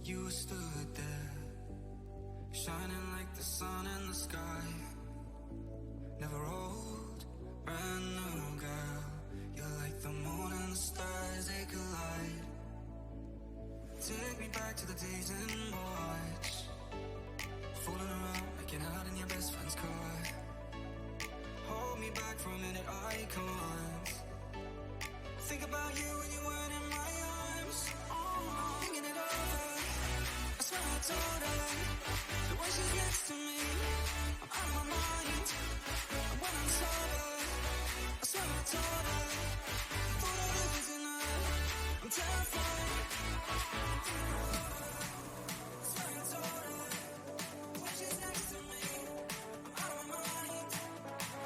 You stood there, shining like the sun in the sky. Never old, brand new girl. You're like the moon and the stars, they collide. Take me back to the days in March, fooling around, making out in your best friend's car. Hold me back for a minute, I can't. Think about you when you weren't in my arms. Oh, thinking it over, I swear I told her that when she's next to me, I'm out of my mind. And when I'm sober, I swear I told her, thought I was losing her, I'm terrified. I swear I told her, when she's next to me, I'm out of my mind.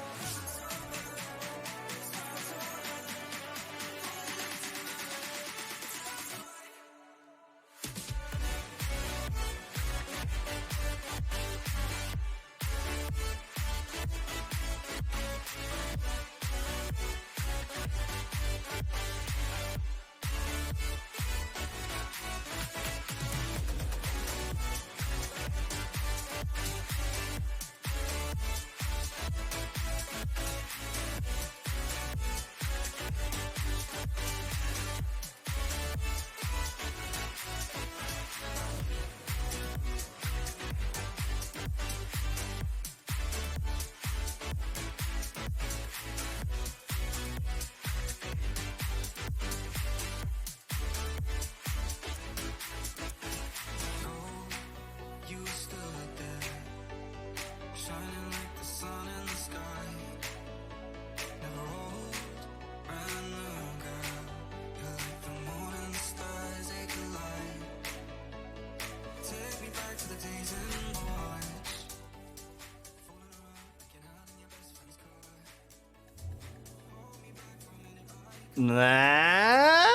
When I'm sober, I swear I told her, thought I was losing her, I'm terrified. You stood there, shining like the sun in the sky. Never old, brand new girl. You're like the moon and the stars, they collide. Take me back to the days in March, fooling around, making out in your best friend's car. Hold me back for a minute, Nah.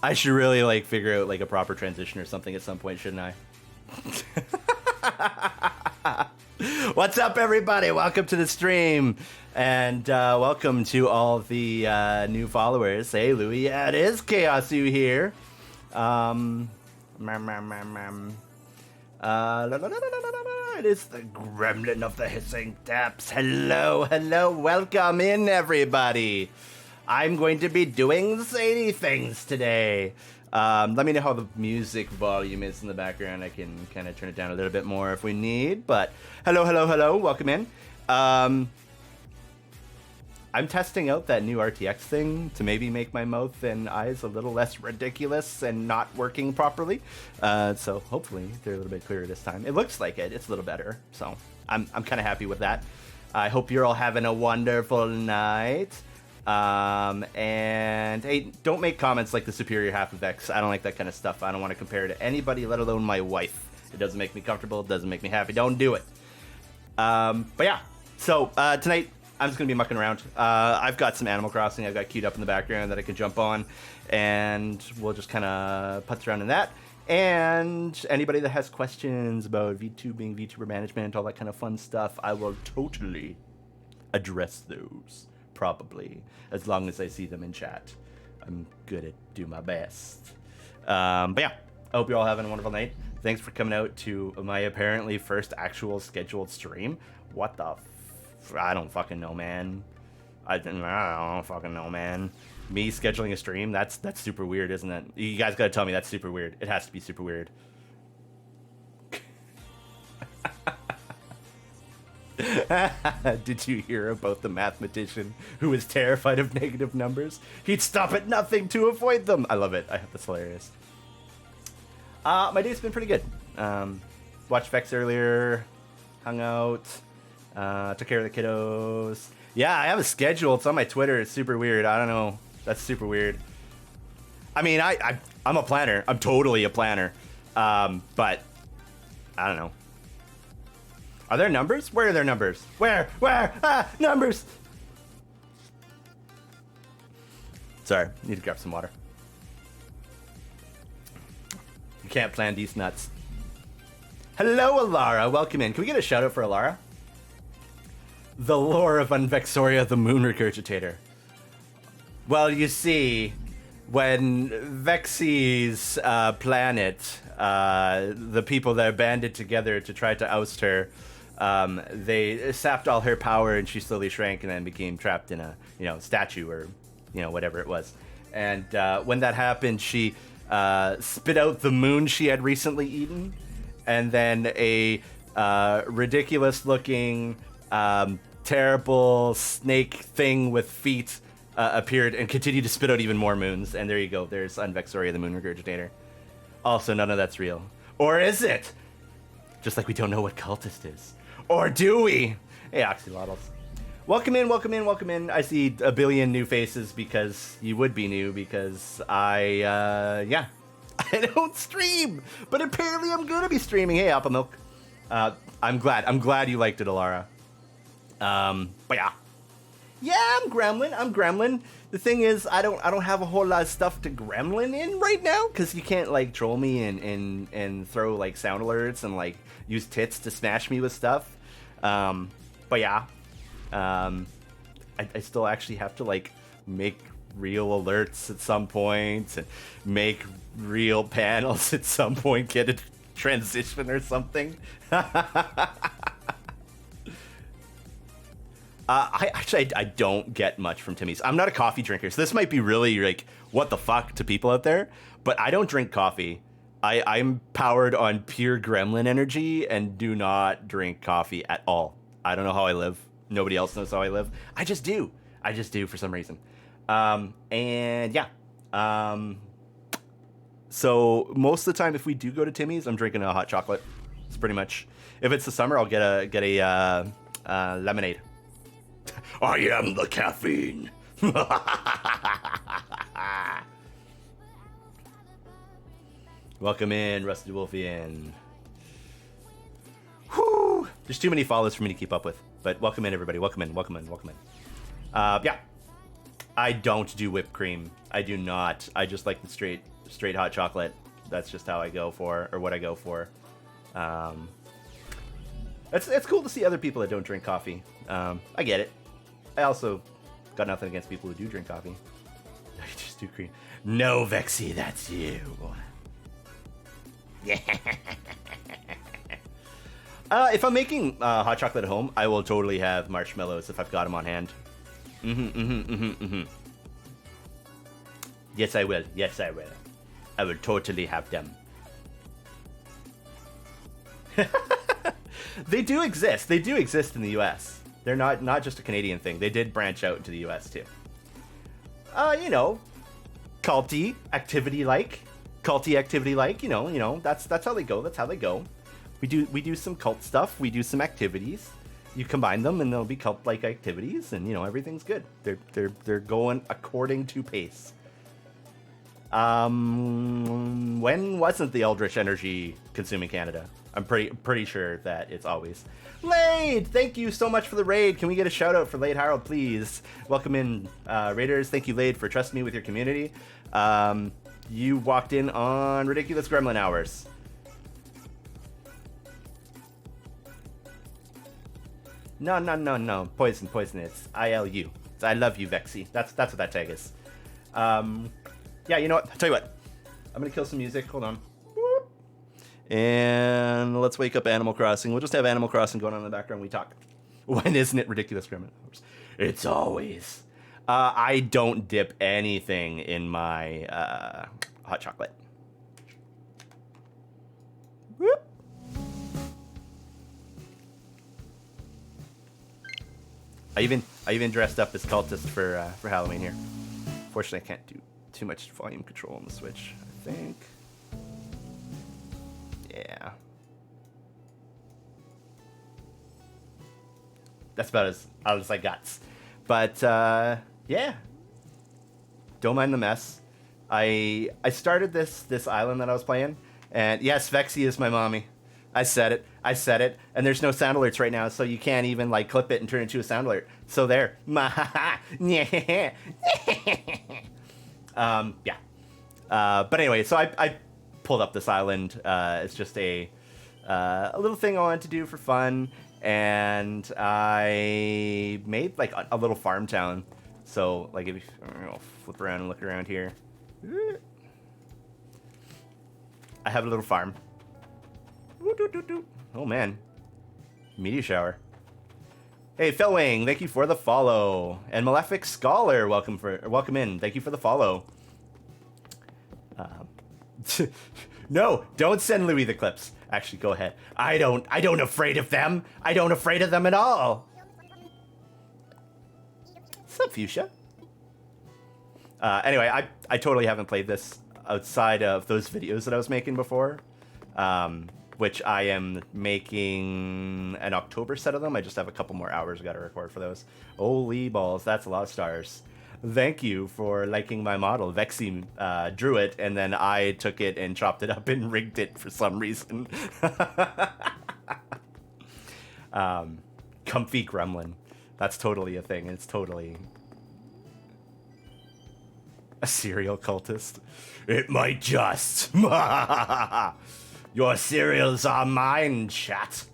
I should really like figure out like a proper transition or something at some point, shouldn't I? What's up, everybody? Welcome to the stream, and welcome to all the new followers. Hey, Louie, yeah, it is Chaosu here. It is the Gremlin of the Hissing Depths. Hello, welcome in, everybody. I'm going to be doing zany things today. Let me know how the music volume is in the background. I can kind of turn it down a little bit more if we need, but hello, welcome in. I'm testing out that new RTX thing to maybe make my mouth and eyes a little less ridiculous and not working properly. So hopefully they're a little bit clearer this time. It looks like it. It's a little better. So I'm kind of happy with that. I hope you're all having a wonderful night. And hey, don't make comments like the superior half of X. I don't like that kind of stuff. I don't want to compare to anybody, let alone my wife. It doesn't make me comfortable. It doesn't make me happy. Don't do it. But yeah, so tonight I'm just gonna be mucking around. I've got some Animal Crossing I've got queued up in the background that I can jump on, and we'll just kind of putz around in that. And anybody that has questions about VTubing, VTuber management, all that kind of fun stuff, I will totally address those. Probably, as long as I see them in chat. I'm good at do my best. But yeah, I hope you're all having a wonderful night. Thanks for coming out to my apparently first actual scheduled stream. What the I don't fucking know, man. I don't fucking know, man. Me scheduling a stream, that's super weird, isn't it? You guys gotta tell me that's super weird. It has to be super weird. Did you hear about the mathematician who was terrified of negative numbers? He'd stop at nothing to avoid them. I love it. That's hilarious. My day's been pretty good. Watched Vex earlier, hung out, took care of the kiddos. Yeah, I have a schedule. It's on my Twitter. It's super weird. I don't know. That's super weird. I mean, I'm a planner. I'm totally a planner. But I don't know. Are there numbers? Where are their numbers? Where? Numbers! Sorry, need to grab some water. You can't plan these nuts. Hello, Alara. Welcome in. Can we get a shout out for Alara? The lore of Vexoria, the moon regurgitator. Well, you see, when Vexy's planet, the people that banded together to try to oust her, they sapped all her power, and she slowly shrank and then became trapped in a statue or whatever it was. And when that happened, she spit out the moon she had recently eaten, and then a ridiculous-looking, terrible snake thing with feet appeared and continued to spit out even more moons. And there you go. There's Vexoria, the moon regurgitator. Also, none of that's real. Or is it? Just like we don't know what cultist is. Or do we? Hey, Oxylotls. Welcome in, welcome in, welcome in. I see a billion new faces because you would be new because I don't stream. But apparently I'm going to be streaming. Hey, Apple Milk. I'm glad you liked it, Alara. But yeah. Yeah, I'm Gremlin. The thing is, I don't have a whole lot of stuff to Gremlin in right now, because you can't like troll me and throw like sound alerts and like use tits to smash me with stuff. But yeah, I still actually have to like make real alerts at some point and make real panels at some point, get a transition or something. I don't get much from Timmy's. I'm not a coffee drinker, so this might be really like what the fuck to people out there, but I don't drink coffee. I'm powered on pure Gremlin energy and do not drink coffee at all. I don't know how I live. Nobody else knows how I live. I just do for some reason. And yeah. So most of the time, if we do go to Timmy's, I'm drinking a hot chocolate. It's pretty much. If it's the summer, I'll get a lemonade. I am the caffeine. Welcome in, Rusty Wolfian. Whew. There's too many follows for me to keep up with. But welcome in, everybody. Welcome in. Yeah. I don't do whipped cream. I do not. I just like the straight hot chocolate. That's just how I go for, or what I go for. It's cool to see other people that don't drink coffee. I get it. I also got nothing against people who do drink coffee. I just do cream. No, Vexy, that's you. Yeah. If I'm making hot chocolate at home, I will totally have marshmallows if I've got them on hand. Yes, I will. I will totally have them. They do exist. They do exist in the U.S. They're not just a Canadian thing. They did branch out into the U.S. too. Culty activity like. That's how they go. We do some cult stuff. We do some activities. You combine them, and they'll be cult-like activities, and everything's good. They're going according to pace. When wasn't the Eldritch Energy consuming Canada? I'm pretty sure that it's always. Laid! Thank you so much for the raid. Can we get a shout out for Laid Harold, please? Welcome in, Raiders. Thank you, Laid, for trusting me with your community. You walked in on Ridiculous Gremlin Hours. No. Poison. It's ILU. It's I love you, Vexy. That's what that tag is. Yeah, you know what? I'll tell you what. I'm gonna kill some music. Hold on. And let's wake up Animal Crossing. We'll just have Animal Crossing going on in the background. We talk. When isn't it Ridiculous Gremlin Hours? It's always. I don't dip anything in my hot chocolate. Whoop. I even dressed up as cultist for Halloween here. Fortunately, I can't do too much volume control on the Switch, I think. Yeah. That's about as out as I got. But, yeah. Don't mind the mess. I started this island that I was playing, and yes, Vexy is my mommy. I said it, and there's no sound alerts right now, so you can't even like clip it and turn it into a sound alert. So there. Yeah. But anyway, so I pulled up this island. It's just a little thing I wanted to do for fun, and I made like a little farm town. So like if you flip around and look around here, I have a little farm. Oh man, meteor shower. Hey, Felwing, thank you for the follow. And Malefic Scholar, welcome in. Thank you for the follow. No, don't send Louis the clips. Actually, go ahead. I don't afraid of them. I don't afraid of them at all. What's up, Fuchsia? Anyway, I totally haven't played this outside of those videos that I was making before. Which I am making an October set of them. I just have a couple more hours got to record for those. Holy balls, that's a lot of stars. Thank you for liking my model. Vexy drew it, and then I took it and chopped it up and rigged it for some reason. Comfy Gremlin. That's totally a thing. It's totally a serial cultist. It might just. Your cereals are mine, chat.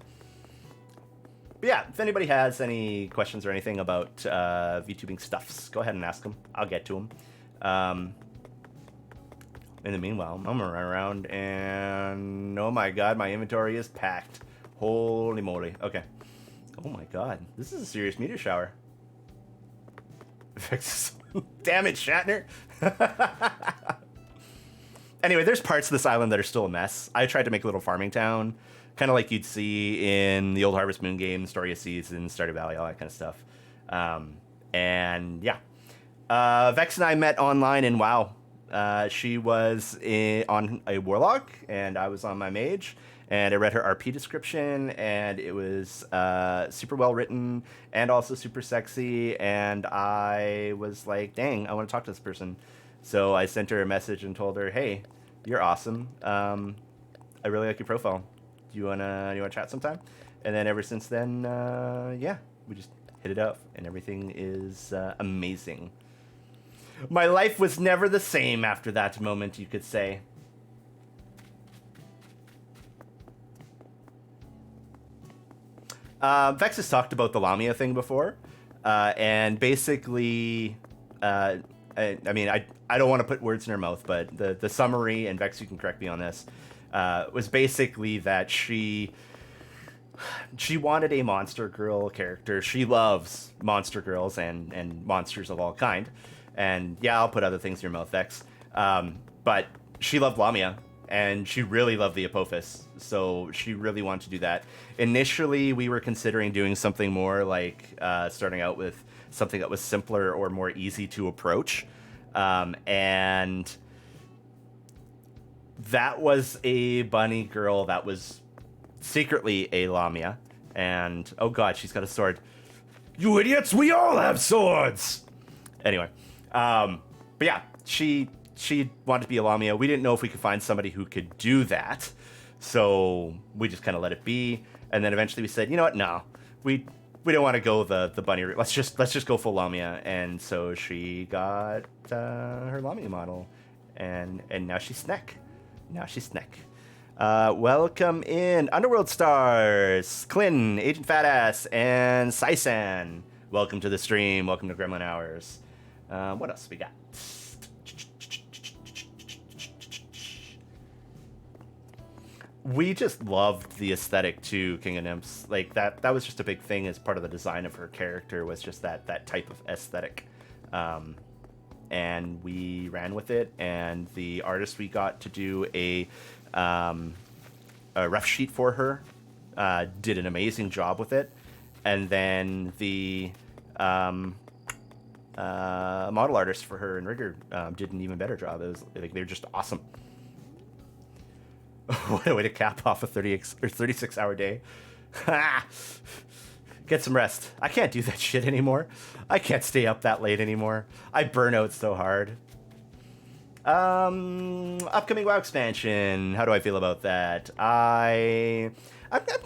But yeah, if anybody has any questions or anything about VTubing stuffs, go ahead and ask them. I'll get to them. In the meanwhile, I'm gonna run around and... oh my god, my inventory is packed. Holy moly. Okay. Oh my god, this is a serious meteor shower. Damn it, Shatner. Anyway, there's parts of this island that are still a mess. I tried to make a little farming town, kind of like you'd see in the old Harvest Moon game, Story of Seasons, Stardew Valley, all that kind of stuff. And yeah. Vex and I met online in WoW. She was on a Warlock, and I was on my Mage. And I read her RP description, and it was super well written and also super sexy. And I was like, dang, I want to talk to this person. So I sent her a message and told her, hey, you're awesome. I really like your profile. Do you wanna chat sometime? And then ever since then, yeah, we just hit it up, and everything is amazing. My life was never the same after that moment, you could say. Vex has talked about the Lamia thing before, and basically, I mean, I don't want to put words in her mouth, but the summary, and Vex, you can correct me on this, was basically that she wanted a monster girl character. She loves monster girls and monsters of all kind. And yeah, I'll put other things in your mouth, Vex. But she loved Lamia, and she really loved the Apophis, so she really wanted to do that. Initially, we were considering doing something more like starting out with something that was simpler or more easy to approach. And that was a bunny girl that was secretly a Lamia. And, oh god, she's got a sword. You idiots, we all have swords! Anyway, but yeah, she wanted to be a Lamia. We didn't know if we could find somebody who could do that. So we just kind of let it be. And then eventually we said, you know what, no, we don't want to go the bunny route. Let's just go full Lamia. And so she got her Lamia model, and now she's Sneck. Welcome in Underworld Stars, Clin, Agent Fatass, and Saisan. Welcome to the stream. Welcome to Gremlin Hours. What else we got? We just loved the aesthetic to King of Nymphs. Like that was just a big thing as part of the design of her character, was just that type of aesthetic. And we ran with it, and the artist we got to do a rough sheet for her did an amazing job with it. And then the model artist for her and Rigger did an even better job. It was like they're just awesome. What a way to cap off a 36-hour day. Get some rest. I can't do that shit anymore. I can't stay up that late anymore. I burn out so hard. Upcoming WoW expansion. How do I feel about that? I'm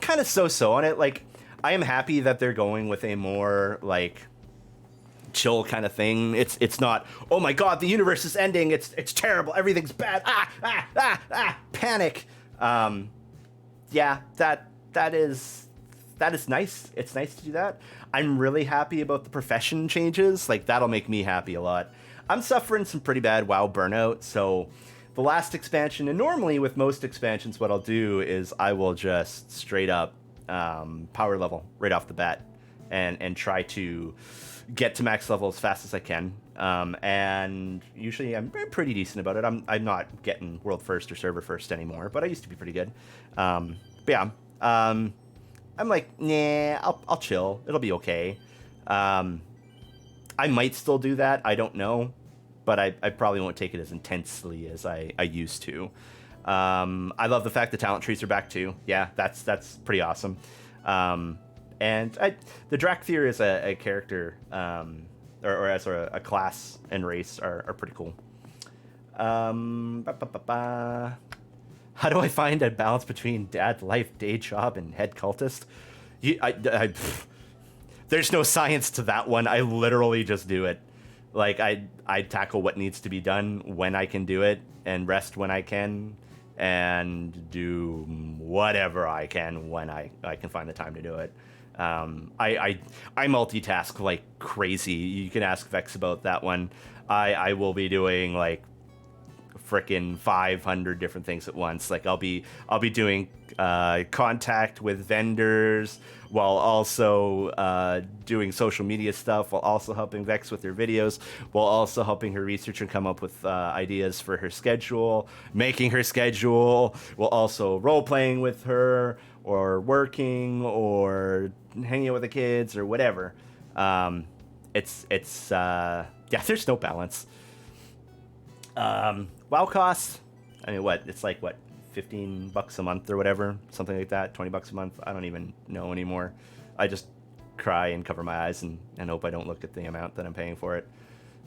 kind of so-so on it. Like, I am happy that they're going with a more, like, chill kind of thing. It's not, oh my god, the universe is ending. It's terrible. Everything's bad. Panic. Yeah, that is nice. It's nice to do that. I'm really happy about the profession changes. Like, that'll make me happy a lot. I'm suffering some pretty bad WoW burnout, so the last expansion, and normally with most expansions, what I'll do is I will just straight up power level right off the bat and try to get to max level as fast as I can. And usually I'm pretty decent about it. I'm not getting world first or server first anymore, but I used to be pretty good. But yeah, I'm like, nah, I'll chill. It'll be okay. I might still do that. I don't know, but I probably won't take it as intensely as I used to. I love the fact that talent trees are back too. Yeah, that's pretty awesome. And the Drakthir as a character, or as a class and race are pretty cool. How do I find a balance between dad life, day job, and head cultist? There's no science to that one. I literally just do it. Like, I tackle what needs to be done when I can do it, and rest when I can, and do whatever I can when I can find the time to do it. I multitask like crazy. You can ask Vex about that one. I will be doing like frickin' 500 different things at once. Like I'll be doing contact with vendors while also doing social media stuff, while also helping Vex with her videos, while also helping her research and come up with ideas for her schedule, making her schedule, while also role playing with her or working or hanging out with the kids or whatever. It's there's no balance. WoW costs, I mean, it's like $15 a month or whatever, something like that, $20 a month. I don't even know anymore. I just cry and cover my eyes and hope I don't look at the amount that I'm paying for it.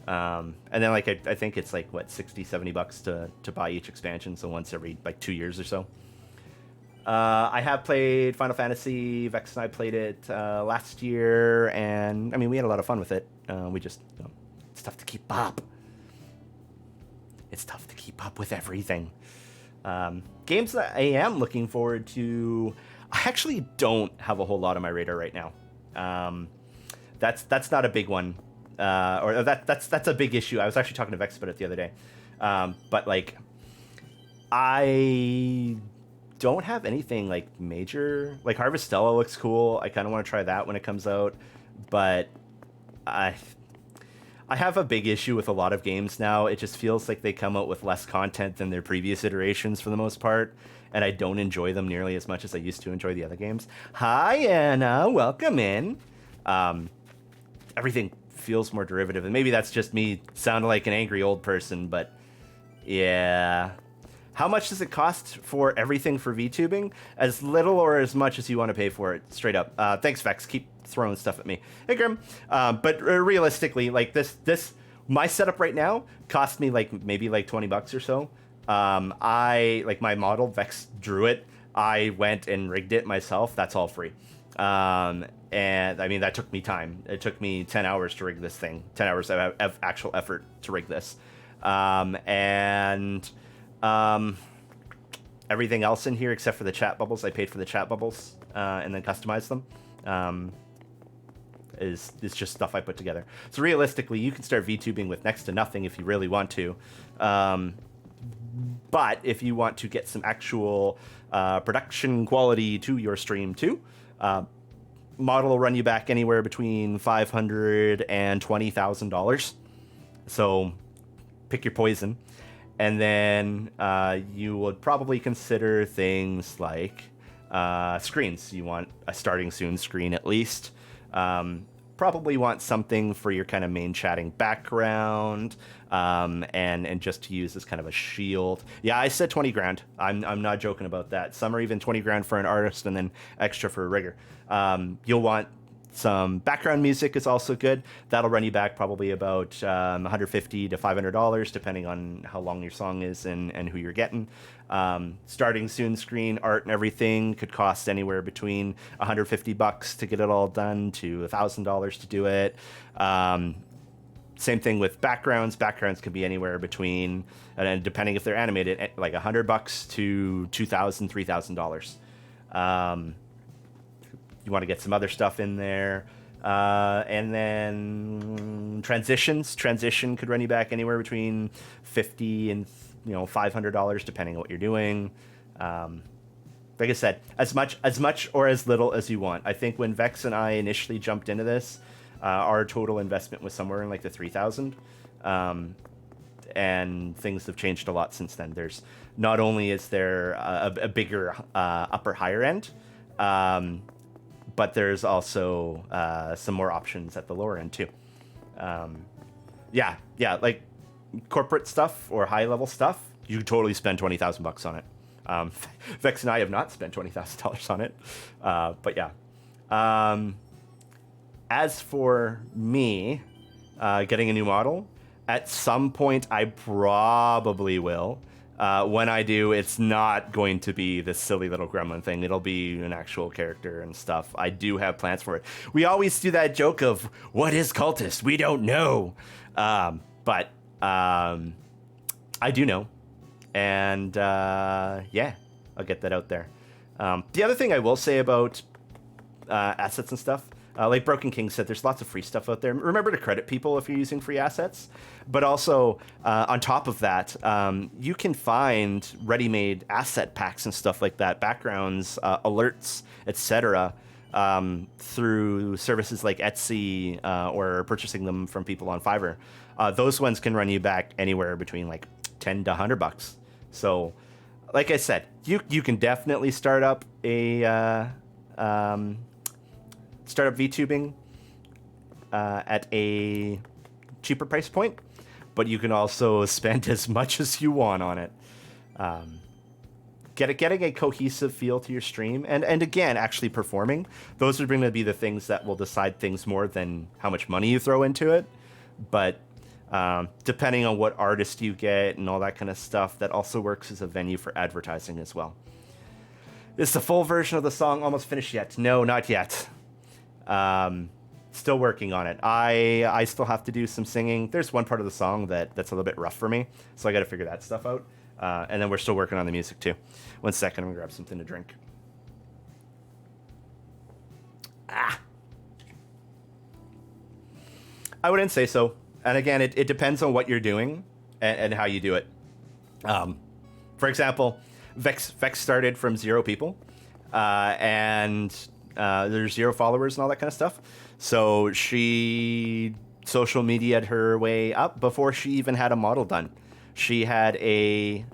And then like I think it's like $60-$70 to buy each expansion, so once every like 2 years or so. I have played Final Fantasy. Vex and I played it last year, and I mean we had a lot of fun with it. We just it's tough to keep up. It's tough to keep up with everything. Games that I am looking forward to, I actually don't have a whole lot on my radar right now. That's not a big one, or that's a big issue. I was actually talking to Vex about it the other day, but like I don't have anything like major. Like Harvestella looks cool. I kind of want to try that when it comes out, but I have a big issue with a lot of games now. It just feels like they come out with less content than their previous iterations for the most part, and I don't enjoy them nearly as much as I used to enjoy the other games. Hi, Anna. Welcome in. Everything feels more derivative, and maybe that's just me sounding like an angry old person, but yeah. How much does it cost for everything for VTubing? As little or as much as you want to pay for it, straight up. Thanks, Vex. Keep throwing stuff at me. Hey, Grim. But realistically, like this, my setup right now cost me like maybe like $20 or so. I like my model, Vex drew it. I went and rigged it myself. That's all free. And I mean, that took me time. It took me 10 hours to rig this thing. 10 hours of actual effort to rig this. Everything else in here except for the chat bubbles, I paid for the chat bubbles and then customized them, is just stuff I put together. So realistically, you can start VTubing with next to nothing if you really want to. But if you want to get some actual production quality to your stream too, model will run you back anywhere between $500 and $20,000. So pick your poison. And then you would probably consider things like screens. You want a starting soon screen at least. Probably want something for your kind of main chatting background, and just to use as kind of a shield. Yeah, I said 20 grand. I'm not joking about that. Some are even 20 grand for an artist and then extra for a rigger. You'll want some background music is also good. That'll run you back probably about $150 to $500, depending on how long your song is and who you're getting. Starting soon screen, art and everything could cost anywhere between $150 to get it all done to $1,000 to do it. Same thing with backgrounds. Backgrounds could be anywhere between, and depending if they're animated, like $100 to $2,000, $3,000. You want to get some other stuff in there. And then transition could run you back anywhere between $50 and $500 depending on what you're doing. Like I said, as much or as little as you want. I think when Vex and I initially jumped into this, our total investment was somewhere in like the 3,000. And things have changed a lot since then. There's not only is there a bigger upper higher end, but there's also some more options at the lower end too. Yeah, like corporate stuff or high level stuff, you could totally spend $20,000 on it. Vex and I have not spent $20,000 on it, but yeah. As for me, getting a new model, at some point I probably will. When I do, it's not going to be this silly little gremlin thing. It'll be an actual character and stuff. I do have plans for it. We always do that joke of, what is cultist? We don't know. But I do know. And yeah, I'll get that out there. The other thing I will say about assets and stuff, like Broken King said, there's lots of free stuff out there. Remember to credit people if you're using free assets. But also, on top of that, you can find ready-made asset packs and stuff like that, backgrounds, alerts, etc., through services like Etsy or purchasing them from people on Fiverr. Those ones can run you back anywhere between like $10 to $100. So, like I said, you can definitely start up a startup VTubing at a cheaper price point, but you can also spend as much as you want on it. Getting a cohesive feel to your stream, and again, actually performing, those are going to be the things that will decide things more than how much money you throw into it. But depending on what artist you get and all that kind of stuff, that also works as a venue for advertising as well. Is the full version of the song almost finished yet? No, not yet. Still working on it. I still have to do some singing. There's one part of the song that's a little bit rough for me, so I got to figure that stuff out. And then we're still working on the music too. 1 second, I'm gonna grab something to drink. I wouldn't say so. And again, it depends on what you're doing and how you do it. For example, Vex started from 0 people, and there's 0 followers and all that kind of stuff. So she social media'd her way up before she even had a model done. She had a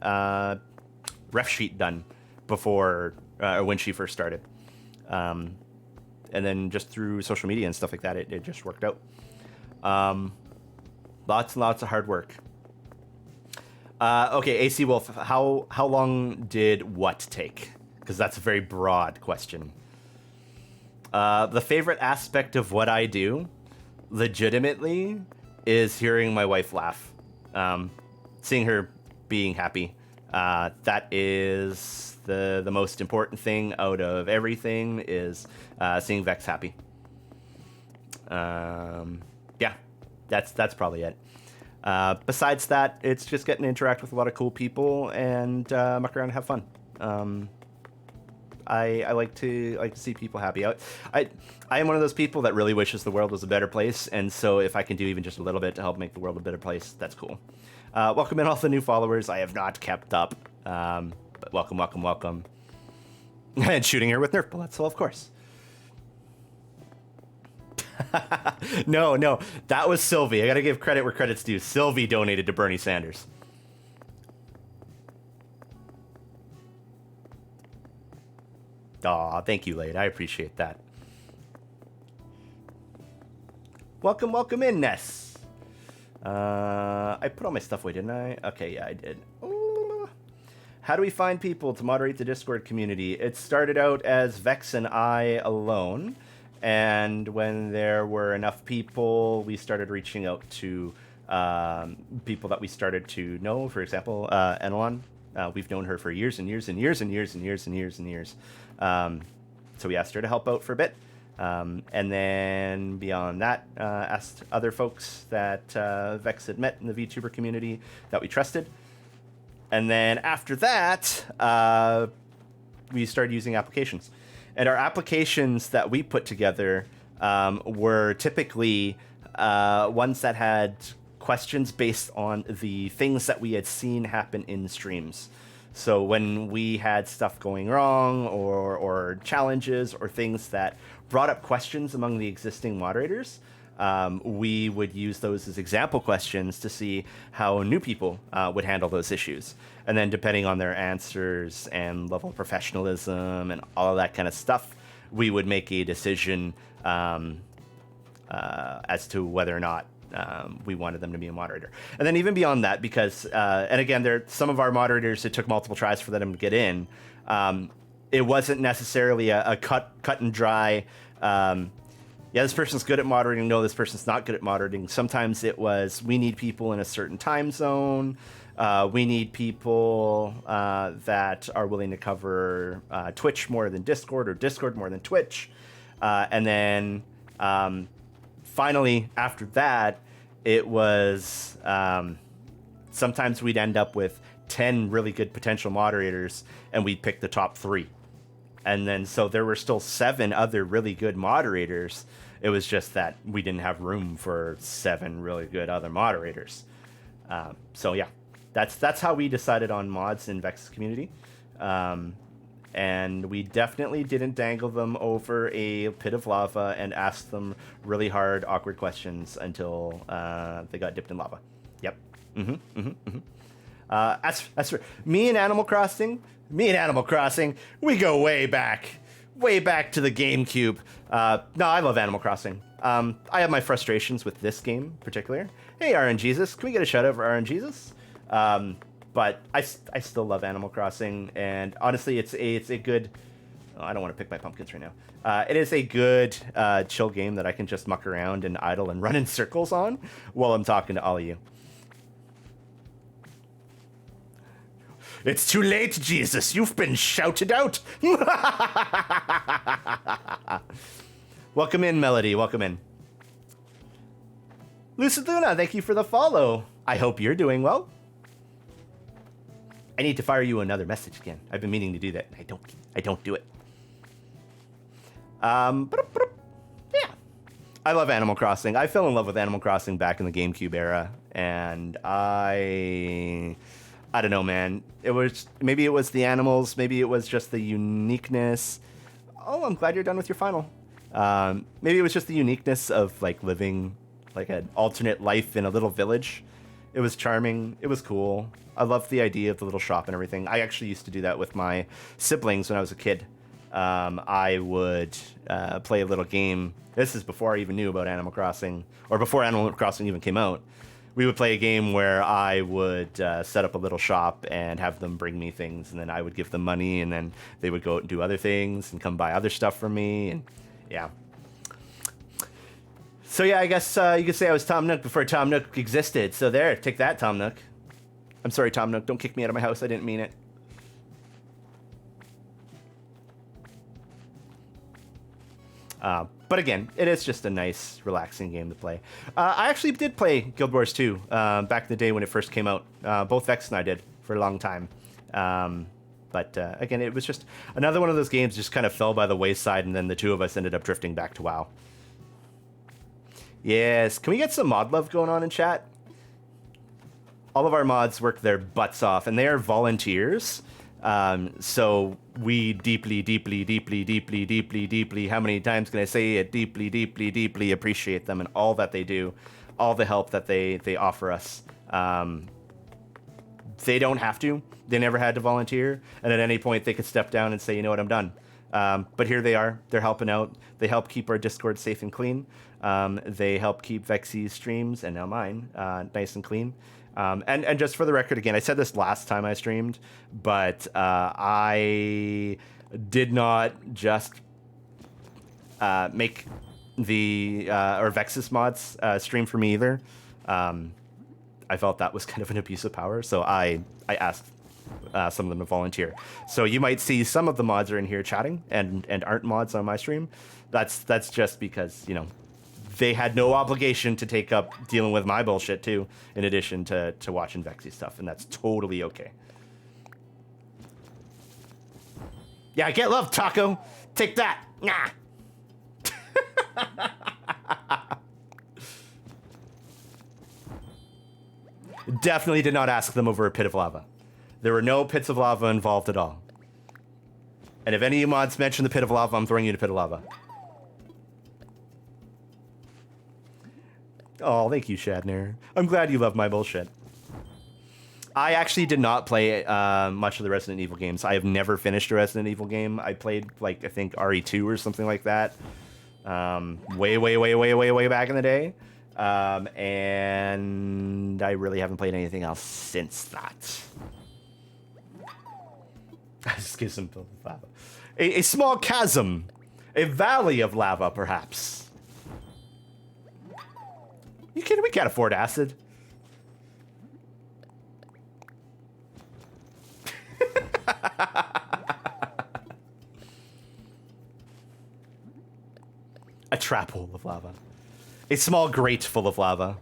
ref sheet done before when she first started. And then just through social media and stuff like that, it just worked out. Lots and lots of hard work. Okay, AC Wolf, how long did what take? Because that's a very broad question. The favorite aspect of what I do, legitimately, is hearing my wife laugh. Seeing her being happy. That is the most important thing out of everything, is seeing Vex happy. Yeah, that's probably it. Besides that, it's just getting to interact with a lot of cool people and muck around and have fun. I like to see people happy. I am one of those people that really wishes the world was a better place, and so if I can do even just a little bit to help make the world a better place, that's cool. Welcome in all the new followers. I have not kept up, but welcome. And shooting her with Nerf bullets, well, of course. No, that was Sylvie. I gotta give credit where credit's due. Sylvie donated to Bernie Sanders. Aw, thank you, Lade. I appreciate that. Welcome in, Ness. I put all my stuff away, didn't I? Okay, yeah, I did. How do we find people to moderate the Discord community? It started out as Vex and I alone, and when there were enough people, we started reaching out to people that we started to know. For example, Enelon. We've known her for years and years and years and years and years and years and years. So we asked her to help out for a bit. And then beyond that, asked other folks that Vex had met in the VTuber community that we trusted. And then after that, we started using applications. And our applications that we put together were typically ones that had questions based on the things that we had seen happen in streams. So when we had stuff going wrong or challenges or things that brought up questions among the existing moderators, we would use those as example questions to see how new people would handle those issues. And then depending on their answers and level of professionalism and all of that kind of stuff, we would make a decision as to whether or not we wanted them to be a moderator. And then even beyond that, because, and again, there some of our moderators, it took multiple tries for them to get in. It wasn't necessarily a cut and dry, yeah, this person's good at moderating. No, this person's not good at moderating. Sometimes it was, we need people in a certain time zone. We need people that are willing to cover Twitch more than Discord or Discord more than Twitch. And then finally, after that, it was sometimes we'd end up with 10 really good potential moderators and we'd pick the top 3. And then so there were still 7 other really good moderators. It was just that we didn't have room for 7 really good other moderators. So yeah, that's how we decided on mods in Vex's community. And we definitely didn't dangle them over a pit of lava and ask them really hard, awkward questions until they got dipped in lava. Yep. As for me and Animal Crossing, we go way back to the GameCube. No, I love Animal Crossing. I have my frustrations with this game in particular. Hey, RNGesus, can we get a shout out for RNGesus? But I still love Animal Crossing, and honestly, it's a good. Oh, I don't want to pick my pumpkins right now. It is a good chill game that I can just muck around and idle and run in circles on while I'm talking to all of you. It's too late, Jesus. You've been shouted out. Welcome in, Melody. Welcome in. Lucid Luna, thank you for the follow. I hope you're doing well. I need to fire you another message again. I've been meaning to do that. I don't do it. Yeah. I love Animal Crossing. I fell in love with Animal Crossing back in the GameCube era, and I don't know, man. Maybe it was the animals, maybe it was just the uniqueness. Oh, I'm glad you're done with your final. Maybe it was just the uniqueness of like living like an alternate life in a little village. It was charming. It was cool. I loved the idea of the little shop and everything. I actually used to do that with my siblings when I was a kid. I would play a little game. This is before I even knew about Animal Crossing, or before Animal Crossing even came out. We would play a game where I would set up a little shop and have them bring me things, and then I would give them money, and then they would go out and do other things and come buy other stuff from me, and yeah. So yeah, I guess you could say I was Tom Nook before Tom Nook existed. So there, take that, Tom Nook. I'm sorry, Tom Nook. Don't kick me out of my house. I didn't mean it. But again, it is just a nice, relaxing game to play. I actually did play Guild Wars 2 back in the day when it first came out. Both Vex and I did for a long time. But again, it was just another one of those games just kind of fell by the wayside, and then the two of us ended up drifting back to WoW. Yes, can we get some mod love going on in chat? All of our mods work their butts off, and they are volunteers. So we deeply, how many times can I say it? Deeply appreciate them and all that they do, all the help that they offer us. They don't have to. They never had to volunteer, and at any point they could step down and say, you know what, I'm done. But here they are. They're helping out. They help keep our Discord safe and clean. They help keep Vexy's streams, and now mine, nice and clean. And just for the record, again, I said this last time I streamed, but I did not just make the or Vexus mods stream for me either. I felt that was kind of an abuse of power, so I asked some of them to volunteer. So you might see some of the mods are in here chatting and aren't mods on my stream. That's just because, you know, they had no obligation to take up dealing with my bullshit too, in addition to watching Vexy stuff, and that's totally okay. Yeah, get love, Taco. Take that. Nah. Definitely did not ask them over a pit of lava. There were no pits of lava involved at all. And if any of you mods mention the pit of lava, I'm throwing you in a pit of lava. Oh, thank you, Shadner. I'm glad you love my bullshit. I actually did not play much of the Resident Evil games. I have never finished a Resident Evil game. I played, like, I think RE2 or something like that. Way back in the day. And I really haven't played anything else since that. I just give some lava. A small chasm. A valley of lava, perhaps. You kidding? We can't afford acid. A trap hole of lava. A small grate full of lava.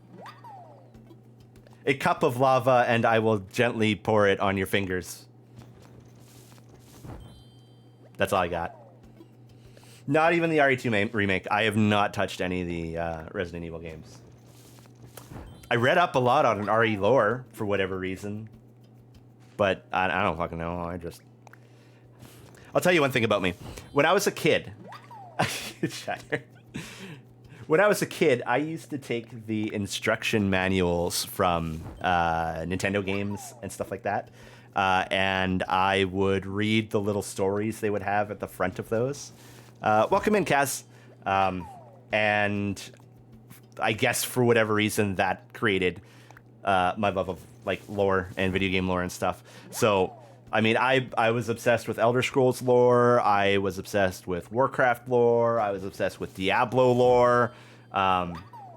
A cup of lava, and I will gently pour it on your fingers. That's all I got. Not even the RE2 remake. I have not touched any of the Resident Evil games. I read up a lot on an RE lore for whatever reason. But I don't fucking know. I'll tell you one thing about me. When I was a kid... When I was a kid, I used to take the instruction manuals from Nintendo games and stuff like that. And I would read the little stories they would have at the front of those. Welcome in, Kaz. And I guess for whatever reason that created my love of like lore and video game lore and stuff. So, I mean, I was obsessed with Elder Scrolls lore. I was obsessed with Warcraft lore. I was obsessed with Diablo lore.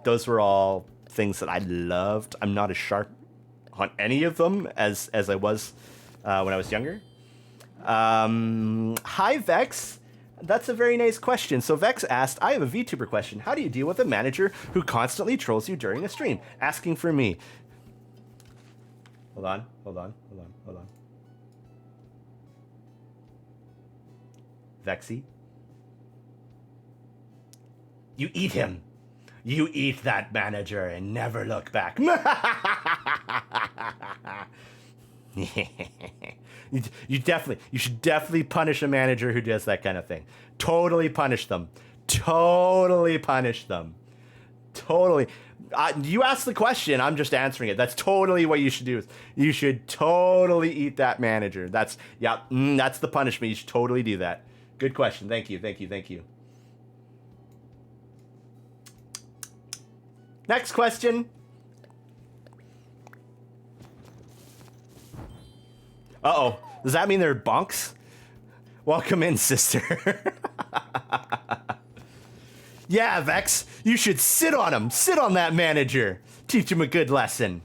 Those were all things that I loved. I'm not as sharp on any of them as I was when I was younger. Hi, Vex. That's a very nice question. So Vex asked, I have a VTuber question. How do you deal with a manager who constantly trolls you during a stream? Asking for me. Hold on. Vexy. You eat him. You eat that manager and never look back. You should definitely punish a manager who does that kind of thing. Totally punish them. Totally. You asked the question, I'm just answering it. That's totally what you should do. You should totally eat that manager. That's the punishment. You should totally do that. Good question. Thank you. Next question. Uh-oh. Does that mean they're bunks? Welcome in, sister. Yeah, Vex. You should sit on him. Sit on that manager. Teach him a good lesson.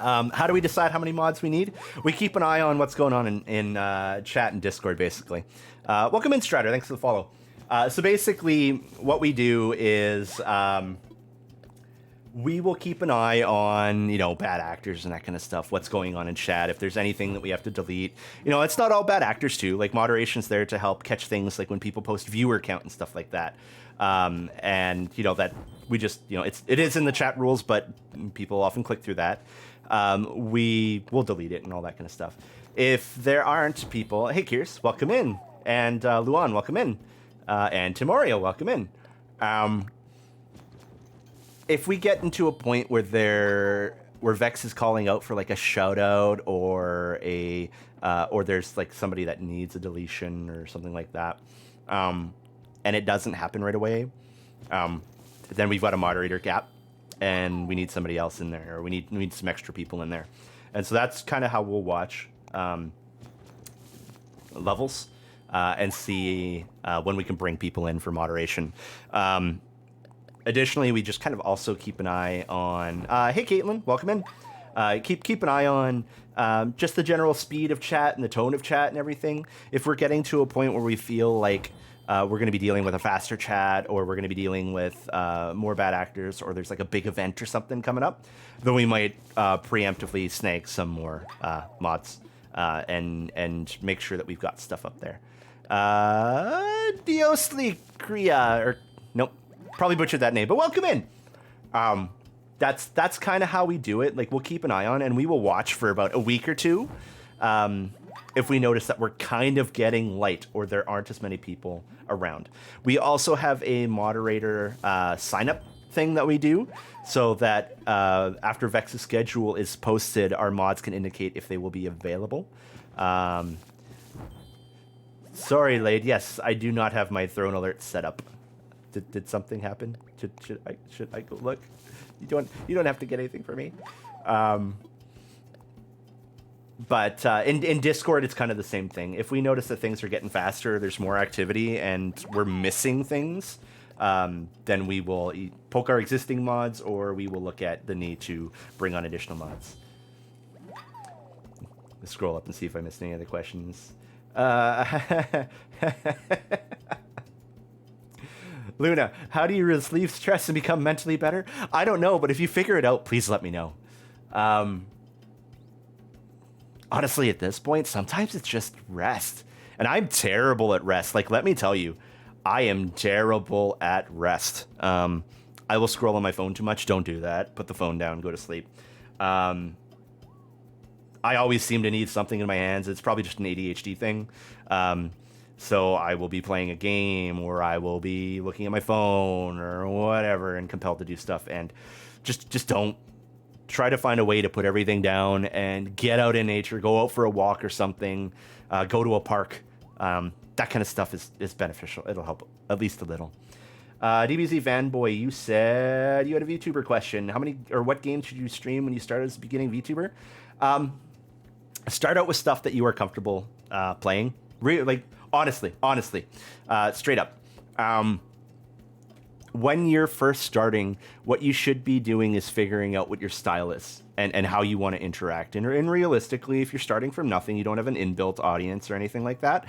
How do we decide how many mods we need? We keep an eye on what's going on in chat and Discord, basically. Welcome in, Strider. Thanks for the follow. So basically, what we do is we will keep an eye on, bad actors and that kind of stuff. What's going on in chat. If there's anything that we have to delete. It's not all bad actors, too. Like, moderation's there to help catch things like when people post viewer count and stuff like that. And, that we just, it is in the chat rules, but people often click through that. We will delete it and all that kind of stuff. If there aren't people, hey Kiers, welcome in, and Luan, welcome in, and Timorio, welcome in. If we get into a point where Vex is calling out for like a shout out or or there's like somebody that needs a deletion or something like that, and it doesn't happen right away, then we've got a moderator gap. And we need somebody else in there, or we need some extra people in there. And so that's kind of how we'll watch levels and see when we can bring people in for moderation. Additionally, we just kind of also keep an eye on... hey, Caitlin, welcome in. Keep an eye on just the general speed of chat and the tone of chat and everything. If we're getting to a point where we feel like we're going to be dealing with a faster chat, or we're going to be dealing with more bad actors, or there's like a big event or something coming up, then we might preemptively snag some more mods and make sure that we've got stuff up there. Diosli Kriya, or nope, probably butchered that name, but welcome in. That's kind of how we do it. Like, we'll keep an eye on, and we will watch for about a week or two. If we notice that we're kind of getting light or there aren't as many people around. We also have a moderator sign-up thing that we do, so that after Vex's schedule is posted, our mods can indicate if they will be available. Sorry, Lade. Yes, I do not have my throne alert set up. Did something happen? Should I go look? You don't have to get anything from me. But in Discord, it's kind of the same thing. If we notice that things are getting faster, there's more activity, and we're missing things, then we will poke our existing mods, or we will look at the need to bring on additional mods. Let's scroll up and see if I missed any other questions. Luna, how do you relieve stress and become mentally better? I don't know, but if you figure it out, please let me know. Honestly, at this point, sometimes it's just rest. And I'm terrible at rest. Like, let me tell you, I am terrible at rest. I will scroll on my phone too much. Don't do that. Put the phone down. Go to sleep. I always seem to need something in my hands. It's probably just an ADHD thing. So I will be playing a game, or I will be looking at my phone or whatever, and compelled to do stuff. And just don't. Try to find a way to put everything down and get out in nature, go out for a walk or something, go to a park. That kind of stuff is beneficial. It'll help at least a little. DBZ Vanboy, you said you had a VTuber question. How many or what games should you stream when you started as a beginning VTuber? Start out with stuff that you are comfortable playing. Like, honestly, straight up. When you're first starting, what you should be doing is figuring out what your style is and how you want to interact. And realistically, if you're starting from nothing, you don't have an inbuilt audience or anything like that,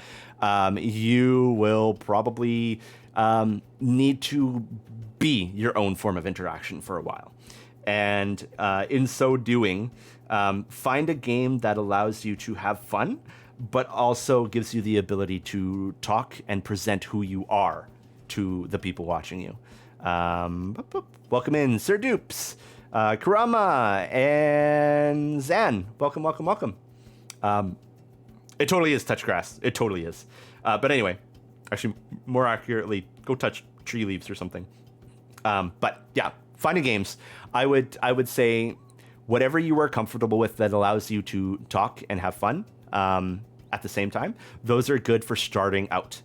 you will probably need to be your own form of interaction for a while. And in so doing, find a game that allows you to have fun, but also gives you the ability to talk and present who you are to the people watching you. Welcome in, Sir Dupes, Kurama, and Zan. Welcome. It totally is touch grass. It totally is. But anyway, actually, more accurately, go touch tree leaves or something. But yeah, finding games. I would say whatever you are comfortable with that allows you to talk and have fun at the same time. Those are good for starting out.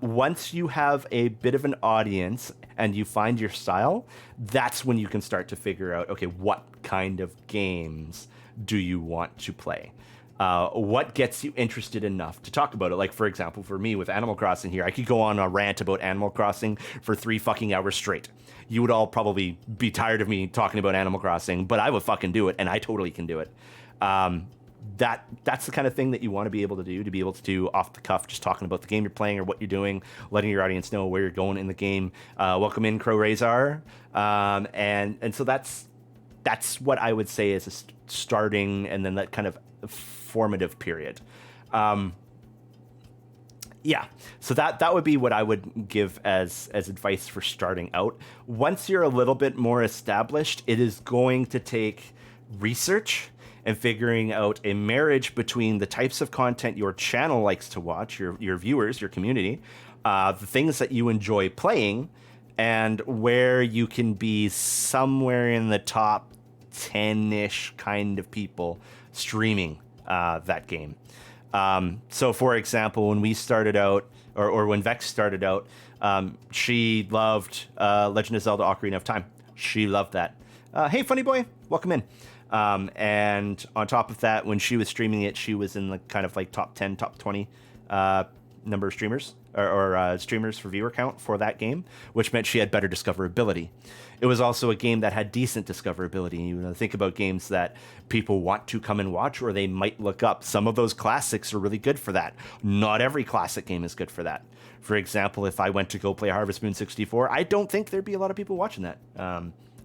Once you have a bit of an audience and you find your style, that's when you can start to figure out, okay, what kind of games do you want to play? What gets you interested enough to talk about it? Like, for example, for me with Animal Crossing here, I could go on a rant about Animal Crossing for 3 fucking hours straight. You would all probably be tired of me talking about Animal Crossing, but I would fucking do it, and I totally can do it. That's the kind of thing that you want to be able to do off the cuff, just talking about the game you're playing or what you're doing, letting your audience know where you're going in the game. Welcome in, Crow Razor. And so that's what I would say is a starting and then that kind of formative period. Yeah, so that would be what I would give as advice for starting out. Once you're a little bit more established, it is going to take research and figuring out a marriage between the types of content your channel likes to watch, your viewers, your community, the things that you enjoy playing, and where you can be somewhere in the top 10-ish kind of people streaming that game. So, for example, when we started out, or when Vex started out, she loved Legend of Zelda Ocarina of Time. She loved that. Hey, funny boy, welcome in. And on top of that, when she was streaming it, she was in the kind of like top 10, top 20 number of streamers or streamers for viewer count for that game, which meant she had better discoverability. It was also a game that had decent discoverability. You know, think about games that people want to come and watch or they might look up. Some of those classics are really good for that. Not every classic game is good for that. For example, if I went to go play Harvest Moon 64, I don't think there'd be a lot of people watching that.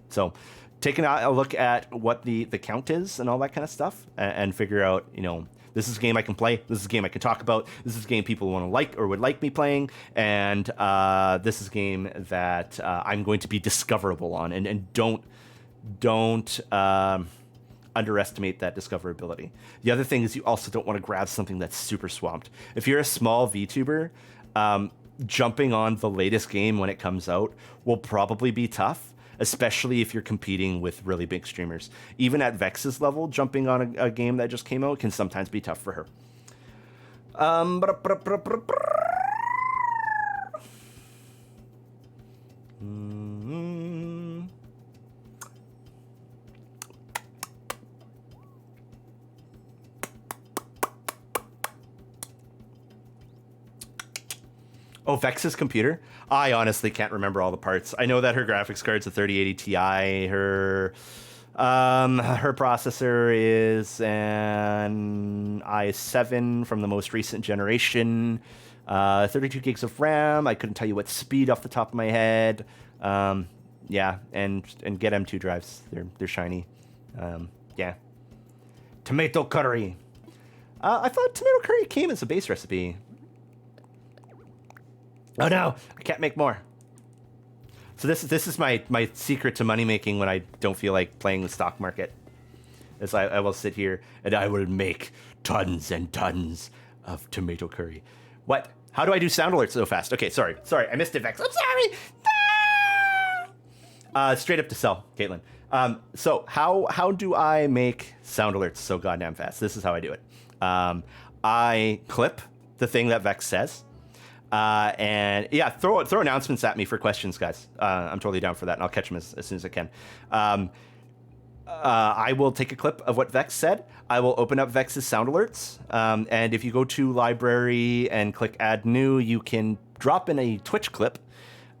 So taking a look at what the count is and all that kind of stuff and figure out, you know, this is a game I can play. This is a game I can talk about. This is a game people want to like or would like me playing. And this is a game that I'm going to be discoverable on. And don't underestimate that discoverability. The other thing is you also don't want to grab something that's super swamped. If you're a small VTuber, jumping on the latest game when it comes out will probably be tough, especially if you're competing with really big streamers. Even at Vex's level, jumping on a game that just came out can sometimes be tough for her. Oh, Vex's computer? I honestly can't remember all the parts. I know that her graphics card's a 3080 Ti. Her processor is an i7 from the most recent generation. 32 gigs of RAM. I couldn't tell you what speed off the top of my head. Yeah, and get M2 drives. They're shiny. Yeah. Tomato curry. I thought tomato curry came as a base recipe. Oh no, I can't make more. So this is my secret to money making when I don't feel like playing the stock market. Is I will sit here and I will make tons and tons of tomato curry. What? How do I do sound alerts so fast? Okay, sorry, I missed it, Vex. I'm sorry. Straight up to sell, Caitlin. So how do I make sound alerts so goddamn fast? This is how I do it. I clip the thing that Vex says. And yeah, throw announcements at me for questions, guys. I'm totally down for that, and I'll catch them as soon as I can. I will take a clip of what Vex said. I will open up Vex's sound alerts. And if you go to library and click add new, you can drop in a Twitch clip.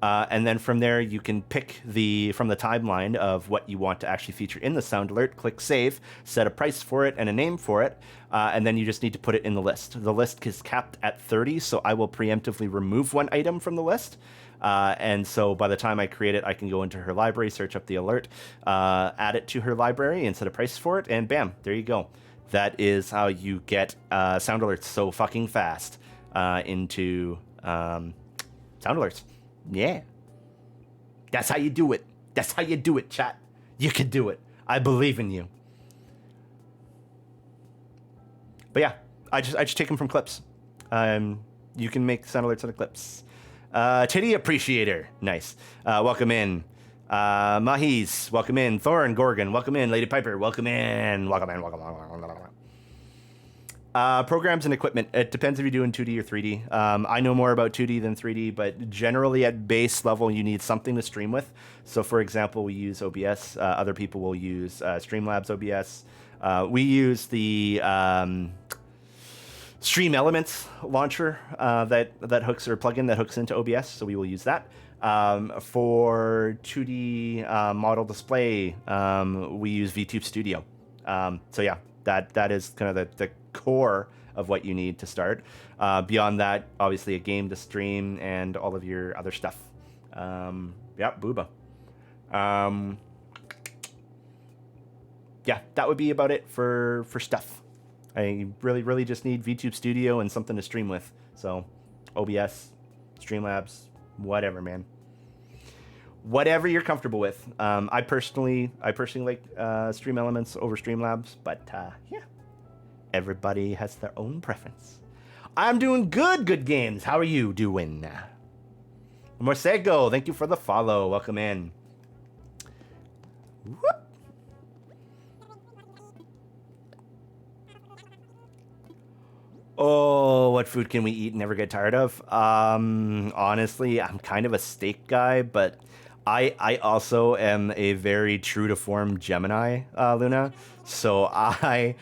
And then from there, you can pick from the timeline of what you want to actually feature in the sound alert, click save, set a price for it and a name for it, and then you just need to put it in the list. The list is capped at 30, so I will preemptively remove one item from the list. And so by the time I create it, I can go into her library, search up the alert, add it to her library and set a price for it, and bam, there you go. That is how you get sound alerts so fucking fast into sound alerts. Yeah. That's how you do it. That's how you do it, chat. You can do it. I believe in you. But yeah, I just take them from clips. You can make sound alerts out of clips. Titty Appreciator. Nice. Welcome in. Mahis, welcome in. Thorin Gorgon, welcome in. Lady Piper, welcome in. Welcome. Programs and equipment. It depends if you're doing 2D or 3D. I know more about 2D than 3D, but generally at base level, you need something to stream with. So for example, we use OBS. Other people will use Streamlabs OBS. We use the Stream Elements launcher that hooks, or plugin that hooks into OBS. So we will use that. For 2D model display, we use VTube Studio. So yeah, that is kind of the core of what you need to start. Beyond that, obviously a game to stream and all of your other stuff. Yeah, booba. Yeah, that would be about it for stuff. I really just need VTube Studio and something to stream with. So OBS, Streamlabs, whatever, man. Whatever you're comfortable with. I personally like Stream Elements over Streamlabs, but yeah, everybody has their own preference. I'm doing good games. How are you doing? Morsego, thank you for the follow. Welcome in. Whoop. Oh, what food can we eat and never get tired of? Honestly, I'm kind of a steak guy, but I also am a very true to form Gemini, Luna. So I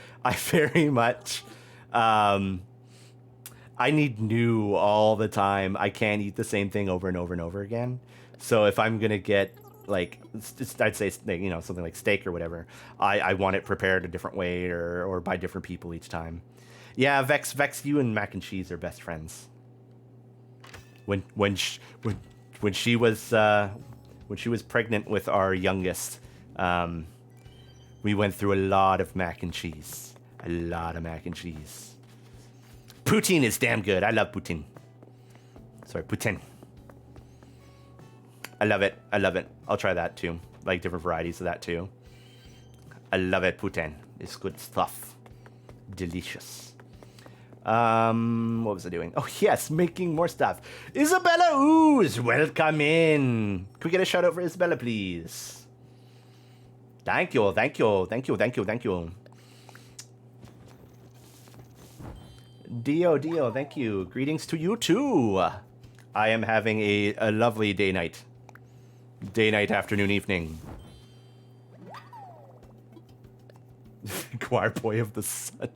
very much, I I need new all the time. I can't eat the same thing over and over and over again. So if I'm gonna get like, I'd say something like steak or whatever, I want it prepared a different way or by different people each time. Yeah, Vex, you and mac and cheese are best friends. When she was pregnant with our youngest, we went through a lot of mac and cheese. A lot of mac and cheese. Poutine is damn good. I love poutine. Sorry, poutine. I love it. I love it. I'll try that too. Like different varieties of that too. I love it. Poutine. It's good stuff. Delicious. What was I doing? Oh yes, making more stuff. Isabella Ooze, welcome in. Can we get a shout out for Isabella, please? Thank you, thank you, thank you, thank you, thank you. Dio, thank you. Greetings to you too. I am having a lovely day night. Day night, afternoon, evening. Choir boy of the sun.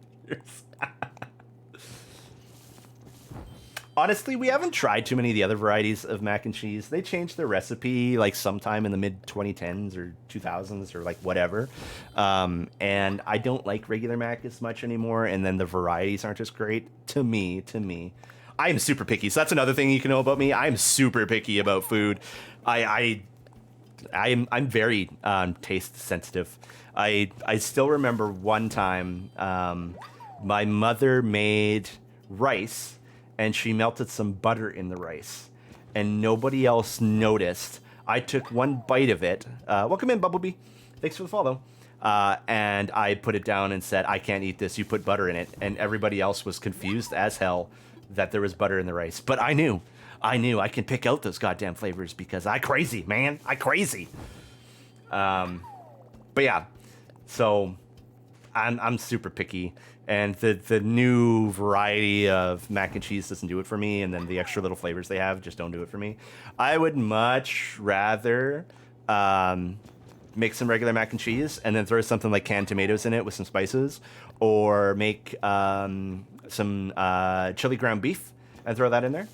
Honestly, we haven't tried too many of the other varieties of mac and cheese. They changed their recipe like sometime in the mid 2010s or 2000s or like whatever. And I don't like regular mac as much anymore. And then the varieties aren't as great to me. I am super picky. So that's another thing you can know about me. I'm super picky about food. I'm very taste sensitive. I still remember one time my mother made rice and she melted some butter in the rice and nobody else noticed. I took one bite of it. Welcome in, Bumblebee. Thanks for the follow. And I put it down and said, I can't eat this. You put butter in it. And everybody else was confused as hell that there was butter in the rice. But I knew I can pick out those goddamn flavors because I crazy, man. I crazy. But yeah, so I'm super picky. And the new variety of mac and cheese doesn't do it for me, and then the extra little flavors they have just don't do it for me. I would much rather make some regular mac and cheese and then throw something like canned tomatoes in it with some spices, or make some chili ground beef and throw that in there.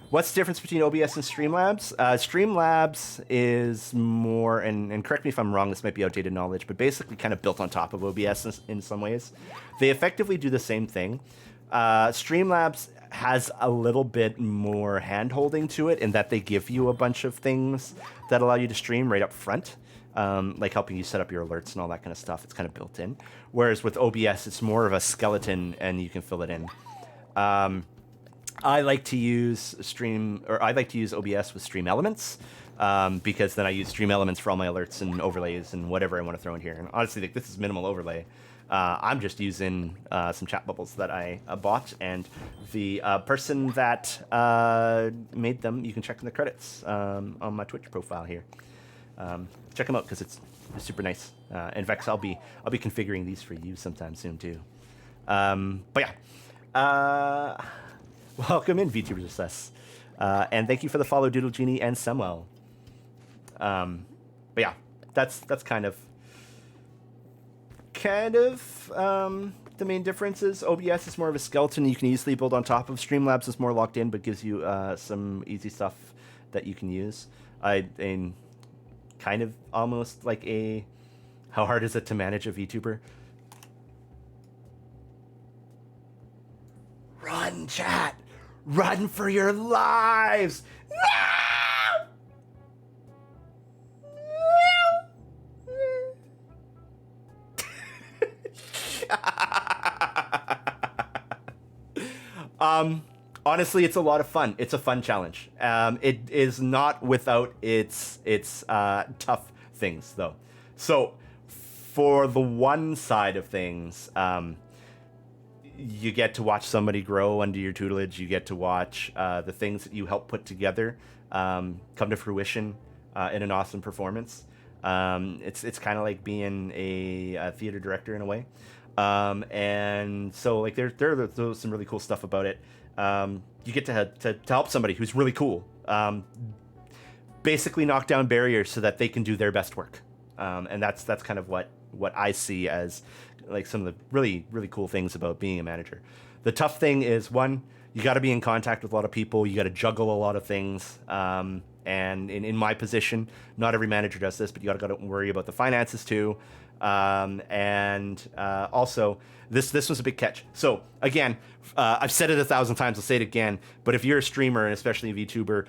What's the difference between OBS and Streamlabs? Streamlabs is more, and correct me if I'm wrong, this might be outdated knowledge, but basically kind of built on top of OBS in some ways. They effectively do the same thing. Streamlabs has a little bit more hand-holding to it in that they give you a bunch of things that allow you to stream right up front, like helping you set up your alerts and all that kind of stuff. It's kind of built in. Whereas with OBS, it's more of a skeleton and you can fill it in. I like to use OBS with Stream Elements because then I use Stream Elements for all my alerts and overlays and whatever I want to throw in here. And honestly, like, this is minimal overlay. I'm just using some chat bubbles that I bought, and the person that made them, you can check in the credits on my Twitch profile here. Check them out because it's super nice. And Vex, I'll be configuring these for you sometime soon too. But yeah. Welcome in, VTubers Assess. And thank you for the follow, Doodle Genie and Samuel. But yeah, that's kind of the main differences. OBS is more of a skeleton you can easily build on top of. Streamlabs is more locked in, but gives you some easy stuff that you can use. And kind of almost like how hard is it to manage a VTuber? Run, chat! Run for your lives! Honestly, it's a lot of fun. It's a fun challenge. It is not without its tough things, though. So, for the one side of things, you get to watch somebody grow under your tutelage. You get to watch the things that you help put together come to fruition in an awesome performance. It's kind of like being a theater director in a way. And so like there's some really cool stuff about it. You get to help somebody who's really cool. Basically knock down barriers so that they can do their best work. And that's kind of what I see as like some of the really, really cool things about being a manager. The tough thing is, one, you got to be in contact with a lot of people. You got to juggle a lot of things. And in my position, not every manager does this, but you got to worry about the finances too. Also, this was a big catch. So again, I've said it 1,000 times. I'll say it again. But if you're a streamer, and especially a VTuber,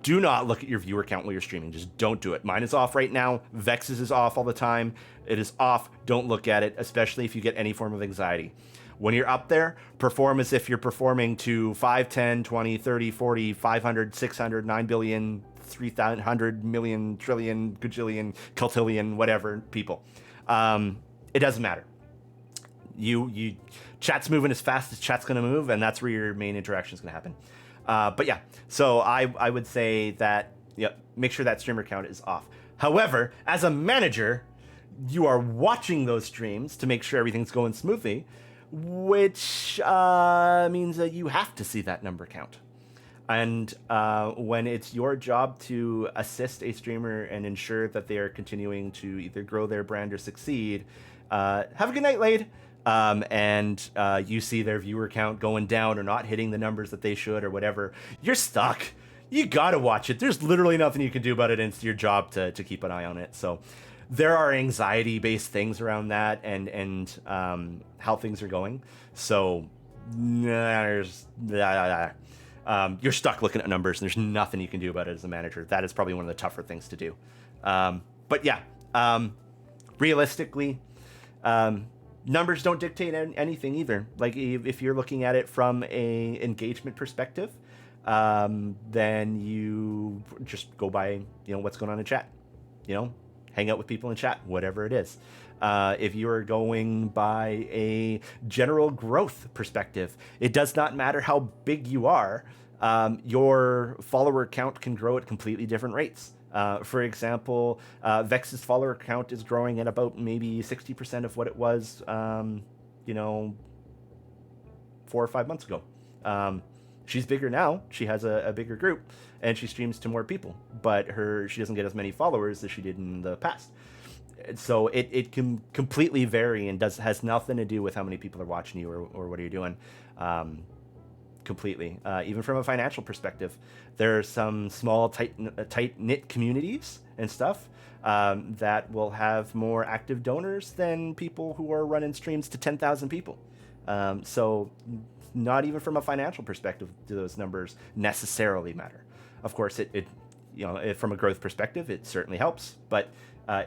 do not look at your viewer count while you're streaming. Just don't do it. Mine is off right now. Vex's is off all the time. It is off. Don't look at it, especially if you get any form of anxiety. When you're up there, perform as if you're performing to 5, 10, 20, 30, 40, 500, 600, 9 billion, 300 million, trillion, gajillion, cultillion, whatever people. It doesn't matter. You chat's moving as fast as chat's going to move, and that's where your main interaction is going to happen. But yeah, so I would say that, make sure that streamer count is off. However, as a manager, you are watching those streams to make sure everything's going smoothly, which means that you have to see that number count. And when it's your job to assist a streamer and ensure that they are continuing to either grow their brand or succeed, have a good night, Lade. And you see their viewer count going down or not hitting the numbers that they should or whatever, you're stuck. You gotta watch it. There's literally nothing you can do about it, and it's your job to keep an eye on it. So there are anxiety-based things around that and how things are going. So you're stuck looking at numbers, and there's nothing you can do about it as a manager. That is probably one of the tougher things to do. But yeah, realistically, numbers don't dictate anything either. Like if you're looking at it from a engagement perspective, then you just go by, what's going on in chat, hang out with people in chat, whatever it is. If you are going by a general growth perspective, it does not matter how big you are. Your follower count can grow at completely different rates. For example, Vex's follower count is growing at about maybe 60% of what it was, 4 or 5 months ago. She's bigger now. She has a bigger group, and she streams to more people, but she doesn't get as many followers as she did in the past. So it can completely vary and has nothing to do with how many people are watching you or what are you doing. Completely. Even from a financial perspective, there are some small, tight-knit communities and stuff that will have more active donors than people who are running streams to 10,000 people. So not even from a financial perspective do those numbers necessarily matter. Of course, from a growth perspective, it certainly helps, but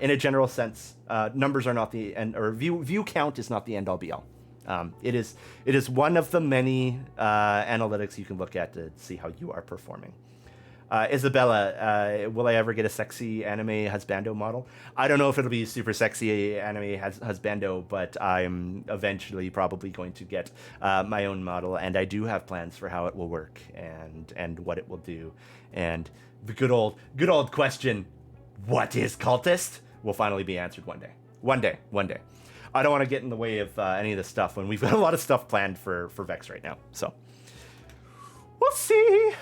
in a general sense, numbers are not the end, or view count is not the end all be all. It is one of the many analytics you can look at to see how you are performing. Isabella, will I ever get a sexy anime husbando model? I don't know if it'll be super sexy anime husbando, but I'm eventually probably going to get my own model, and I do have plans for how it will work and what it will do. And the good old question, what is cultist, will finally be answered one day. One day. I don't want to get in the way of any of this stuff when we've got a lot of stuff planned for Vex right now. So we'll see.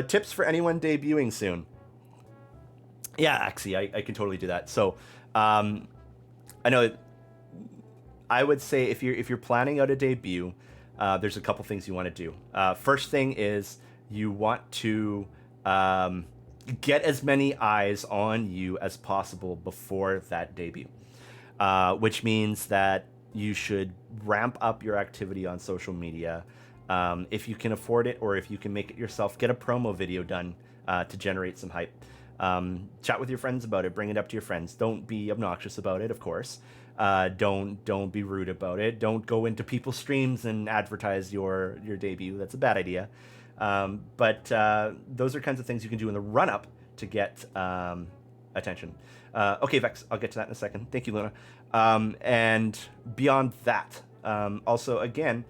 Tips for anyone debuting soon. Yeah, actually, I can totally do that. So I know I would say if you're planning out a debut, there's a couple things you want to do. First thing is you want to get as many eyes on you as possible before that debut. Which means that you should ramp up your activity on social media. If you can afford it, or if you can make it yourself, get a promo video done to generate some hype. Chat with your friends about it. Bring it up to your friends. Don't be obnoxious about it, of course. Don't be rude about it. Don't go into people's streams and advertise your debut. That's a bad idea. But those are kinds of things you can do in the run-up to get attention. Okay, Vex, I'll get to that in a second. Thank you, Luna. And beyond that, also, again,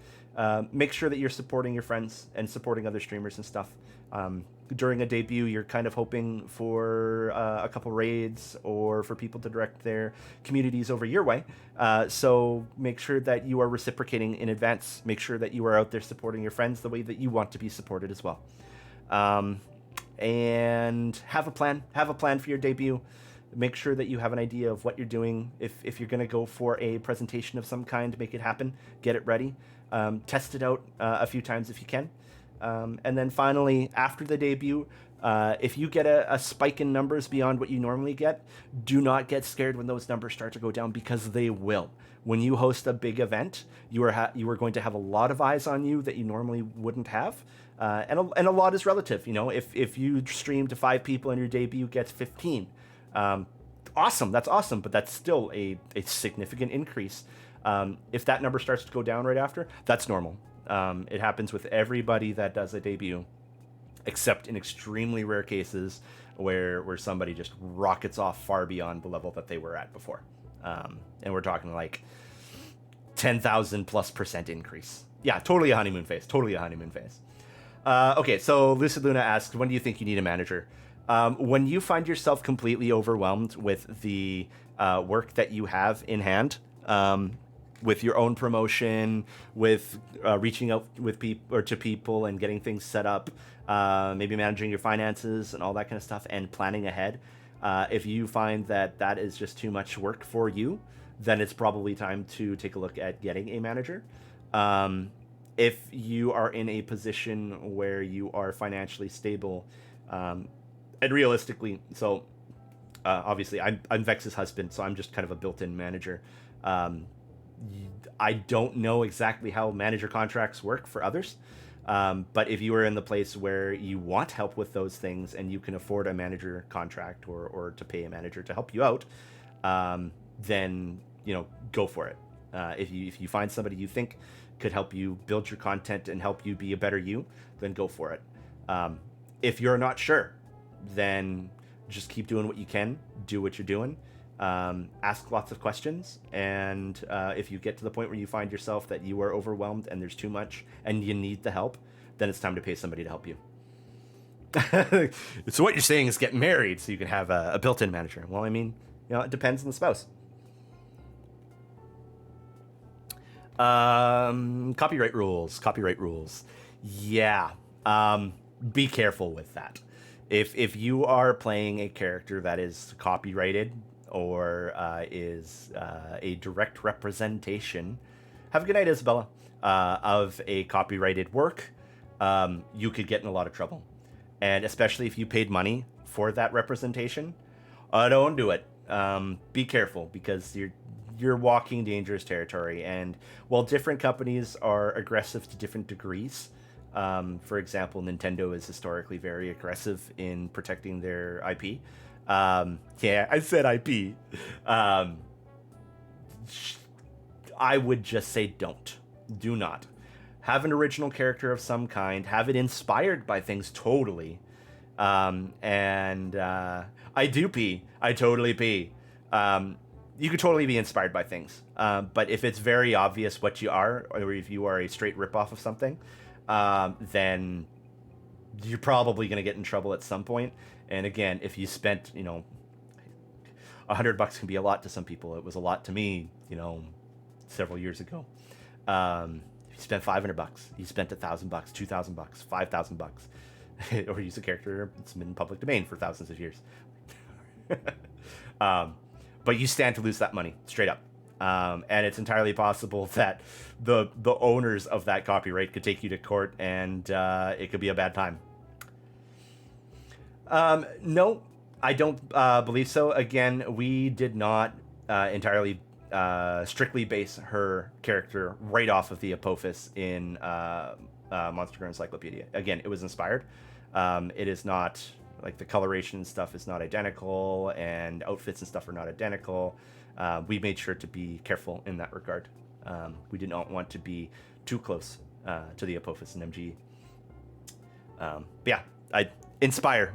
make sure that you're supporting your friends and supporting other streamers and stuff. During a debut, you're kind of hoping for a couple raids or for people to direct their communities over your way. So make sure that you are reciprocating in advance. Make sure that you are out there supporting your friends the way that you want to be supported as well. And have a plan. Have a plan for your debut. Make sure that you have an idea of what you're doing. If you're going to go for a presentation of some kind, make it happen. Get it ready. Test it out a few times if you can. And then finally, after the debut, if you get a spike in numbers beyond what you normally get, do not get scared when those numbers start to go down, because they will. When you host a big event, you are going to have a lot of eyes on you that you normally wouldn't have. And a lot is relative. If you stream to 5 people and your debut gets 15, awesome, that's awesome, but that's still a significant increase. If that number starts to go down right after, that's normal. It happens with everybody that does a debut, except in extremely rare cases where somebody just rockets off far beyond the level that they were at before. And we're talking like 10,000+% increase. Yeah, totally a honeymoon phase. Okay, so Lucid Luna asks, when do you think you need a manager? When you find yourself completely overwhelmed with the work that you have in hand, with your own promotion, with reaching out with people and getting things set up, maybe managing your finances and all that kind of stuff, and planning ahead. If you find that is just too much work for you, then it's probably time to take a look at getting a manager. If you are in a position where you are financially stable, and realistically, so obviously I'm Vex's husband, so I'm just kind of a built-in manager. I don't know exactly how manager contracts work for others, but if you are in the place where you want help with those things and you can afford a manager contract or to pay a manager to help you out, then go for it. If you find somebody you think could help you build your content and help you be a better you, then go for it. If you're not sure, then just keep doing what you can, do what you're doing. Ask lots of questions, and if you get to the point where you find yourself that you are overwhelmed and there's too much and you need the help, then it's time to pay somebody to help you. So what you're saying is get married so you can have a built-in manager. Well, I mean, it depends on the spouse. Copyright rules. Yeah. Be careful with that. If you are playing a character that is copyrighted or is a direct representation, have a good night, Isabella, of a copyrighted work, you could get in a lot of trouble. And especially if you paid money for that representation, don't do it. Be careful, because you're walking dangerous territory. And while different companies are aggressive to different degrees, for example, Nintendo is historically very aggressive in protecting their IP. Yeah, I said IP. I would just say do not. Have an original character of some kind. Have it inspired by things, totally. And I do pee. I totally pee. You could totally be inspired by things. But if it's very obvious what you are, or if you are a straight ripoff of something, then you're probably going to get in trouble at some point. And again, if you spent, $100 can be a lot to some people. It was a lot to me, several years ago. You spent $500, you spent $1,000, $2,000, $5,000, or use a character that's been in public domain for thousands of years. But you stand to lose that money, straight up. And it's entirely possible that the owners of that copyright could take you to court, and it could be a bad time. No, I don't believe so. Again, we did not entirely strictly base her character right off of the Apophis in Monster Girl Encyclopedia. Again, it was inspired. It is not, like, the coloration stuff is not identical, and outfits and stuff are not identical. We made sure to be careful in that regard. We did not want to be too close to the Apophis and MG. But yeah, I inspire.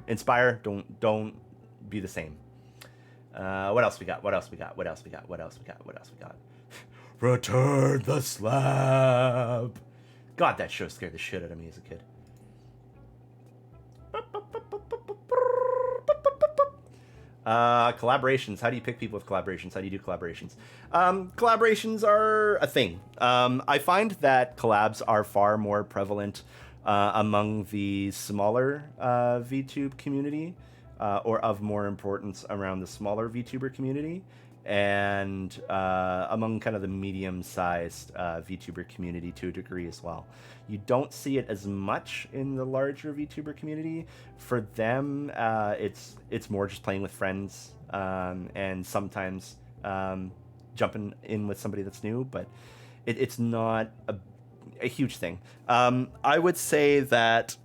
Don't be the same. What else we got? Return the slab. God, that show scared the shit out of me as a kid. Collaborations. How do you pick people with collaborations? How do you do collaborations? Collaborations are a thing. I find that collabs are far more prevalent among the smaller VTube community, or of more importance around the smaller VTuber community. and among kind of the medium-sized VTuber community to a degree as well. You don't see it as much in the larger VTuber community. For them, it's more just playing with friends, and sometimes jumping in with somebody that's new, but it's not a huge thing. I would say that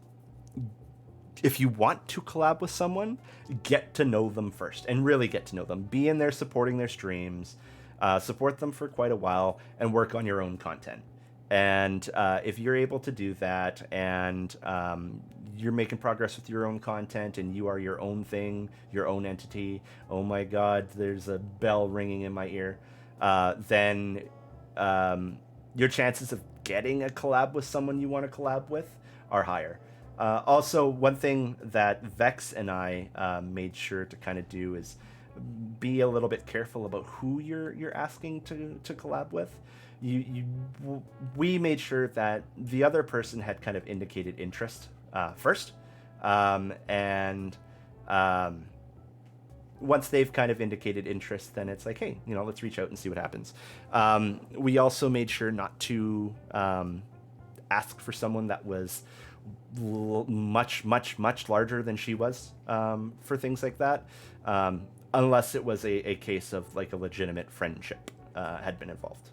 if you want to collab with someone, get to know them first and really get to know them. Be in there supporting their streams, support them for quite a while, and work on your own content. And if you're able to do that, and you're making progress with your own content, and you are your own thing, your own entity, oh my god, there's a bell ringing in my ear, then your chances of getting a collab with someone you want to collab with are higher. Also, one thing that Vex and I made sure to kind of do is be a little bit careful about who you're asking to collab with. We made sure that the other person had kind of indicated interest first, and once they've kind of indicated interest, then it's like, hey, let's reach out and see what happens. We also made sure not to ask for someone that was much larger than she was, for things like that, unless it was a case of like a legitimate friendship had been involved.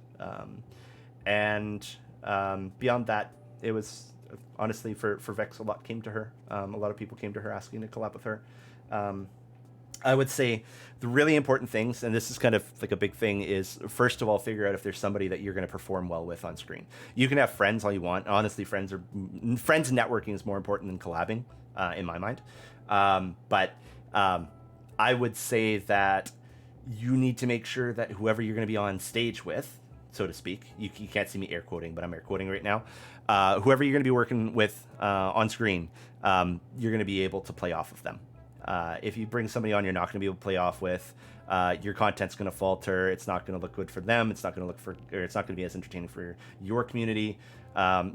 And beyond that, it was honestly for Vex, a lot came to her. A lot of people came to her asking to collab with her. I would say the really important things, and this is kind of like a big thing, is first of all, figure out if there's somebody that you're going to perform well with on screen. You can have friends all you want. Honestly, friends networking is more important than collabing, in my mind. But I would say that you need to make sure that whoever you're going to be on stage with, so to speak, you can't see me air quoting, but I'm air quoting right now. Whoever you're going to be working with on screen, you're going to be able to play off of them. If you bring somebody on you're not going to be able to play off with, your content's going to falter. It's not going to look good for them. It's not going to be as entertaining for your community.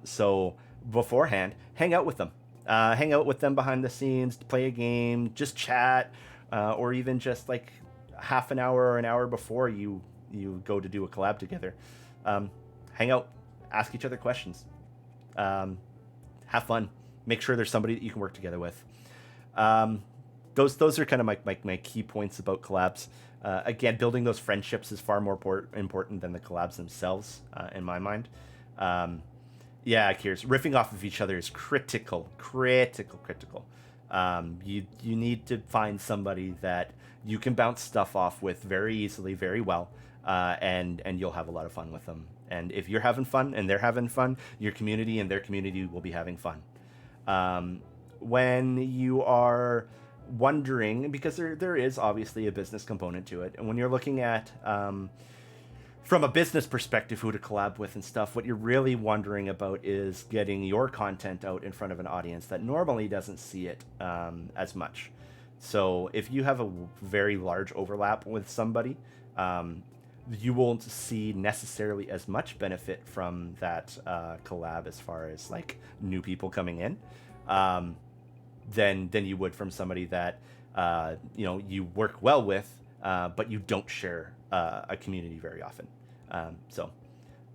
So beforehand, hang out with them. Hang out with them behind the scenes, play a game, just chat, or even just like half an hour or an hour before you go to do a collab together. Hang out, ask each other questions, have fun, make sure there's somebody that you can work together with. Those are kind of my key points about collabs. Again, building those friendships is far more important than the collabs themselves, in my mind. Yeah, Kiers, riffing off of each other is critical. You need to find somebody that you can bounce stuff off with very easily, very well, and you'll have a lot of fun with them. And if you're having fun and they're having fun, your community and their community will be having fun. When you are wondering, because there is obviously a business component to it, and when you're looking at from a business perspective who to collab with and stuff, what you're really wondering about is getting your content out in front of an audience that normally doesn't see it as much. So if you have a very large overlap with somebody, you won't see necessarily as much benefit from that collab as far as like new people coming in, than you would from somebody that you work well with, but you don't share a community very often. So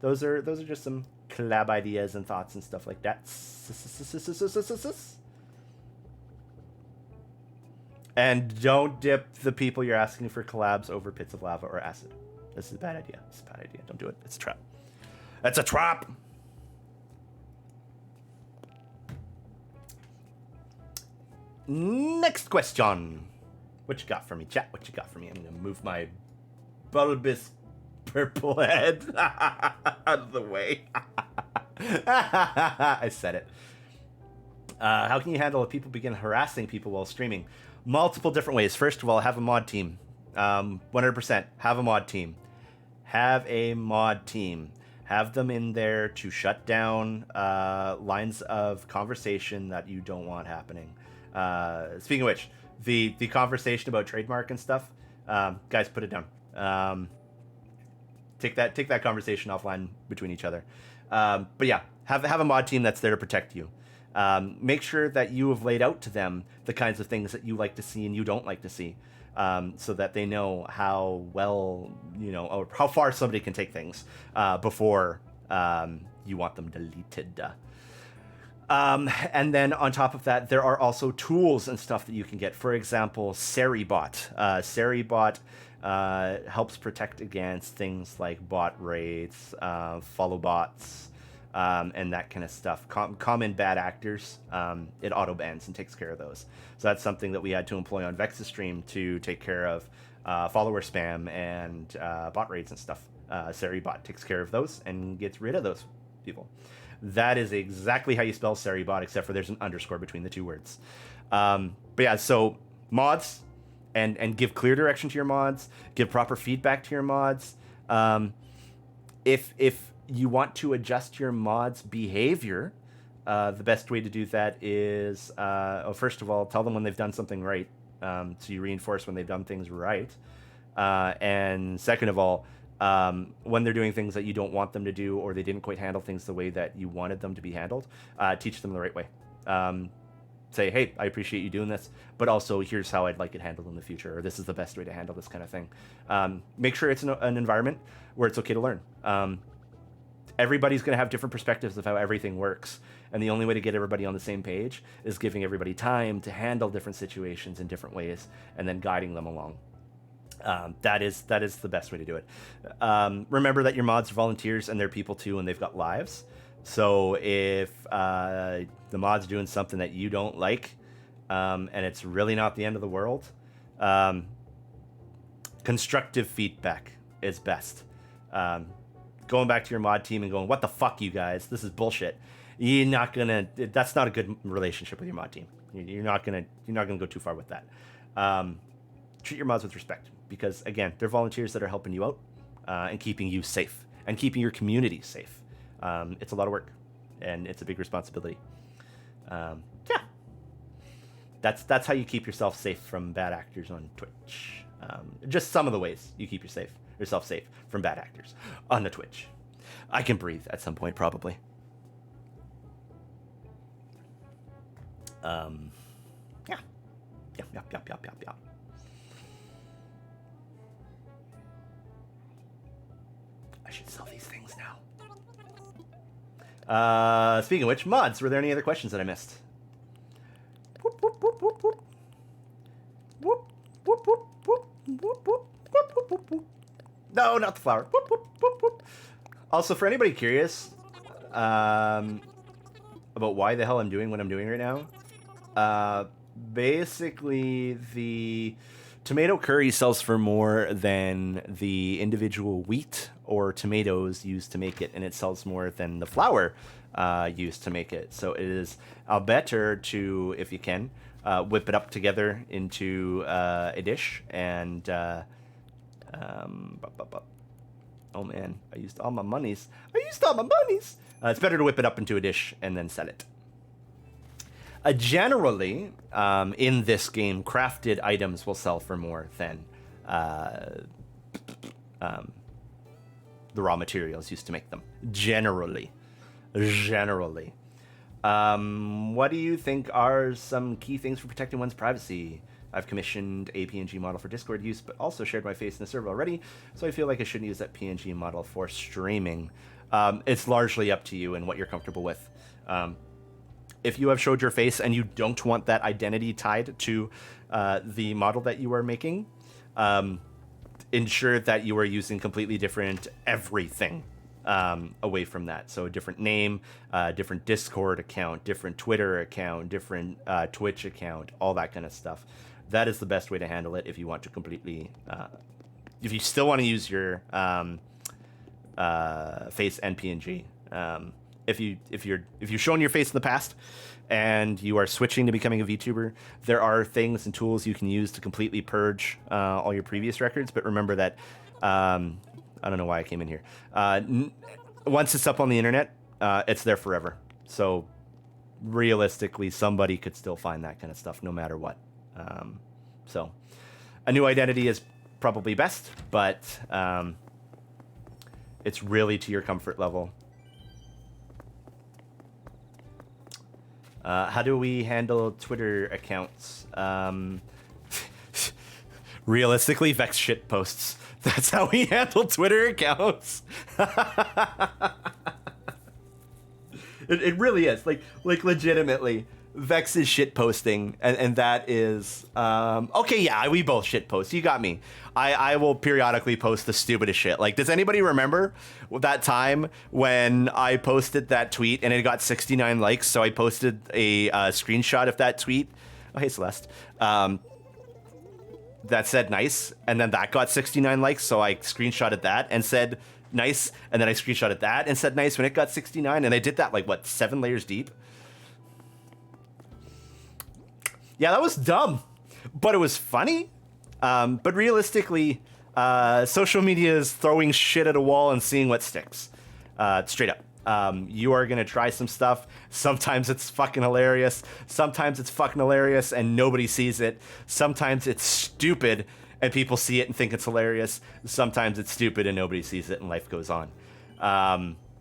those are just some collab ideas and thoughts and stuff like that. And don't dip the people you're asking for collabs over pits of lava or acid. This is a bad idea. It's a bad idea. Don't do it. It's a trap. That's a trap! Next question. What you got for me, chat? What you got for me? I'm going to move my bulbous purple head out of the way. I said it. How can you handle if people begin harassing people while streaming? Multiple different ways. First of all, have a mod team. 100%. Have a mod team. Have a mod team. Have them in there to shut down lines of conversation that you don't want happening. Speaking of which, the conversation about trademark and stuff, guys, put it down. Take that conversation offline between each other. But yeah, have a mod team that's there to protect you. Make sure that you have laid out to them the kinds of things that you like to see and you don't like to see, so that they know how well, or how far somebody can take things before you want them deleted. And then on top of that, there are also tools and stuff that you can get. For example, Seribot. Seribot helps protect against things like bot raids, follow bots, and that kind of stuff. Common bad actors, it auto bans and takes care of those. So that's something that we had to employ on Vex's stream to take care of follower spam and bot raids and stuff. Seribot takes care of those and gets rid of those people. That is exactly how you spell Seribot, except for there's an underscore between the two words. But yeah, so mods, and give clear direction to your mods, give proper feedback to your mods. If you want to adjust your mod's behavior, the best way to do that is, first of all, tell them when they've done something right. So you reinforce when they've done things right. And second of all, when they're doing things that you don't want them to do, or they didn't quite handle things the way that you wanted them to be handled, teach them the right way. Say, hey, I appreciate you doing this, but also here's how I'd like it handled in the future, or this is the best way to handle this kind of thing. Make sure it's an environment where it's okay to learn. Everybody's going to have different perspectives of how everything works, and the only way to get everybody on the same page is giving everybody time to handle different situations in different ways, and then guiding them along. That is the best way to do it. Remember that your mods are volunteers, and they're people too, and they've got lives. So if the mod's doing something that you don't like, and it's really not the end of the world, constructive feedback is best. Going back to your mod team and going, what the fuck, you guys, this is bullshit. That's not a good relationship with your mod team. You're not gonna go too far with that. Treat your mods with respect, because again, they're volunteers that are helping you out, and keeping you safe, and keeping your community safe. It's a lot of work, and it's a big responsibility. Yeah, that's how you keep yourself safe from bad actors on Twitch. Just some of the ways you keep yourself safe from bad actors on the Twitch. I can breathe at some point, probably. Yeah. I should sell these things now. Speaking of which, mods, were there any other questions that I missed? Whoop, whoop, whoop, whoop, whoop. Whoop, whoop, whoop, whoop, whoop, whoop, whoop, whoop, whoop. No, not the flower. Whoop, whoop, whoop, whoop. Also, for anybody curious about why the hell I'm doing what I'm doing right now, basically the tomato curry sells for more than the individual wheat or tomatoes used to make it, and it sells more than the flour used to make it. So it is better to, if you can, whip it up together into a dish. And oh man, I used all my monies. It's better to whip it up into a dish and then sell it. Generally, in this game, crafted items will sell for more than the raw materials used to make them. Generally. What do you think are some key things for protecting one's privacy? I've commissioned a PNG model for Discord use, but also shared my face in the server already, so I feel like I shouldn't use that PNG model for streaming. It's largely up to you and what you're comfortable with. If you have showed your face and you don't want that identity tied to the model that you are making, ensure that you are using completely different everything away from that. So a different name, different Discord account, different Twitter account, different Twitch account, all that kind of stuff. That is the best way to handle it if you want to completely... if you still want to use your face and PNG. If you've shown your face in the past and you are switching to becoming a VTuber, there are things and tools you can use to completely purge all your previous records. But remember that I don't know why I came in here. Once it's up on the internet, it's there forever. So realistically, somebody could still find that kind of stuff no matter what. So a new identity is probably best, but it's really to your comfort level. How do we handle Twitter accounts? Realistically, Vex shit posts. That's how we handle Twitter accounts. It really is. Like legitimately, Vex is shit posting, and that is okay. Yeah, we both shit post. You got me. I will periodically post the stupidest shit. Like, does anybody remember that time when I posted that tweet and it got 69 likes? So I posted a screenshot of that tweet. Oh, hey Celeste. That said nice, and then that got 69 likes. So I screenshotted that and said nice, and then I screenshotted that and said nice when it got 69, and I did that like what, 7 layers deep. Yeah, that was dumb, but it was funny. But realistically, social media is throwing shit at a wall and seeing what sticks. Straight up. You are going to try some stuff. Sometimes it's fucking hilarious. Sometimes it's fucking hilarious and nobody sees it. Sometimes it's stupid and people see it and think it's hilarious. Sometimes it's stupid and nobody sees it and life goes on.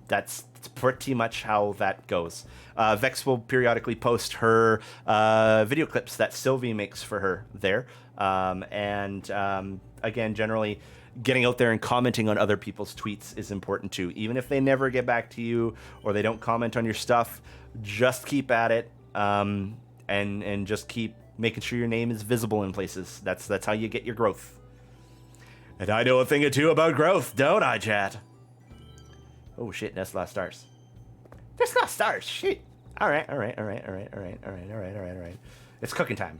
That's pretty much how that goes. Vex will periodically post her video clips that Sylvie makes for her there. Again, generally, getting out there and commenting on other people's tweets is important too. Even if they never get back to you or they don't comment on your stuff, just keep at it and just keep making sure your name is visible in places. That's how you get your growth. And I know a thing or two about growth, don't I, chat? Oh shit, that's lost stars. That's lost stars, shit. All right. It's cooking time.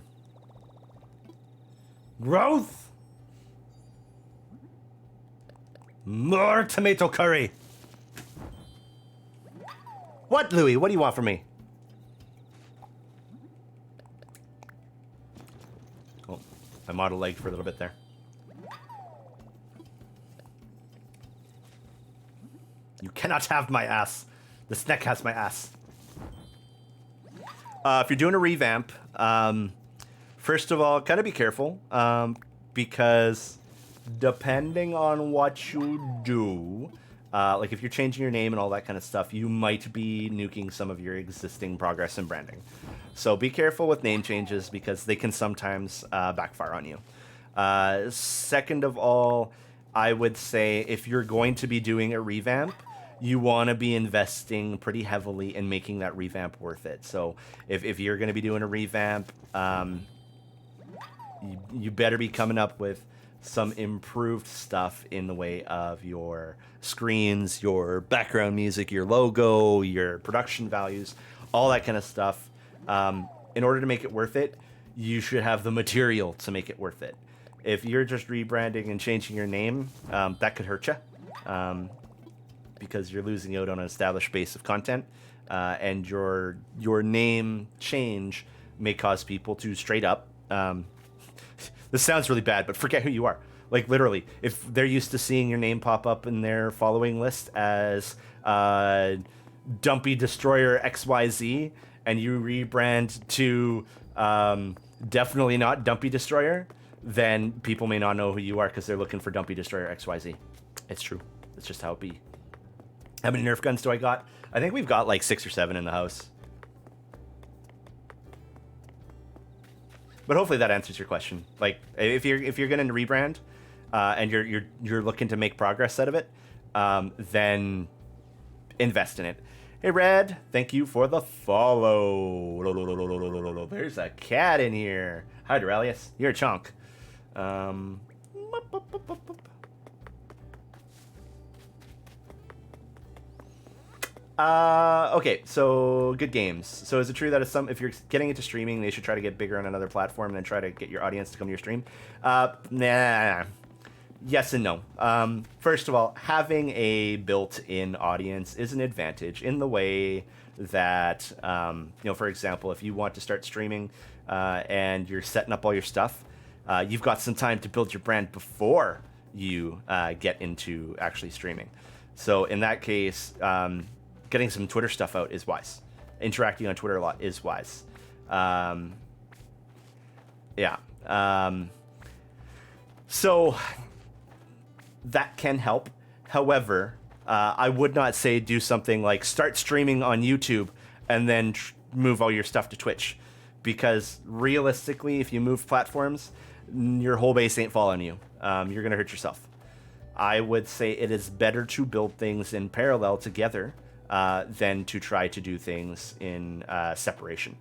Growth. More tomato curry. What, Louis? What do you want from me? Oh, I model lagged for a little bit there. You cannot have my ass. The snack has my ass. If you're doing a revamp, first of all, kind of be careful, because depending on what you do, like if you're changing your name and all that kind of stuff, you might be nuking some of your existing progress and branding. So be careful with name changes because they can sometimes backfire on you. Second of all, I would say if you're going to be doing a revamp, you want to be investing pretty heavily in making that revamp worth it. So if you're going to be doing a revamp, you better be coming up with some improved stuff in the way of your screens, your background music, your logo, your production values, all that kind of stuff. In order to make it worth it, you should have the material to make it worth it. If you're just rebranding and changing your name, that could hurt you. Because you're losing out on an established base of content, and your name change may cause people to straight up. This sounds really bad, but forget who you are. Like literally, if they're used to seeing your name pop up in their following list as Dumpy Destroyer XYZ, and you rebrand to definitely not Dumpy Destroyer, then people may not know who you are because they're looking for Dumpy Destroyer XYZ. It's true. It's just how it be. How many Nerf guns do I got? I think we've got like 6 or 7 in the house. But hopefully that answers your question. Like if you're gonna rebrand and you're looking to make progress out of it, then invest in it. Hey Red, thank you for the follow. There's a cat in here. Hi Duralius, you're a chunk. Okay, so good games. So is it true that if you're getting into streaming, they should try to get bigger on another platform and then try to get your audience to come to your stream? Nah. Yes and no. First of all, having a built-in audience is an advantage in the way that, for example, if you want to start streaming and you're setting up all your stuff, you've got some time to build your brand before you get into actually streaming. So in that case, getting some Twitter stuff out is wise. Interacting on Twitter a lot is wise. So that can help. However, I would not say do something like start streaming on YouTube and then move all your stuff to Twitch, because realistically, if you move platforms, your whole base ain't following you. You're gonna hurt yourself. I would say it is better to build things in parallel together than to try to do things in separation.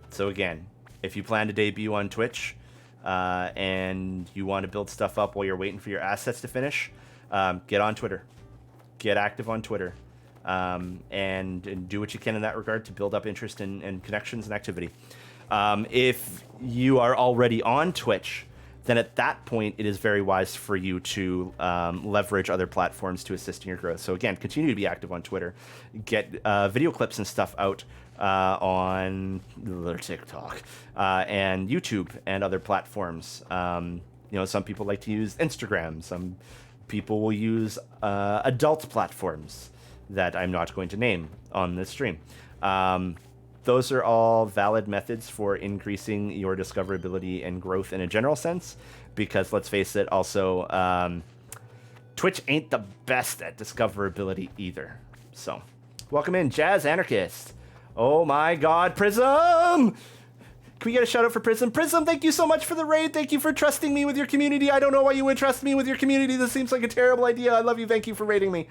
So again, if you plan to debut on Twitch and you want to build stuff up while you're waiting for your assets to finish, get on Twitter. Get active on Twitter. And do what you can in that regard to build up interest and connections and activity. If you are already on Twitch, then at that point, it is very wise for you to leverage other platforms to assist in your growth. So again, continue to be active on Twitter. Get video clips and stuff out on TikTok and YouTube and other platforms. Some people like to use Instagram. Some people will use adult platforms that I'm not going to name on this stream. Those are all valid methods for increasing your discoverability and growth in a general sense, because let's face it, also, Twitch ain't the best at discoverability either. So, welcome in, Jazz Anarchist. Oh my god, Prism! Can we get a shout out for Prism? Prism, thank you so much for the raid. Thank you for trusting me with your community. I don't know why you would trust me with your community. This seems like a terrible idea. I love you. Thank you for raiding me.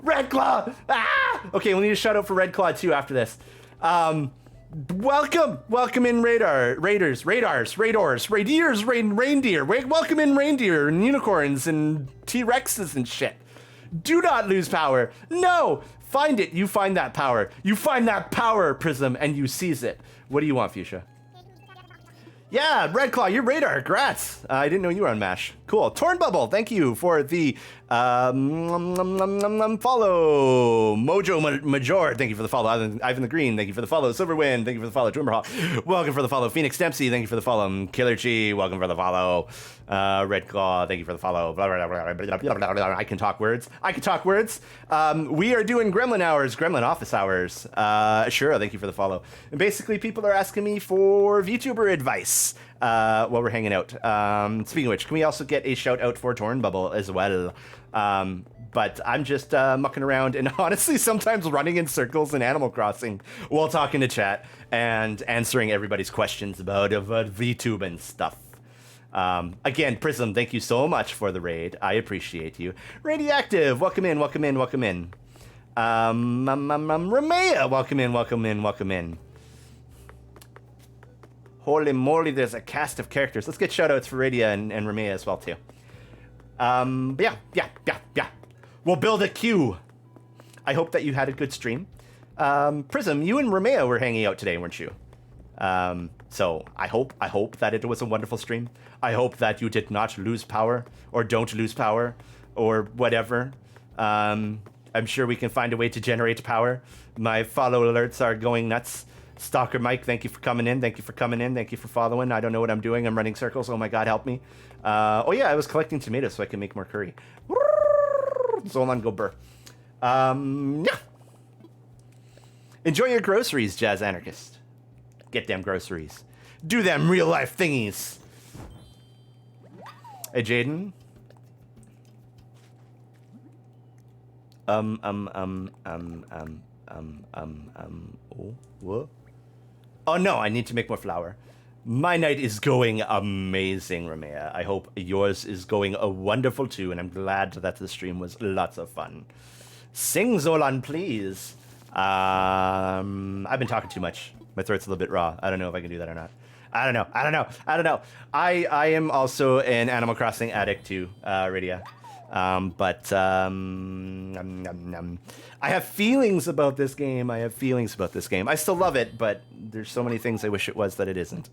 Red Claw! Okay, we'll need a shout out for Red Claw too after this. Welcome in reindeers, reindeer. Welcome in reindeer and unicorns and T-Rexes and shit. Do not lose power. No! Find it. You find that power. You find that power, Prism, and you seize it. What do you want, Fuchsia? Yeah, Red Claw, you're radar. Grats. I didn't know you were on MASH. Cool. Torn Bubble, thank you for the follow. Mojo Major, thank you for the follow. Ivan the Green, thank you for the follow. Silverwind, thank you for the follow. Twimberhawk, welcome for the follow. Phoenix Dempsey, thank you for the follow. Killer G, welcome for the follow. Red Claw, thank you for the follow. Blah, blah, blah, blah, blah, blah, blah. I can talk words. We are doing Gremlin Hours, Gremlin Office Hours. Sure, thank you for the follow. And basically, people are asking me for VTuber advice while we're hanging out. Speaking of which, can we also get a shout out for Torn Bubble as well? But I'm just mucking around and honestly sometimes running in circles in Animal Crossing while talking to chat and answering everybody's questions about VTube and stuff. Again, Prism, thank you so much for the raid. I appreciate you. Radioactive, welcome in. Ramea, welcome in. Holy moly, there's a cast of characters. Let's get shoutouts for Radia and Ramea as well, too. Yeah. We'll build a queue. I hope that you had a good stream. Prism, you and Ramea were hanging out today, weren't you? So I hope that it was a wonderful stream. I hope that you did not lose power or don't lose power or whatever. I'm sure we can find a way to generate power. My follow alerts are going nuts. Stalker Mike, thank you for coming in. Thank you for following. I don't know what I'm doing. I'm running circles. Oh my god, help me. Oh yeah, I was collecting tomatoes so I can make more curry. Zolon go burr. Yeah. Enjoy your groceries, Jazz Anarchist. Get them groceries. Do them real life thingies. Hey, Jaden. What? Oh no, I need to make more flour. My night is going amazing, Ramea. I hope yours is going wonderful too, and I'm glad that the stream was lots of fun. Sing, Zolon, please. I've been talking too much. My throat's a little bit raw. I don't know if I can do that or not. I don't know. I am also an Animal Crossing addict too, Radia. I have feelings about this game. I still love it, but there's so many things I wish it was that it isn't.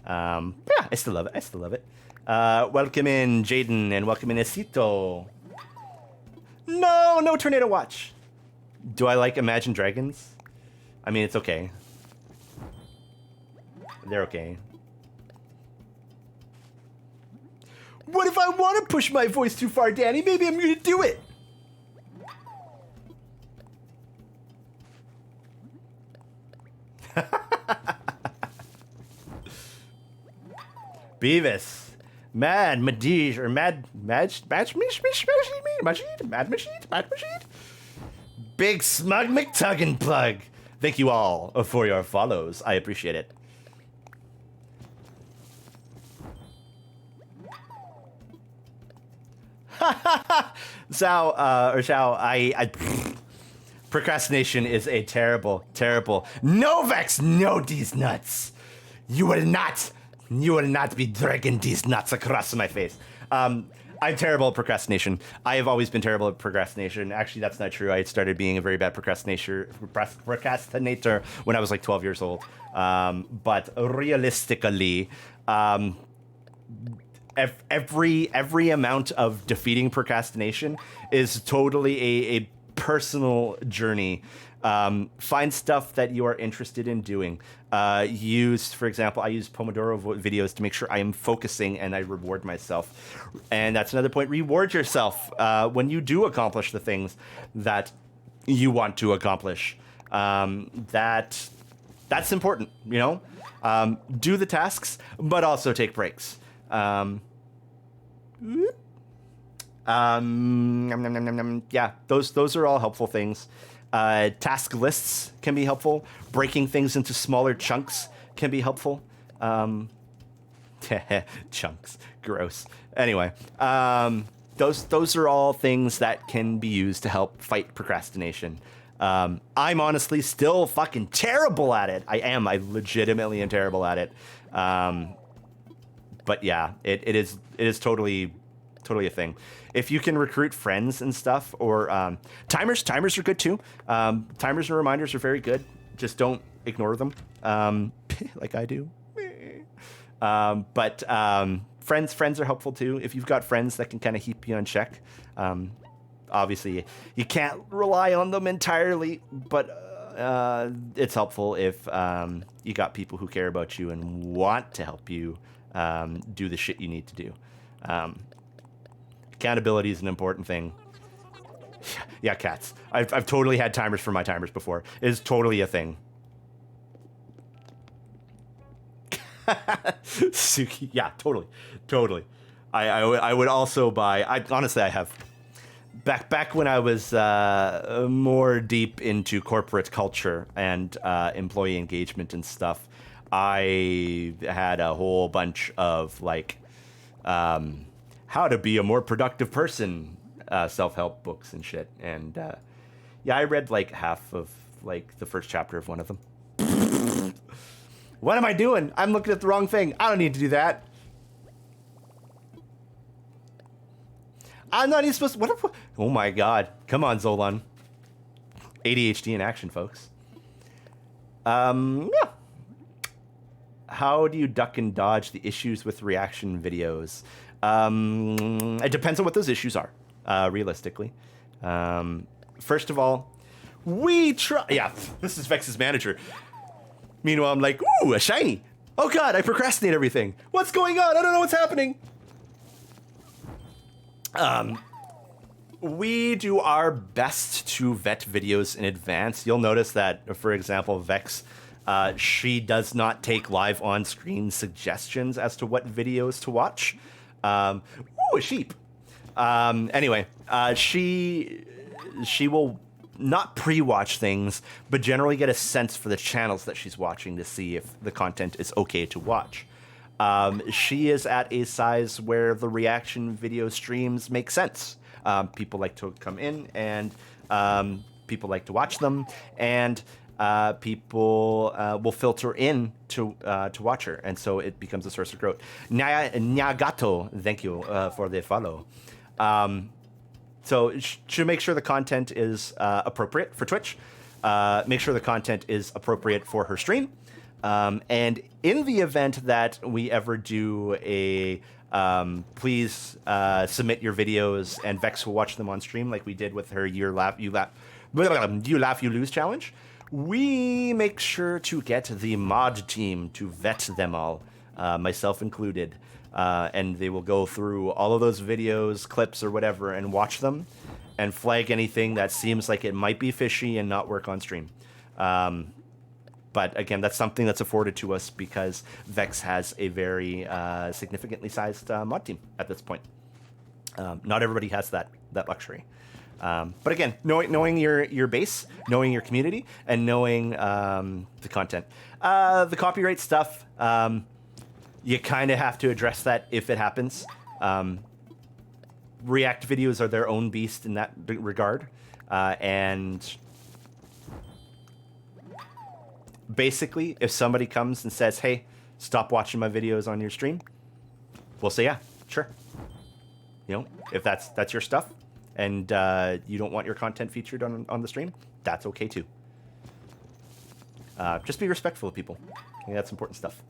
Yeah, I still love it. Welcome in, Jaden, and welcome in, Esito. No Tornado Watch. Do I like Imagine Dragons? I mean, it's okay. They're okay. What if I want to push my voice too far, Danny? Maybe I'm going to do it. Beavis. Mad Madish or Mad Mad Mad Big Smug McTuggin plug. Thank you all for your follows. I appreciate it. Procrastination is a terrible, terrible. No Vex, no these nuts. You will not be dragging these nuts across my face. I'm terrible at procrastination. I have always been terrible at procrastination. Actually, that's not true. I started being a very bad procrastinator when I was like 12 years old. But realistically, every amount of defeating procrastination is totally a personal journey. Find stuff that you are interested in doing. For example, I use Pomodoro videos to make sure I am focusing and I reward myself. And that's another point. Reward yourself when you do accomplish the things that you want to accomplish. That's important, you know? Do the tasks, but also take breaks. Yeah, those are all helpful things. Task lists can be helpful. Breaking things into smaller chunks can be helpful. Chunks, gross. Anyway, those are all things that can be used to help fight procrastination. I'm honestly still fucking terrible at it. I legitimately am terrible at it. But yeah, it is totally a thing. If you can recruit friends and stuff, or timers are good too. Timers and reminders are very good. Just don't ignore them, like I do. But friends are helpful too. If you've got friends that can kind of keep you on check. Obviously, you can't rely on them entirely, but it's helpful if you got people who care about you and want to help you do the shit you need to do. Accountability is an important thing. Yeah, cats. I've totally had timers for my timers before. It is totally a thing. Suki, yeah, totally. I would also buy. Honestly, I have. Back when I was more deep into corporate culture and employee engagement and stuff, I had a whole bunch of like. How to be a more productive person, self-help books and shit. And yeah, I read like half of like the first chapter of one of them. What am I doing? I'm looking at the wrong thing. I don't need to do that. I'm not even supposed to. Oh my god. Come on, Zolon. ADHD in action, folks. Yeah. How do you duck and dodge the issues with reaction videos? It depends on what those issues are, realistically. First of all, we try. Yeah, this is Vex's manager. Meanwhile, I'm like, ooh, a shiny. Oh god, I procrastinate everything. What's going on? I don't know what's happening. We do our best to vet videos in advance. You'll notice that, for example, Vex, she does not take live on-screen suggestions as to what videos to watch. Ooh, a sheep. Anyway, she will not pre-watch things, but generally get a sense for the channels that she's watching to see if the content is okay to watch. She is at a size where the reaction video streams make sense. People like to come in and people like to watch them, and people will filter in to watch her, and so it becomes a source of growth. Nyagato, thank you for the follow. So should make sure the content is appropriate for Twitch. Make sure the content is appropriate for her stream. And in the event that we ever do a please submit your videos and Vex will watch them on stream, like we did with her You Laugh, You Lose challenge, we make sure to get the mod team to vet them all, myself included. And they will go through all of those videos, clips, or whatever, and watch them and flag anything that seems like it might be fishy and not work on stream. But again, that's something that's afforded to us because Vex has a very significantly sized mod team at this point. Not everybody has that luxury. But again, knowing your base, knowing your community, and knowing the content. The copyright stuff, you kind of have to address that if it happens. React videos are their own beast in that regard. And basically, if somebody comes and says, hey, stop watching my videos on your stream, we'll say, yeah, sure. You know, if that's your stuff and you don't want your content featured on the stream, that's okay too. Just be respectful of people. I think that's important stuff.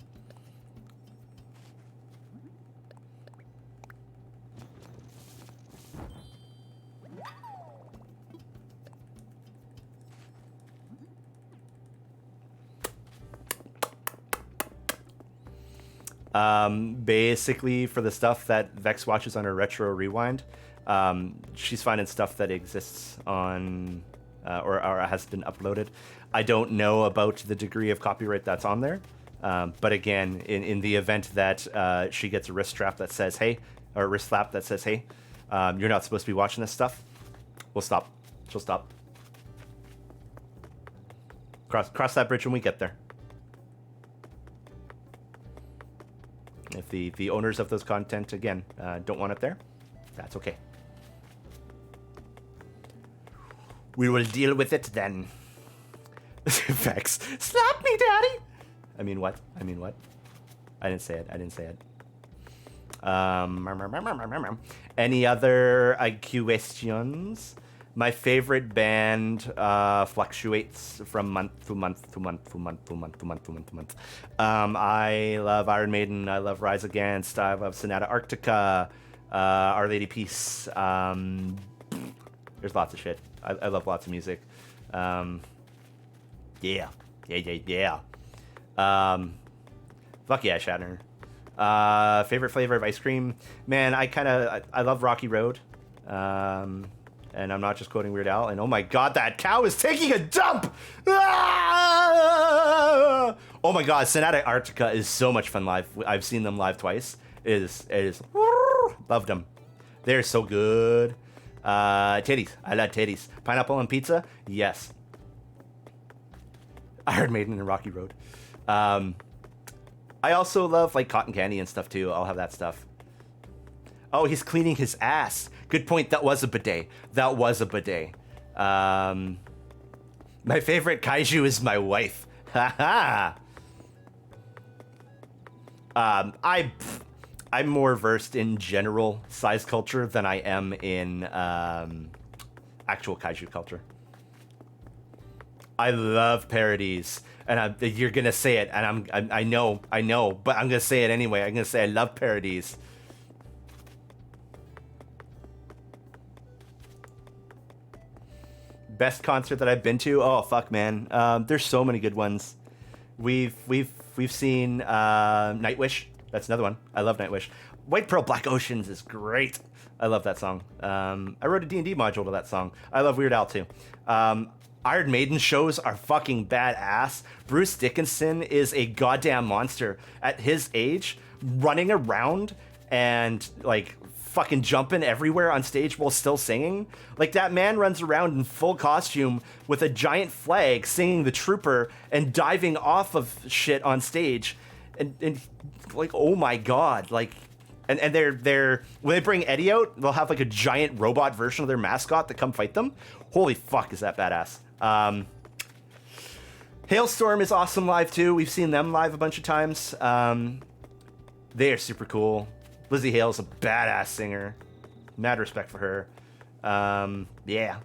Basically, for the stuff that Vex watches on her Retro Rewind, she's finding stuff that exists on or has been uploaded. I don't know about the degree of copyright that's on there, but again, in the event that she gets a wrist strap that says "Hey," or a wrist slap that says "Hey, you're not supposed to be watching this stuff," we'll stop. She'll stop. Cross that bridge when we get there. If the owners of those content, again, don't want it there, that's okay. We will deal with it then. Vex, slap me, daddy! I mean what? I didn't say it. Any other questions? My favorite band fluctuates from month to month to month to month to month to month to month to month. I love Iron Maiden. I love Rise Against. I love Sonata Arctica. Our Lady Peace. There's lots of shit. I love lots of music. Yeah. Fuck yeah, Shatner. Favorite flavor of ice cream? Man, I love Rocky Road. And I'm not just quoting Weird Al. And oh my god, that cow is taking a dump! Ah! Oh my god, Sonata Arctica is so much fun live. I've seen them live twice. It is loved them. They're so good. Titties. I love titties. Pineapple on pizza? Yes. Iron Maiden and Rocky Road. I also love like cotton candy and stuff too. I'll have that stuff. Oh, he's cleaning his ass. Good point. That was a bidet. My favorite kaiju is my wife. Haha. I'm more versed in general size culture than I am in actual kaiju culture. I love parodies, and you're gonna say it, and I know, but I'm gonna say it anyway. I'm gonna say I love parodies. Best concert that I've been to? Oh fuck, man. There's so many good ones. We've seen Nightwish. That's another one. I love Nightwish. White Pearl Black Oceans is great. I love that song. I wrote a D&D module to that song. I love Weird Al too. Iron Maiden shows are fucking badass. Bruce Dickinson is a goddamn monster at his age, running around and like fucking jumping everywhere on stage while still singing. Like, that man runs around in full costume with a giant flag singing The Trooper and diving off of shit on stage. And like, oh my god, like, and they're when they bring Eddie out, they'll have like a giant robot version of their mascot to come fight them. Holy fuck, is that badass. Hailstorm is awesome live too. We've seen them live a bunch of times. They are super cool. Lizzie Hale's a badass singer. Mad respect for her. Yeah.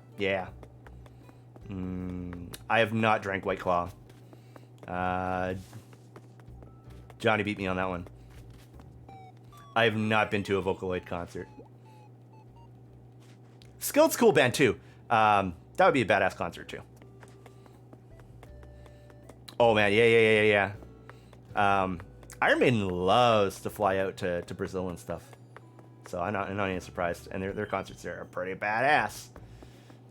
I have not drank White Claw. Johnny beat me on that one. I have not been to a Vocaloid concert. Skilled's cool band too. That would be a badass concert too. Oh man, yeah. Iron Maiden loves to fly out to Brazil and stuff. So I'm not even surprised. And their concerts there are pretty badass.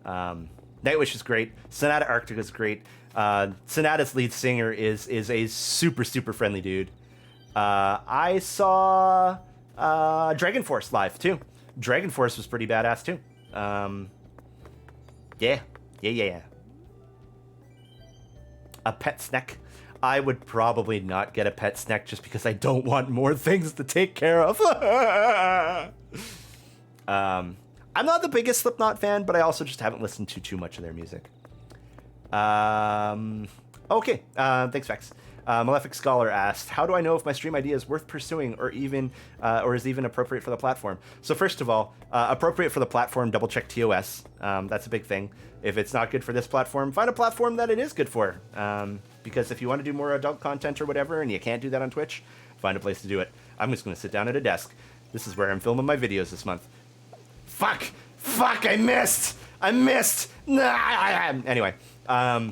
Nightwish is great. Sonata Arctica is great. Sonata's lead singer is a super friendly dude. I saw Dragon Force live too. Dragon Force was pretty badass too. Yeah. A pet snack. I would probably not get a pet snack just because I don't want more things to take care of. I'm not the biggest Slipknot fan, but I also just haven't listened to too much of their music. Okay. Thanks, Vex. Malefic Scholar asked, how do I know if my stream idea is worth pursuing or is even appropriate for the platform? So first of all, appropriate for the platform, double check TOS. That's a big thing. If it's not good for this platform, find a platform that it is good for. Because if you want to do more adult content or whatever, and you can't do that on Twitch, find a place to do it. I'm just going to sit down at a desk. This is where I'm filming my videos this month. Fuck, I missed. Anyway, I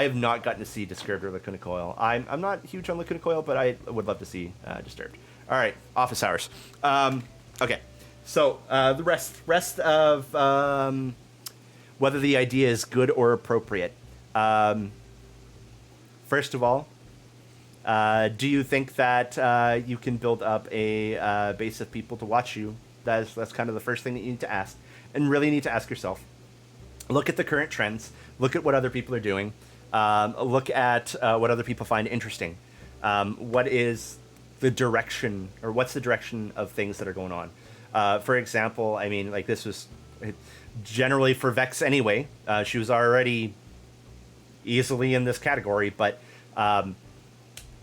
have not gotten to see Disturbed or Lacuna Coil. I'm not huge on Lacuna Coil, but I would love to see Disturbed. All right, office hours. Okay, so the rest of whether the idea is good or appropriate. First of all, do you think that you can build up a base of people to watch you? That's kind of the first thing that you need to ask, and really need to ask yourself. Look at the current trends. Look at what other people are doing. Look at what other people find interesting. What is the direction, or what's the direction of things that are going on? For example, I mean, like this was generally for Vex anyway. She was already easily in this category, but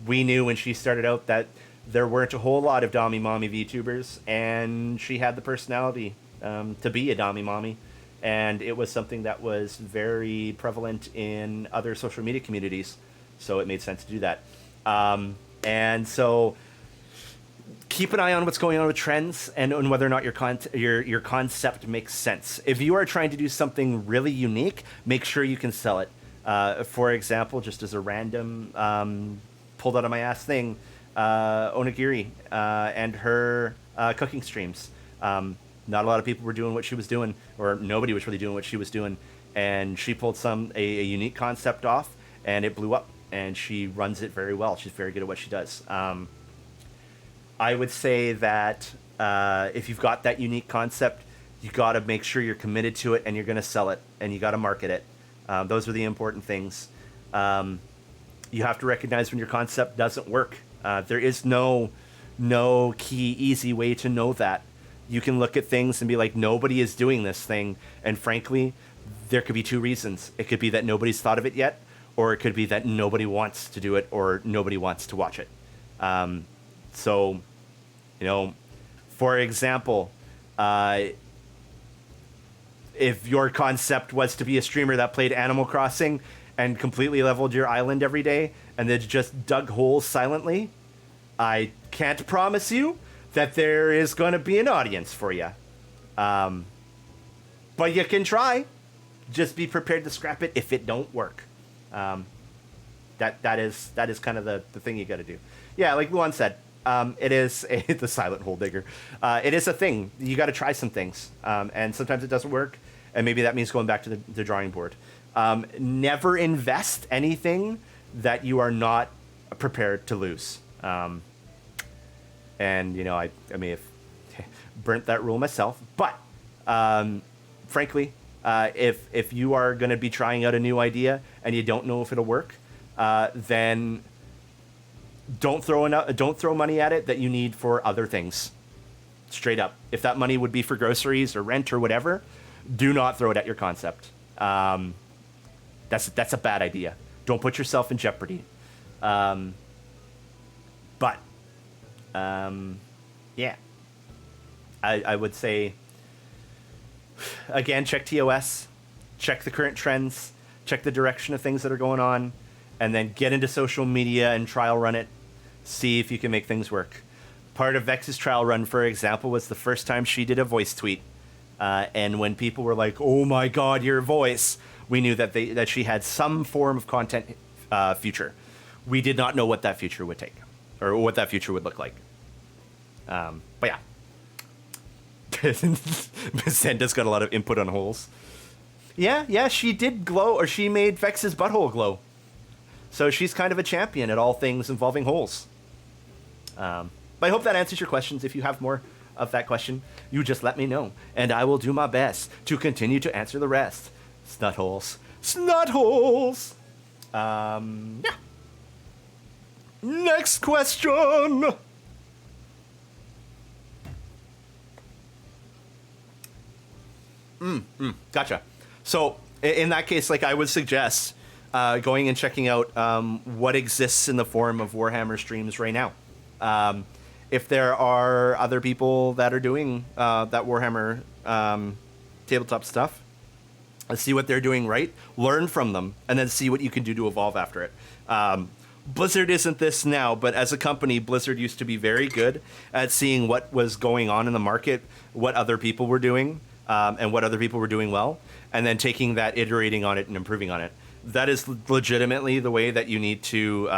we knew when she started out that there weren't a whole lot of Dommy Mommy VTubers, and she had the personality to be a Dommy Mommy. And it was something that was very prevalent in other social media communities, so it made sense to do that. And so keep an eye on what's going on with trends and on whether or not your concept makes sense. If you are trying to do something really unique, make sure you can sell it. For example, just as a random pulled out of my ass thing, Onigiri and her cooking streams. Not a lot of people were doing what she was doing, or nobody was really doing what she was doing, and she pulled a unique concept off, and it blew up, and she runs it very well. She's very good at what she does. I would say that if you've got that unique concept, you got to make sure you're committed to it, and you're going to sell it, and you got to market it. Those are the important things. You have to recognize when your concept doesn't work. There is no key, easy way to know that. You can look at things and be like, nobody is doing this thing. And frankly, there could be two reasons. It could be that nobody's thought of it yet, or it could be that nobody wants to do it, or nobody wants to watch it. So, for example, if your concept was to be a streamer that played Animal Crossing and completely leveled your island every day and then just dug holes silently, I can't promise you that there is going to be an audience for you. But you can try. Just be prepared to scrap it if it don't work. That is kind of the thing you got to do. Yeah, like Luan said, it is the silent hole digger. It is a thing. You got to try some things. And sometimes it doesn't work. And maybe that means going back to the drawing board. Never invest anything that you are not prepared to lose. And, I may have burnt that rule myself. But, frankly, if you are going to be trying out a new idea and you don't know if it'll work, then don't throw money at it that you need for other things. Straight up. If that money would be for groceries or rent or whatever, do not throw it at your concept. That's a bad idea. Don't put yourself in jeopardy. But yeah, I would say, again, check TOS, check the current trends, check the direction of things that are going on, and then get into social media and trial run it. See if you can make things work. Part of Vex's trial run, for example, was the first time she did a voice tweet. And when people were like, "Oh my God, your voice," we knew that she had some form of content future. We did not know what that future would take, or what that future would look like. But yeah. Zenda's got a lot of input on holes. Yeah, she did glow, or she made Vex's butthole glow. So she's kind of a champion at all things involving holes. But I hope that answers your questions. If you have more, of that question, you just let me know, and I will do my best to continue to answer the rest. Snutholes. Snutholes! Yeah. Next question! Gotcha. So, in that case, like, I would suggest going and checking out what exists in the form of Warhammer streams right now. If there are other people that are doing that Warhammer tabletop stuff, let's see what they're doing right, learn from them, and then see what you can do to evolve after it. Blizzard isn't this now, but as a company, Blizzard used to be very good at seeing what was going on in the market, what other people were doing, and what other people were doing well, and then taking that, iterating on it, and improving on it. That is legitimately the way that you need to,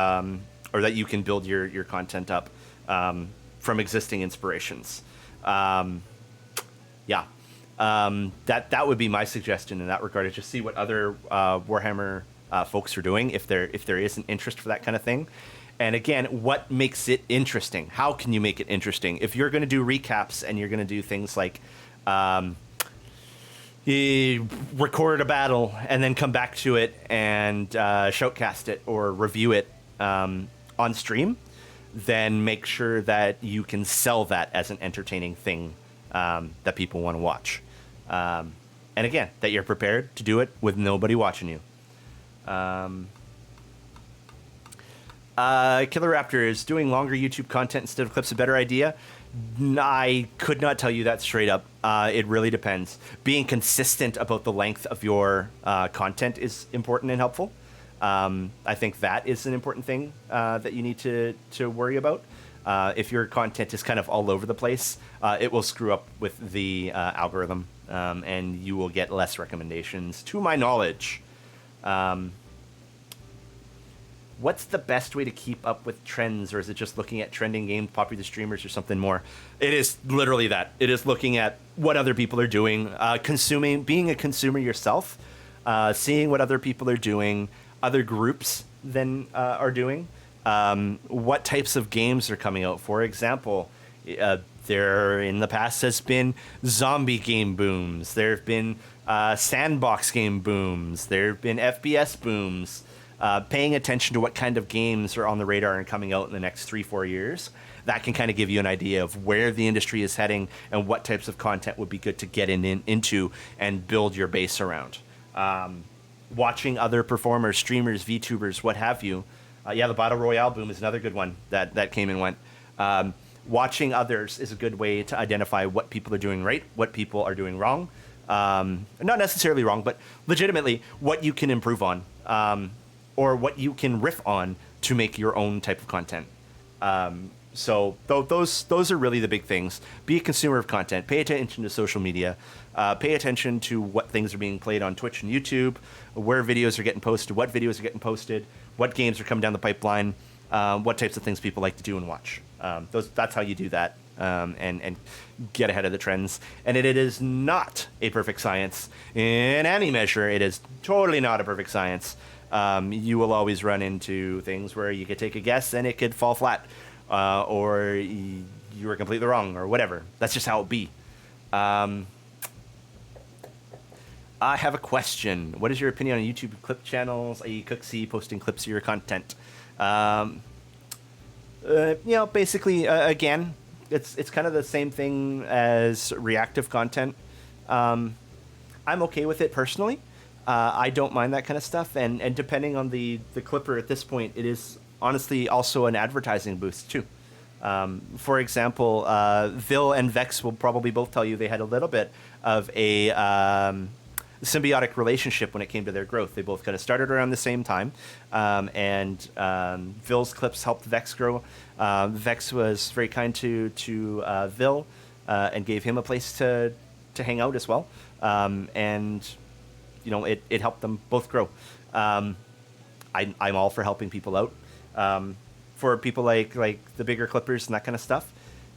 or that you can build your content up from existing inspirations. Yeah. That would be my suggestion in that regard, is just see what other Warhammer folks are doing, if there is an interest for that kind of thing. And again, what makes it interesting? How can you make it interesting? If you're going to do recaps and you're going to do things like you record a battle and then come back to it and shoutcast it or review it on stream, then make sure that you can sell that as an entertaining thing that people want to watch. And again, that you're prepared to do it with nobody watching you. Killer Raptor, is doing longer YouTube content instead of clips a better idea? I could not tell you that straight up. It really depends. Being consistent about the length of your content is important and helpful. I think that is an important thing that you need to worry about. If your content is kind of all over the place, it will screw up with the algorithm, and you will get less recommendations, to my knowledge. What's the best way to keep up with trends, or is it just looking at trending games, popular streamers, or something more? It is literally that. It is looking at what other people are doing, consuming, being a consumer yourself, seeing what other people are doing, other groups then are doing, what types of games are coming out. For example, there in the past has been zombie game booms. There have been sandbox game booms. There have been FPS booms. Paying attention to what kind of games are on the radar and coming out in the next 3-4 years, that can kind of give you an idea of where the industry is heading and what types of content would be good to get into and build your base around. Watching other performers, streamers, VTubers, what have you. The Battle Royale boom is another good one that came and went. Watching others is a good way to identify what people are doing right, what people are doing wrong. Not necessarily wrong, but legitimately what you can improve on. Or what you can riff on to make your own type of content. So those are really the big things. Be a consumer of content. Pay attention to social media. Pay attention to what things are being played on Twitch and YouTube, where videos are getting posted, what videos are getting posted, what games are coming down the pipeline, what types of things people like to do and watch. That's how you do that, and get ahead of the trends. And it is not a perfect science in any measure. It is totally not a perfect science. You will always run into things where you could take a guess and it could fall flat, or you were completely wrong, or whatever. That's just how it be. I have a question. What is your opinion on YouTube clip channels, i.e. Cooksy, posting clips of your content? Basically, again, it's kind of the same thing as reactive content. I'm okay with it personally. I don't mind that kind of stuff, and depending on the clipper at this point, it is honestly also an advertising boost too. For example, Vil and Vex will probably both tell you they had a little bit of a symbiotic relationship when it came to their growth. They both kind of started around the same time, and Vil's clips helped Vex grow. Vex was very kind to Vil and gave him a place to hang out as well, and it helped them both grow. I'm all for helping people out. For people like the bigger clippers and that kind of stuff,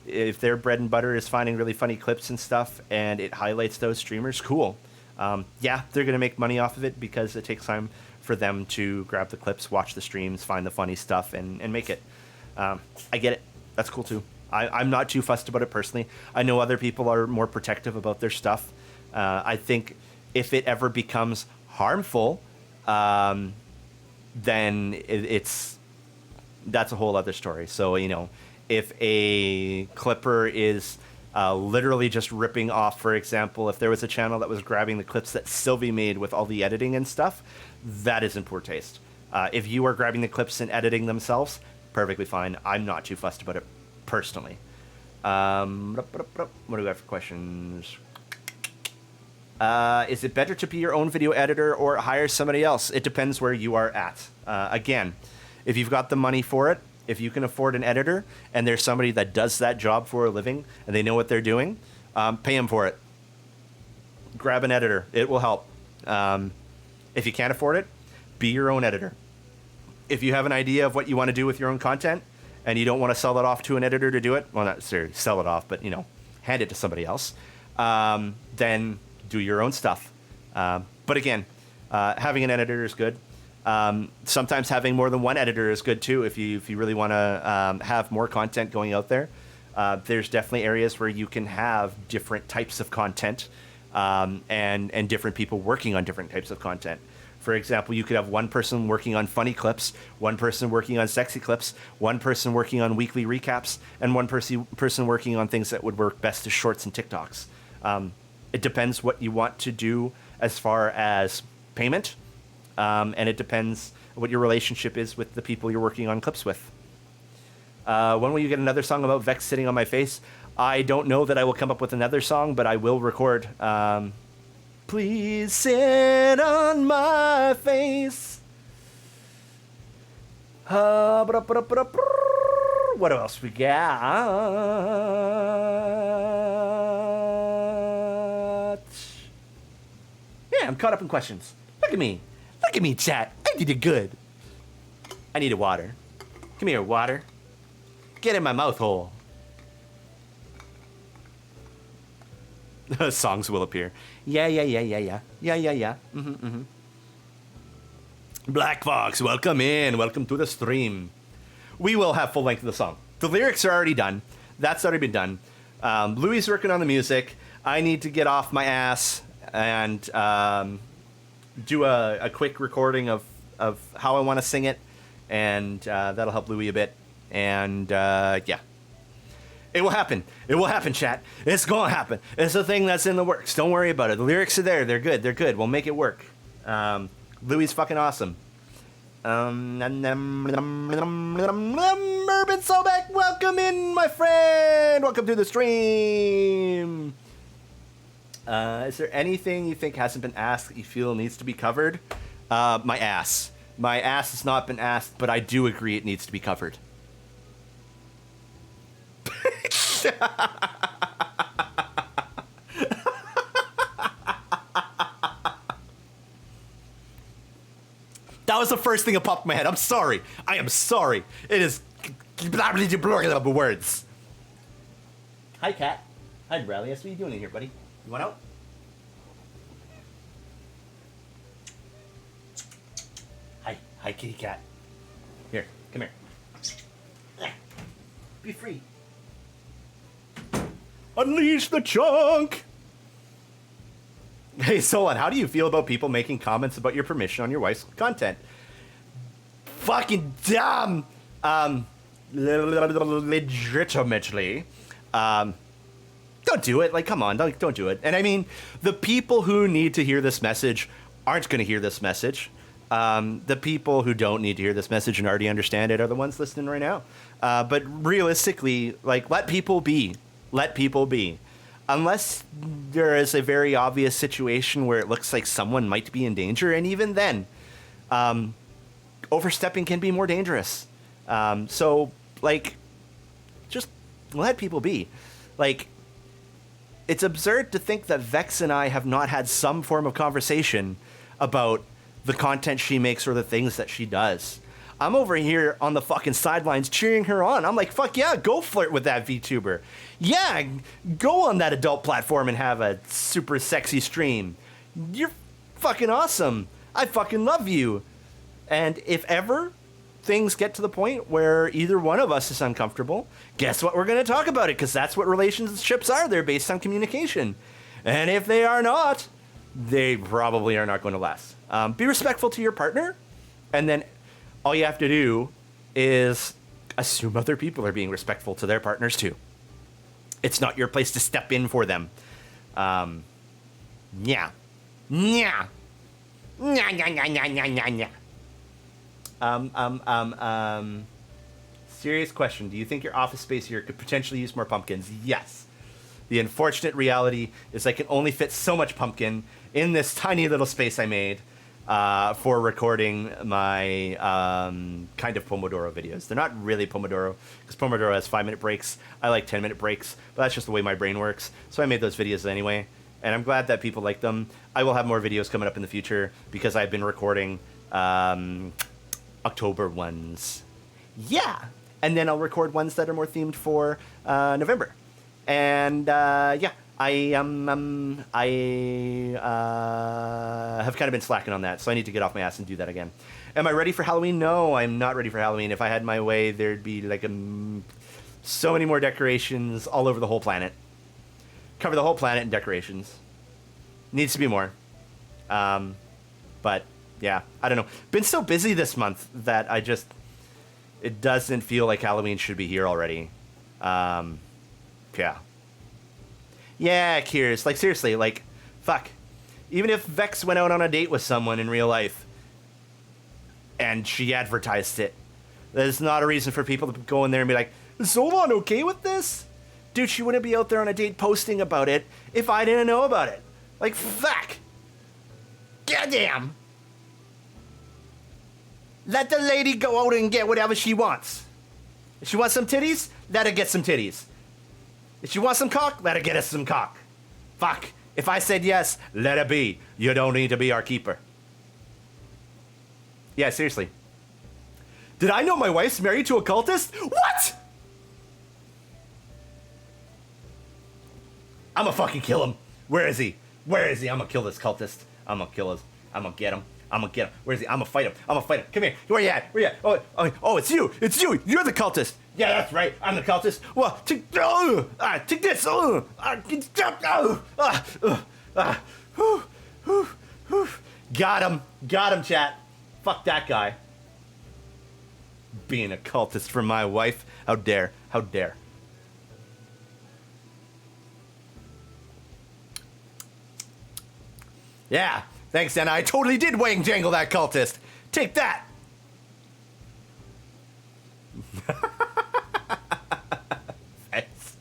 if their bread and butter is finding really funny clips and stuff and it highlights those streamers, cool. They're going to make money off of it because it takes time for them to grab the clips, watch the streams, find the funny stuff, and make it. I get it. That's cool too. I'm not too fussed about it personally. I know other people are more protective about their stuff. I think if it ever becomes harmful, then that's a whole other story. So, you know, if a clipper is literally just ripping off, for example, if there was a channel that was grabbing the clips that Sylvie made with all the editing and stuff, that is in poor taste. If you are grabbing the clips and editing themselves, perfectly fine. I'm not too fussed about it personally. What do we got for questions? Is it better to be your own video editor or hire somebody else? It depends where you are at. Again, if you've got the money for it, if you can afford an editor and there's somebody that does that job for a living and they know what they're doing, pay them for it. Grab an editor. It will help. If you can't afford it, be your own editor. If you have an idea of what you want to do with your own content and you don't want to sell it off to an editor to do it, well, not necessarily sell it off, but, you know, hand it to somebody else, then do your own stuff. But again, having an editor is good. Sometimes having more than one editor is good too. If you really want to have more content going out there, there's definitely areas where you can have different types of content and different people working on different types of content. For example, you could have one person working on funny clips, one person working on sexy clips, one person working on weekly recaps, and one person working on things that would work best as shorts and TikToks. It depends what you want to do as far as payment, and it depends what your relationship is with the people you're working on clips with. When will you get another song about Vex sitting on my face? I don't know that I will come up with another song, but I will record. Please sit on my face. What else we got? Yeah, I'm caught up in questions. Look at me. Look at me, chat. I did it good. I need a water. Come here, water. Get in my mouth hole. Songs will appear. Yeah. Black Fox, welcome in. Welcome to the stream. We will have full length of the song. The lyrics are already done. That's already been done. Louis is working on the music. I need to get off my ass and do a quick recording of how I want to sing it, and that'll help Louis a bit. And yeah. It will happen. It will happen, chat. It's going to happen. It's a thing that's in the works. Don't worry about it. The lyrics are there. They're good. They're good. We'll make it work. Louis is fucking awesome. Urban Sobek, welcome in, my friend. Welcome to the stream. Is there anything you think hasn't been asked that you feel needs to be covered? My ass. My ass has not been asked, but I do agree it needs to be covered. That was the first thing that popped in my head. I'm sorry. I am sorry. It is words. Hi, Cat. Hi, Bradley. What are you doing in here, buddy? You want out? Hi. Hi, kitty cat. Here. Come here. Be free. Unleash the chunk! Hey, Zolon, how do you feel about people making comments about your permission on your wife's content? Fucking dumb! Legitimately. Don't do it. Like, come on, don't do it. And I mean, the people who need to hear this message aren't going to hear this message. The people who don't need to hear this message and already understand it are the ones listening right now. But realistically, like, let people be. Let people be. Unless there is a very obvious situation where it looks like someone might be in danger, and even then, overstepping can be more dangerous. So, like, just let people be. Like, it's absurd to think that Vex and I have not had some form of conversation about the content she makes or the things that she does. I'm over here on the fucking sidelines cheering her on. I'm like, fuck yeah, go flirt with that VTuber. Yeah, go on that adult platform and have a super sexy stream. You're fucking awesome. I fucking love you. And if ever things get to the point where either one of us is uncomfortable, guess what? We're going to talk about it, because that's what relationships are. They're based on communication. And if they are not, they probably are not going to last. Be respectful to your partner, and then all you have to do is assume other people are being respectful to their partners too. It's not your place to step in for them. Yeah. Yeah. Serious question. Do you think your office space here could potentially use more pumpkins? Yes. The unfortunate reality is I can only fit so much pumpkin in this tiny little space I made for recording my kind of Pomodoro videos. They're not really Pomodoro, because Pomodoro has 5-minute breaks. I like 10-minute breaks, but that's just the way my brain works. So I made those videos anyway, and I'm glad that people like them. I will have more videos coming up in the future, because I've been recording October ones. Yeah. And then I'll record ones that are more themed for November. And yeah, I have kind of been slacking on that, so I need to get off my ass and do that again. Am I ready for Halloween? No, I'm not ready for Halloween. If I had my way, there'd be like so many more decorations all over the whole planet. Cover the whole planet in decorations. Needs to be more. But yeah, I don't know. Been so busy this month that it doesn't feel like Halloween should be here already. Yeah. Yeah, Kiers. Like, seriously, like, fuck. Even if Vex went out on a date with someone in real life and she advertised it, there's not a reason for people to go in there and be like, is Zolon okay with this? Dude, she wouldn't be out there on a date posting about it if I didn't know about it. Like, fuck. Goddamn. Let the lady go out and get whatever she wants. If she wants some titties, let her get some titties. If she wants some cock, let her get us some cock. Fuck. If I said yes, let her be. You don't need to be our keeper. Yeah, seriously. Did I know my wife's married to a cultist? What? I'm gonna fucking kill him. Where is he? Where is he? I'm gonna kill this cultist. I'm gonna kill him. I'm gonna get him. I'm gonna get him. Where is he? I'm gonna fight him. I'm gonna fight him. Come here. Where you at? Where you at? Oh, it's you. It's you. You're the cultist. Yeah, that's right. I'm the cultist. Well, take this. Got him. Got him, chat. Fuck that guy. Being a cultist for my wife. How dare. How dare. Yeah. Thanks, Anna. I totally did wang jangle that cultist. Take that. Thanks.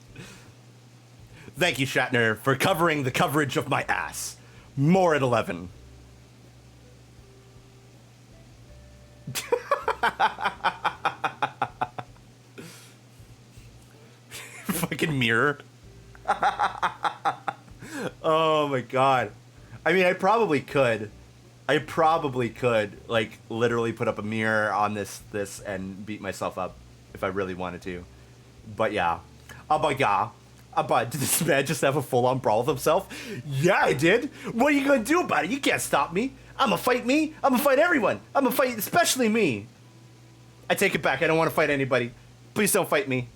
Thank you, Shatner, for covering the coverage of my ass. More at 11. Fucking mirror. Oh my god. I mean, I probably could, like, literally put up a mirror on this and beat myself up if I really wanted to. But yeah. But did this man just have a full-on brawl with himself? Yeah, I did. What are you gonna do about it? You can't stop me. I'm gonna fight me. I'm gonna fight everyone. I'm gonna fight especially me. I take it back. I don't want to fight anybody. Please don't fight me.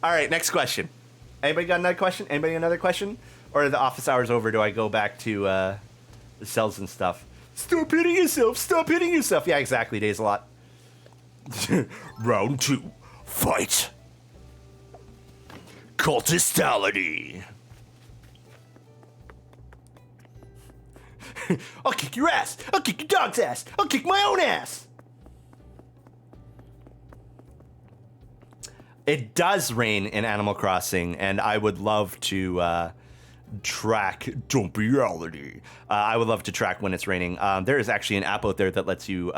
All right, next question. Anybody got another question? Anybody got another question? Or are the office hours over? Do I go back to the cells and stuff? Stop hitting yourself. Stop hitting yourself. Yeah, exactly. Days a lot. Round 2. Fight. Cultistality. I'll kick your ass. I'll kick your dog's ass. I'll kick my own ass. It does rain in Animal Crossing, and I would love to track reality. I would love to track when it's raining. There is actually an app out there that lets you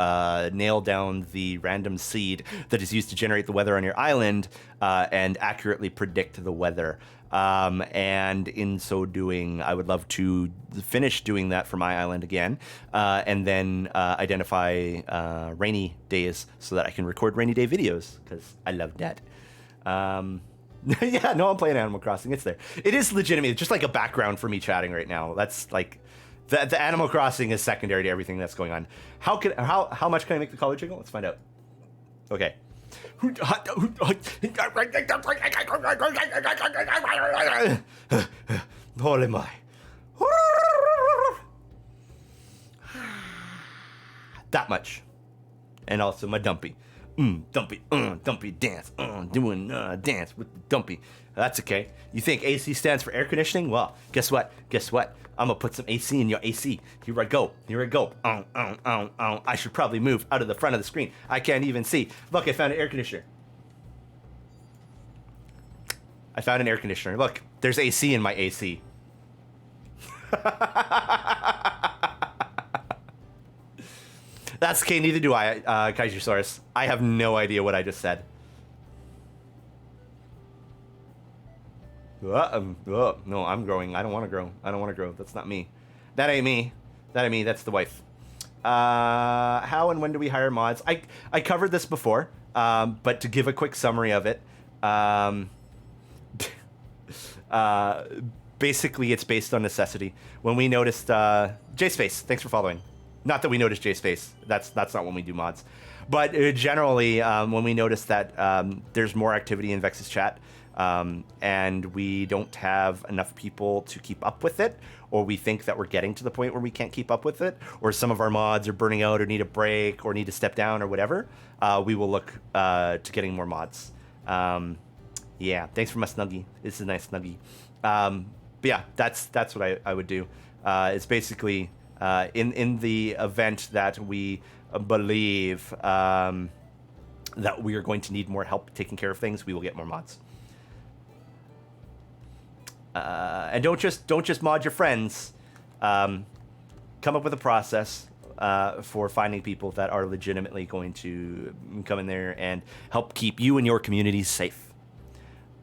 nail down the random seed that is used to generate the weather on your island and accurately predict the weather. And in so doing, I would love to finish doing that for my island again, and then identify rainy days so that I can record rainy day videos, because I love that. Yeah, no, I'm playing Animal Crossing. It's there. It is legitimately just like a background for me chatting right now. That's like, The Animal Crossing is secondary to everything that's going on. How much can I make the collar jiggle? Let's find out. Okay. Holy my. That much. And also my dumpy. Dumpy dance. Doing dance with the dumpy. That's okay. You think AC stands for air conditioning? Well, guess what? I'm gonna put some AC in your AC. Here I go. I should probably move out of the front of the screen. I can't even see. Look, I found an air conditioner. Look, there's AC in my AC. That's okay, neither do I, Kaisersaurus. I have no idea what I just said. No, I'm growing. I don't want to grow. That's not me. That ain't me. That's the wife. How and when do we hire mods? I covered this before, but to give a quick summary of it, basically it's based on necessity. When we noticed, JSpace, thanks for following. Not that we noticed JSpace. That's not when we do mods. But generally, when we notice that there's more activity in Vex's chat, and we don't have enough people to keep up with it, or we think that we're getting to the point where we can't keep up with it, or some of our mods are burning out or need a break or need to step down or whatever, we will look to getting more mods. Yeah, thanks for my snuggie. This is a nice snuggie. But yeah, that's what I would do. It's basically in the event that we believe that we are going to need more help taking care of things, we will get more mods. And don't just mod your friends. Come up with a process for finding people that are legitimately going to come in there and help keep you and your community safe.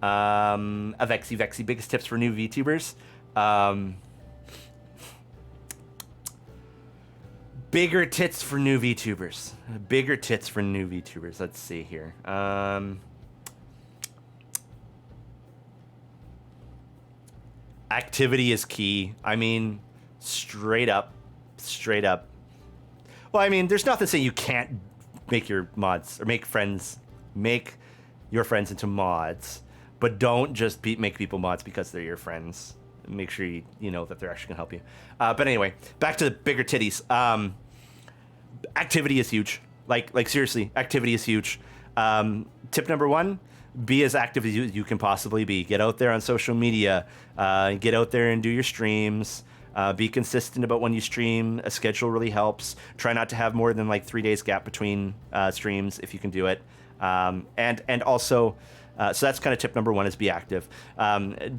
Vexy, biggest tips for new VTubers. Bigger tits for new VTubers. Let's see here. Activity is key. I mean, straight up. Well, I mean, there's nothing saying you can't make your mods or make your friends into mods, but don't just make people mods because they're your friends. Make sure you know that they're actually gonna help you. But anyway, back to the bigger titties. Activity is huge. Like seriously, activity is huge. Tip number 1. Be as active as you can possibly be. Get out there on social media. Get out there and do your streams. Be consistent about when you stream. A schedule really helps. Try not to have more than 3 days gap between streams if you can do it. And also, so that's kind of tip number 1 is be active.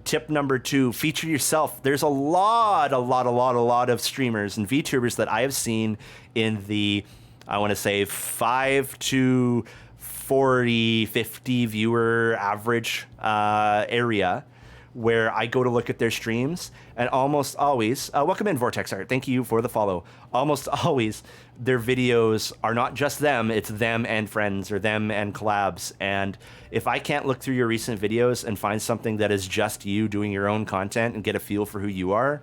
Tip number 2, feature yourself. There's a lot of streamers and VTubers that I have seen in the, I want to say 5 to 40, 50 viewer average area where I go to look at their streams, and almost always, welcome in Vortex Art, thank you for the follow. Almost always, their videos are not just them, it's them and friends or them and collabs. And if I can't look through your recent videos and find something that is just you doing your own content and get a feel for who you are,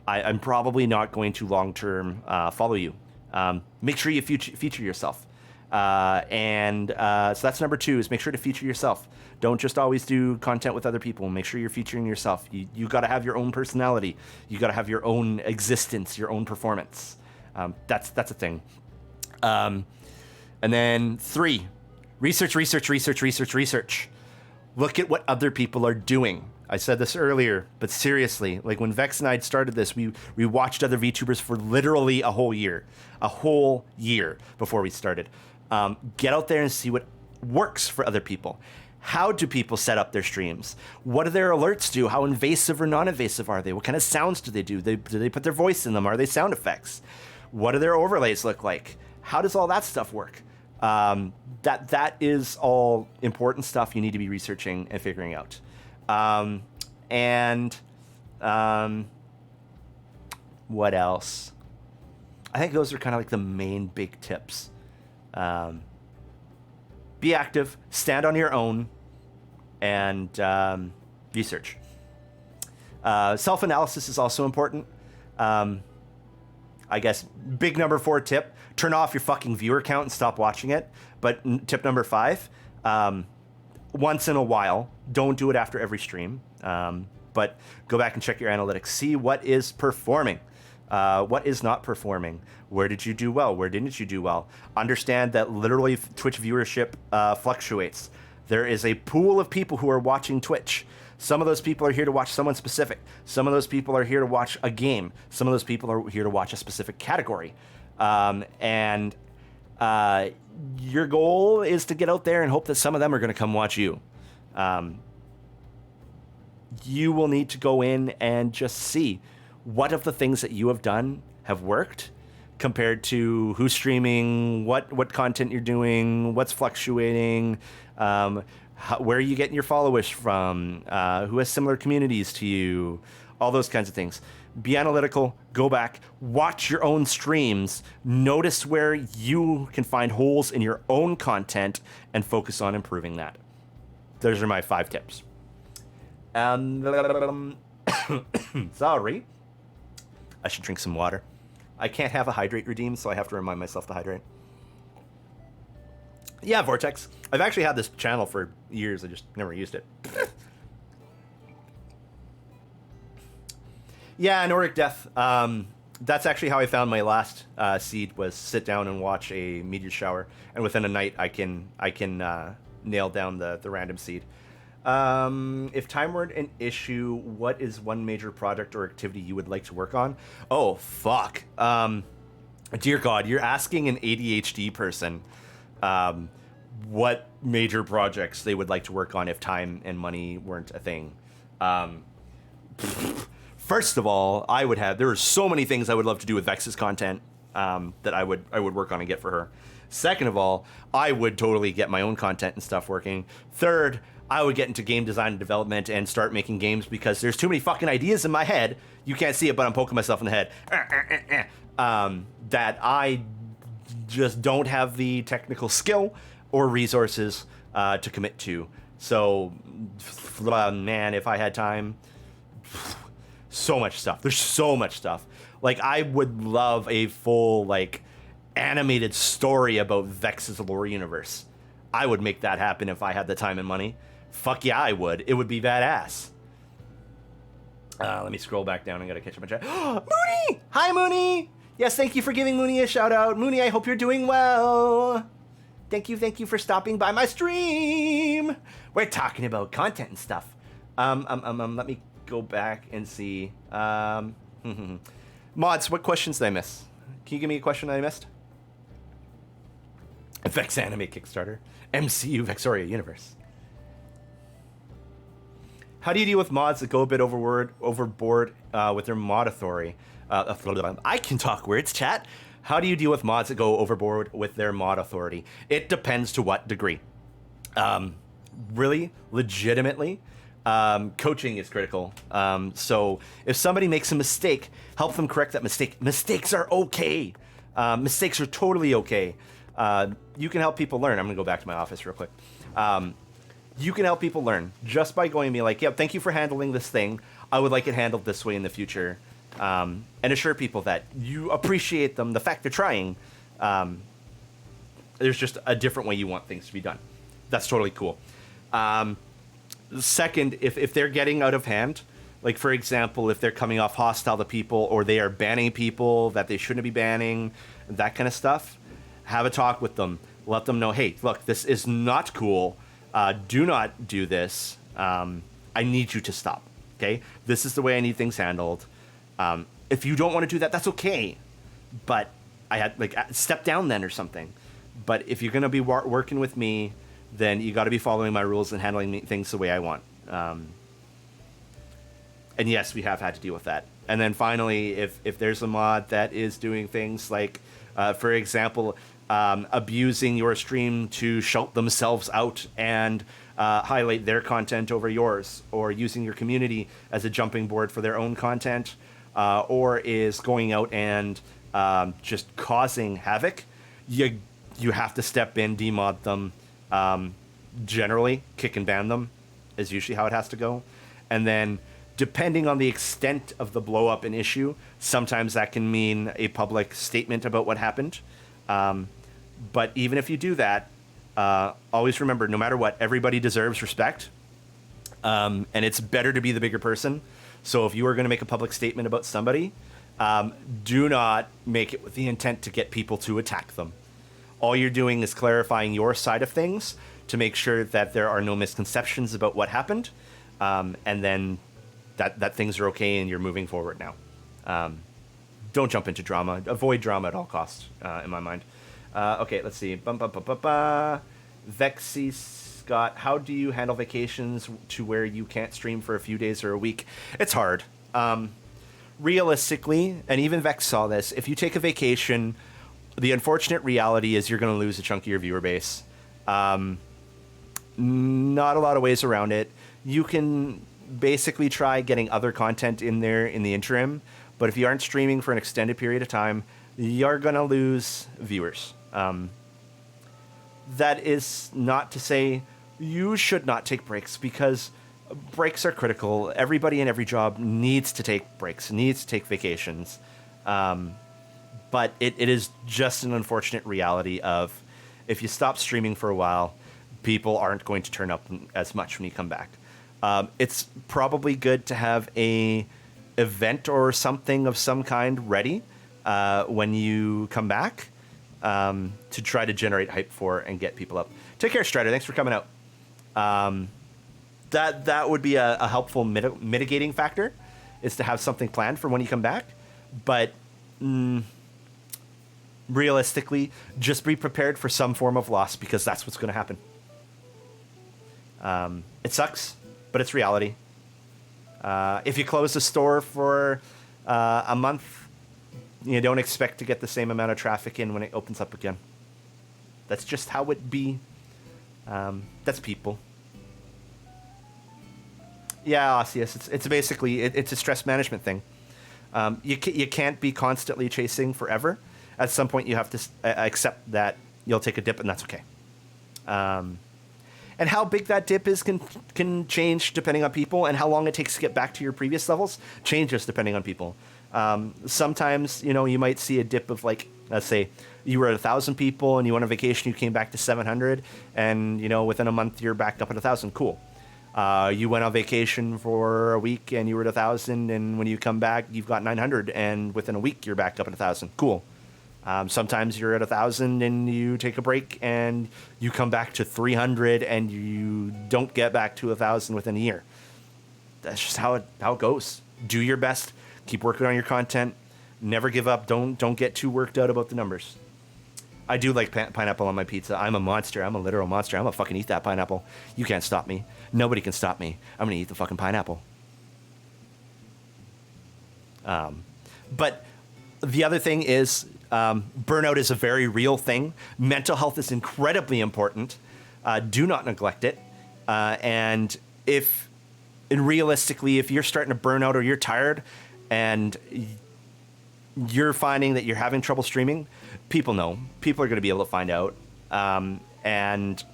I'm probably not going to long-term follow you. Make sure you feature yourself. So that's number 2 is make sure to feature yourself. Don't just always do content with other people. Make sure you're featuring yourself. You got to have your own personality. You got to have your own existence, your own performance. That's a thing. And then 3, research. Look at what other people are doing. I said this earlier, but seriously, when Vex and I started this, we watched other VTubers for literally a whole year before we started. Get out there and see what works for other people. How do people set up their streams? What do their alerts do? How invasive or non-invasive are they? What kind of sounds do they do? Do they put their voice in them? Are they sound effects? What do their overlays look like? How does all that stuff work? That is all important stuff you need to be researching and figuring out. What else? I think those are kind of the main big tips. Be active, stand on your own, and research. Self-analysis is also important. I guess big number 4 tip: turn off your fucking viewer count and stop watching it. But tip number 5: once in a while, don't do it after every stream, but go back and check your analytics. See what is performing, what is not performing. Where did you do well? Where didn't you do well? Understand that literally Twitch viewership fluctuates. There is a pool of people who are watching Twitch. Some of those people are here to watch someone specific. Some of those people are here to watch a game. Some of those people are here to watch a specific category. And your goal is to get out there and hope that some of them are going to come watch you. You will need to go in and just see what of the things that you have done have worked compared to who's streaming, what content you're doing, what's fluctuating, where are you getting your followers from, who has similar communities to you, all those kinds of things. Be analytical, go back, watch your own streams, notice where you can find holes in your own content, and focus on improving that. Those are my 5 tips. Sorry. I should drink some water. I can't have a hydrate redeemed, so I have to remind myself to hydrate. Yeah, Vortex. I've actually had this channel for years. I just never used it. Yeah, Noric Death. That's actually how I found my last seed, was sit down and watch a meteor shower, and within a night I can nail down the random seed. If time weren't an issue, what is one major project or activity you would like to work on? Oh, fuck. Dear God, you're asking an ADHD person what major projects they would like to work on if time and money weren't a thing. First of all, there are so many things I would love to do with Vex's content that I would work on and get for her. Second of all, I would totally get my own content and stuff working. Third, I would get into game design and development and start making games, because there's too many fucking ideas in my head. You can't see it, but I'm poking myself in the head. That I just don't have the technical skill or resources to commit to. So, man, if I had time, so much stuff. There's so much stuff. Like, I would love a full, like, animated story about Vex's lore universe. I would make that happen if I had the time and money. Fuck yeah, I would. It would be badass. Let me scroll back down. I gotta catch up on chat. Mooney! Hi, Mooney! Yes, thank you for giving Mooney a shout out. Mooney, I hope you're doing well. Thank you for stopping by my stream. We're talking about content and stuff. Let me go back and see. Mods, what questions did I miss? Can you give me a question I missed? Vex Anime Kickstarter. MCU Vexoria Universe. How do you deal with mods that go a bit overboard with their mod authority? I can talk words, chat. How do you deal with mods that go overboard with their mod authority? It depends to what degree. Really, legitimately, coaching is critical. So if somebody makes a mistake, help them correct that mistake. Mistakes are okay. Mistakes are totally okay. You can help people learn. I'm going to go back to my office real quick. You can help people learn just by going and being like, yeah, thank you for handling this thing. I would like it handled this way in the future. And assure people that you appreciate them, the fact they're trying. There's just a different way you want things to be done. That's totally cool. Second, if they're getting out of hand, like, for example, if they're coming off hostile to people, or they are banning people that they shouldn't be banning, that kind of stuff, have a talk with them. Let them know, hey, look, this is not cool. Do not do this. I need you to stop. Okay? This is the way I need things handled. If you don't want to do that, that's okay. But I had, step down then or something. But if you're going to be working with me, then you got to be following my rules and handling things the way I want. And yes, we have had to deal with that. And then finally, if there's a mod that is doing things like, for example, abusing your stream to shout themselves out and highlight their content over yours, or using your community as a jumping board for their own content, or is going out and just causing havoc, you have to step in, demod them. Generally, kick and ban them is usually how it has to go. And then Depending on the extent of the blow up and issue, sometimes that can mean a public statement about what happened. But even if you do that, always remember, no matter what, everybody deserves respect. And it's better to be the bigger person. So if you are going to make a public statement about somebody, do not make it with the intent to get people to attack them. All you're doing is clarifying your side of things to make sure that there are no misconceptions about what happened. And then that things are okay and you're moving forward now. Don't jump into drama. Avoid drama at all costs, in my mind. Okay, let's see. Vexy Scott, how do you handle vacations to where you can't stream for a few days or a week? It's hard. Realistically, and even Vex saw this, if you take a vacation, the unfortunate reality is you're going to lose a chunk of your viewer base. Not a lot of ways around it. You can basically try getting other content in there in the interim, but if you aren't streaming for an extended period of time, you're going to lose viewers. That is not to say you should not take breaks, because breaks are critical. Everybody in every job needs to take breaks, needs to take vacations. But it is just an unfortunate reality of, if you stop streaming for a while, people aren't going to turn up as much when you come back. It's probably good to have a event or something of some kind ready when you come back, to try to generate hype for and get people up. Take care, Strider. Thanks for coming out. That would be a helpful mitigating factor, is to have something planned for when you come back. But realistically, just be prepared for some form of loss, because that's what's going to happen. It sucks, but it's reality. If you close the store for a month, you don't expect to get the same amount of traffic in when it opens up again. That's just how it be. That's people. Yeah, Osseous, it's basically, it's a stress management thing. You can't be constantly chasing forever. At some point, you have to accept that you'll take a dip, and that's okay. And how big that dip is can change depending on people, and how long it takes to get back to your previous levels changes depending on people. Sometimes, you might see a dip of, like, let's say you were at 1,000 people and you went on vacation, you came back to 700, and, within a month you're back up at 1,000. Cool. You went on vacation for a week and you were at 1,000, and when you come back, you've got 900, and within a week you're back up at 1,000. Cool. Sometimes you're at 1,000 and you take a break and you come back to 300 and you don't get back to 1,000 within a year. That's just how it goes. Do your best. Keep working on your content. Never give up. Don't get too worked out about the numbers. I do like pineapple on my pizza. I'm a monster. I'm a literal monster. I'm gonna fucking eat that pineapple. You can't stop me. Nobody can stop me. I'm gonna eat the fucking pineapple. But the other thing is, burnout is a very real thing. Mental health is incredibly important. Do not neglect it. And realistically, if you're starting to burn out or you're tired and you're finding that you're having trouble streaming, people know. People are going to be able to find out. And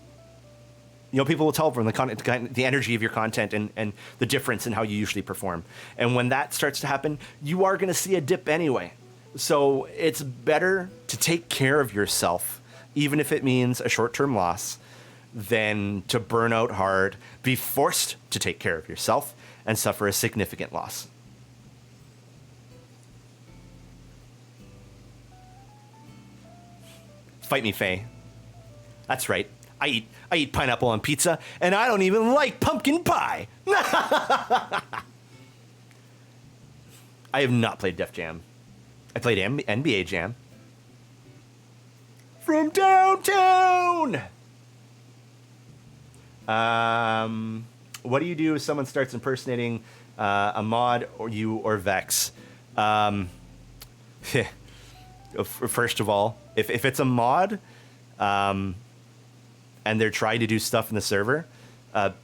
people will tell from the energy of your content and the difference in how you usually perform. And when that starts to happen, you are going to see a dip anyway. So it's better to take care of yourself, even if it means a short-term loss, than to burn out hard, be forced to take care of yourself, and suffer a significant loss. Fight me, Faye. That's right. I eat pineapple on pizza, and I don't even like pumpkin pie. I have not played Def Jam. I played NBA Jam. From downtown! What do you do if someone starts impersonating a mod or Vex? First of all, if it's a mod and they're trying to do stuff in the server,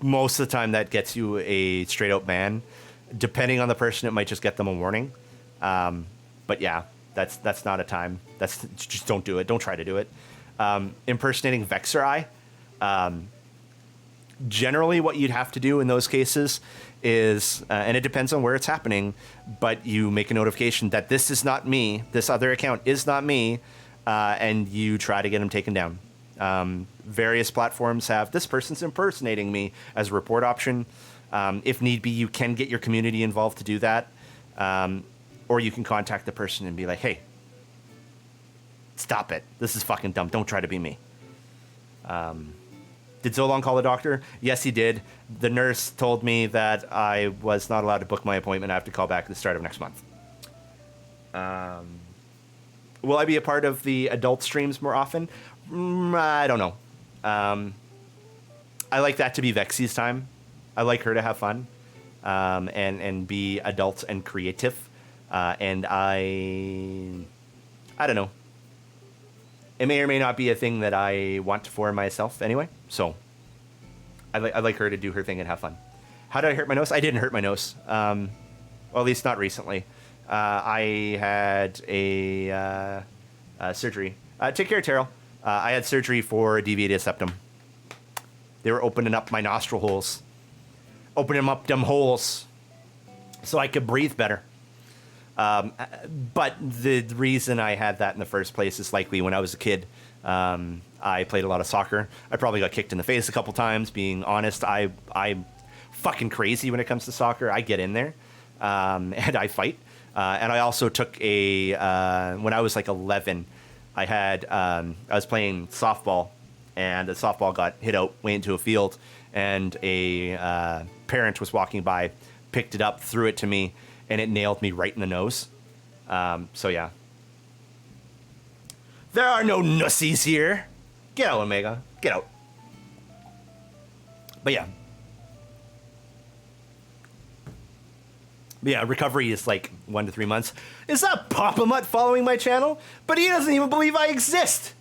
most of the time that gets you a straight-out ban. Depending on the person, it might just get them a warning. But yeah, that's not a time. Just don't do it. Don't try to do it. Impersonating Vexoria. Generally, what you'd have to do in those cases is, and it depends on where it's happening, but you make a notification that this is not me, this other account is not me, and you try to get them taken down. Various platforms have this person's impersonating me as a report option. If need be, you can get your community involved to do that. Or you can contact the person and be like, hey, stop it. This is fucking dumb. Don't try to be me. Did Zolon call the doctor? Yes, he did. The nurse told me that I was not allowed to book my appointment. I have to call back at the start of next month. Will I be a part of the adult streams more often? I don't know. I like that to be Vexy's time. I like her to have fun and be adult and creative. And I don't know. It may or may not be a thing that I want for myself anyway. So I like her to do her thing and have fun. How did I hurt my nose? I didn't hurt my nose. Well, at least not recently. I had a surgery. Take care, Terrell. I had surgery for a deviated septum. They were opening up my nostril holes. Opening up them holes so I could breathe better. But the reason I had that in the first place is likely when I was a kid, I played a lot of soccer. I probably got kicked in the face a couple times, being honest. I'm fucking crazy when it comes to soccer. I get in there, and I fight. And I also took when I was like 11, I was playing softball, and the softball got hit out way into a field, and a parent was walking by, picked it up, threw it to me, and it nailed me right in the nose. So yeah. There are no nussies here. Get out, Omega. Get out. But yeah. Yeah, recovery is like 1 to 3 months. Is that Papa Mutt following my channel? But he doesn't even believe I exist.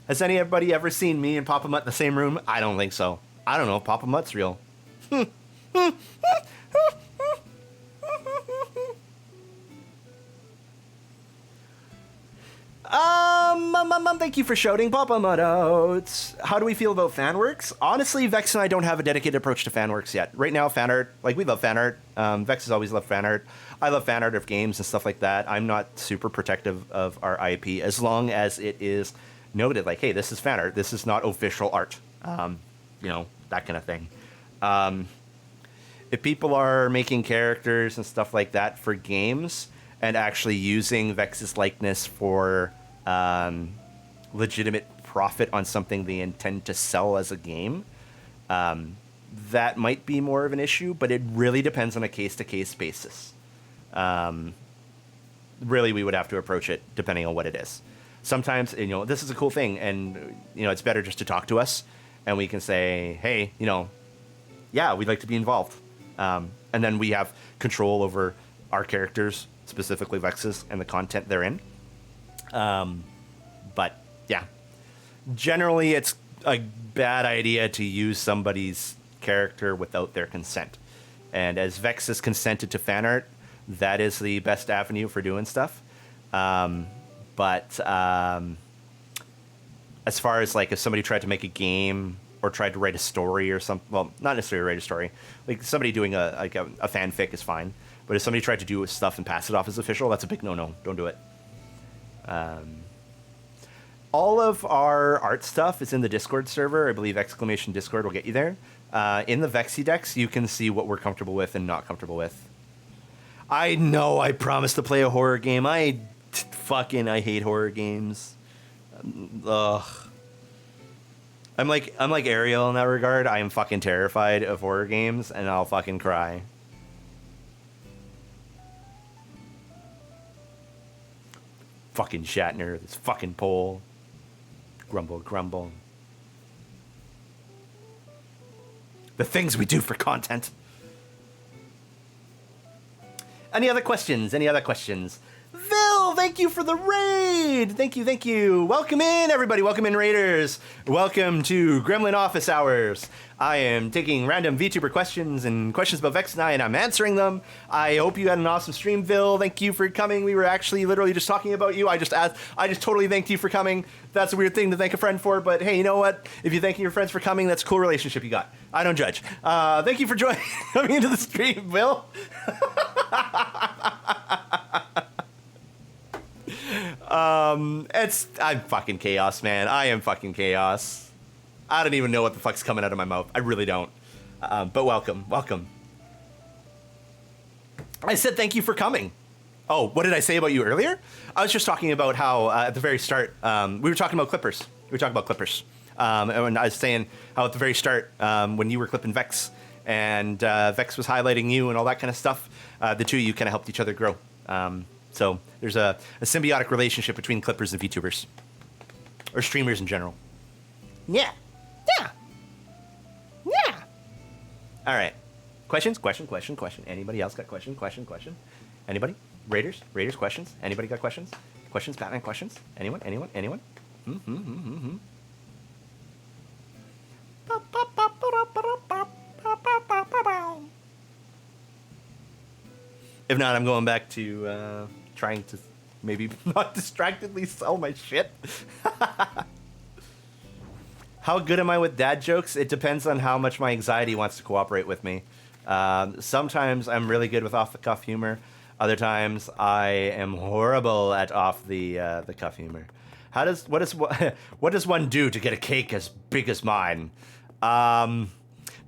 Has anybody ever seen me and Papa Mutt in the same room? I don't think so. I don't know if Papa Mutt's real. Thank you for shouting Papa Mutt out. How do we feel about fanworks? Honestly, Vex and I don't have a dedicated approach to fanworks yet. Right now, fan art, like we love fan art. Vex has always loved fan art. I love fan art of games and stuff like that. I'm not super protective of our IP as long as it is noted like, hey, this is fan art. This is not official art. That kind of thing. If people are making characters and stuff like that for games and actually using Vex's likeness for legitimate profit on something they intend to sell as a game, that might be more of an issue, but it really depends on a case-to-case basis. Really, we would have to approach it depending on what it is. Sometimes, this is a cool thing, and, it's better just to talk to us, and we can say, hey, yeah, we'd like to be involved. And then we have control over our characters, specifically Vex's, and the content they're in. But yeah, generally it's a bad idea to use somebody's character without their consent. And as Vex is consented to fan art, that is the best avenue for doing stuff. But as far as like if somebody tried to make a game or tried to write a story or something, well, not necessarily write a story, like somebody doing a fanfic is fine. But if somebody tried to do stuff and pass it off as official, that's a big no-no. Don't do it. All of our art stuff is in the Discord server. I believe !Discord will get you there. In the Vexy decks, you can see what we're comfortable with and not comfortable with. I know I promised to play a horror game. I hate horror games. Ugh. I'm like Ariel in that regard. I am fucking terrified of horror games, and I'll fucking cry. Fucking Shatner, this fucking pole. Grumble, grumble. The things we do for content. Any other questions? Any other questions? Vil thank you for the raid. Thank you. Welcome in, everybody. Welcome in, raiders. Welcome to Gremlin Office Hours. I am taking random VTuber questions and questions about Vex and I'm answering them. I hope you had an awesome stream, Bill. Thank you for coming. We were actually literally just talking about you. I just totally thanked you for coming. That's a weird thing to thank a friend for, but hey, you know what? If you're thanking your friends for coming, that's a cool relationship you got. I don't judge. Thank you for coming into the stream, Bill. I'm fucking chaos, man. I am fucking chaos. I don't even know what the fuck's coming out of my mouth. I really don't. But welcome. I said thank you for coming. Oh, what did I say about you earlier? I was just talking about how at the very start, we were talking about clippers. And I was saying how at the very start, when you were clipping Vex, and Vex was highlighting you and all that kind of stuff, the two of you kind of helped each other grow. So there's a symbiotic relationship between clippers and VTubers. Or streamers in general. Yeah. All right. Question. Anybody else got question? Anybody? Raiders, questions? Anybody got questions? Questions, Batman questions? Anyone? If not, I'm going back to trying to maybe not distractedly sell my shit. How good am I with dad jokes? It depends on how much my anxiety wants to cooperate with me. Sometimes I'm really good with off-the-cuff humor. Other times I am horrible at off-the-cuff humor. What does one do to get a cake as big as mine? Man,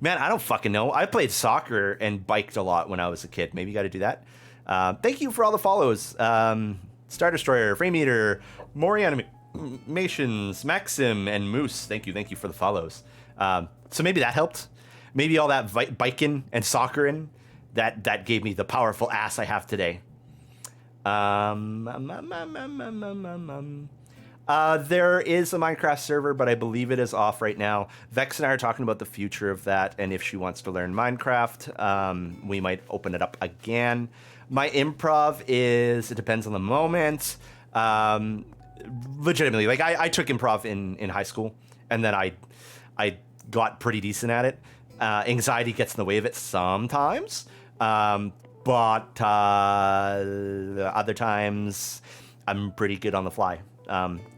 I don't fucking know. I played soccer and biked a lot when I was a kid. Maybe you got to do that. Thank you for all the follows. Star Destroyer, Frame Eater, Mori Animations, Maxim, and Moose. Thank you for the follows. So maybe that helped. Maybe all that biking and soccering, that gave me the powerful ass I have today. There is a Minecraft server, but I believe it is off right now. Vex and I are talking about the future of that, and if she wants to learn Minecraft, we might open it up again. My improv it depends on the moment. Legitimately, like I took improv in high school, and then I got pretty decent at it. Anxiety gets in the way of it sometimes, but other times I'm pretty good on the fly.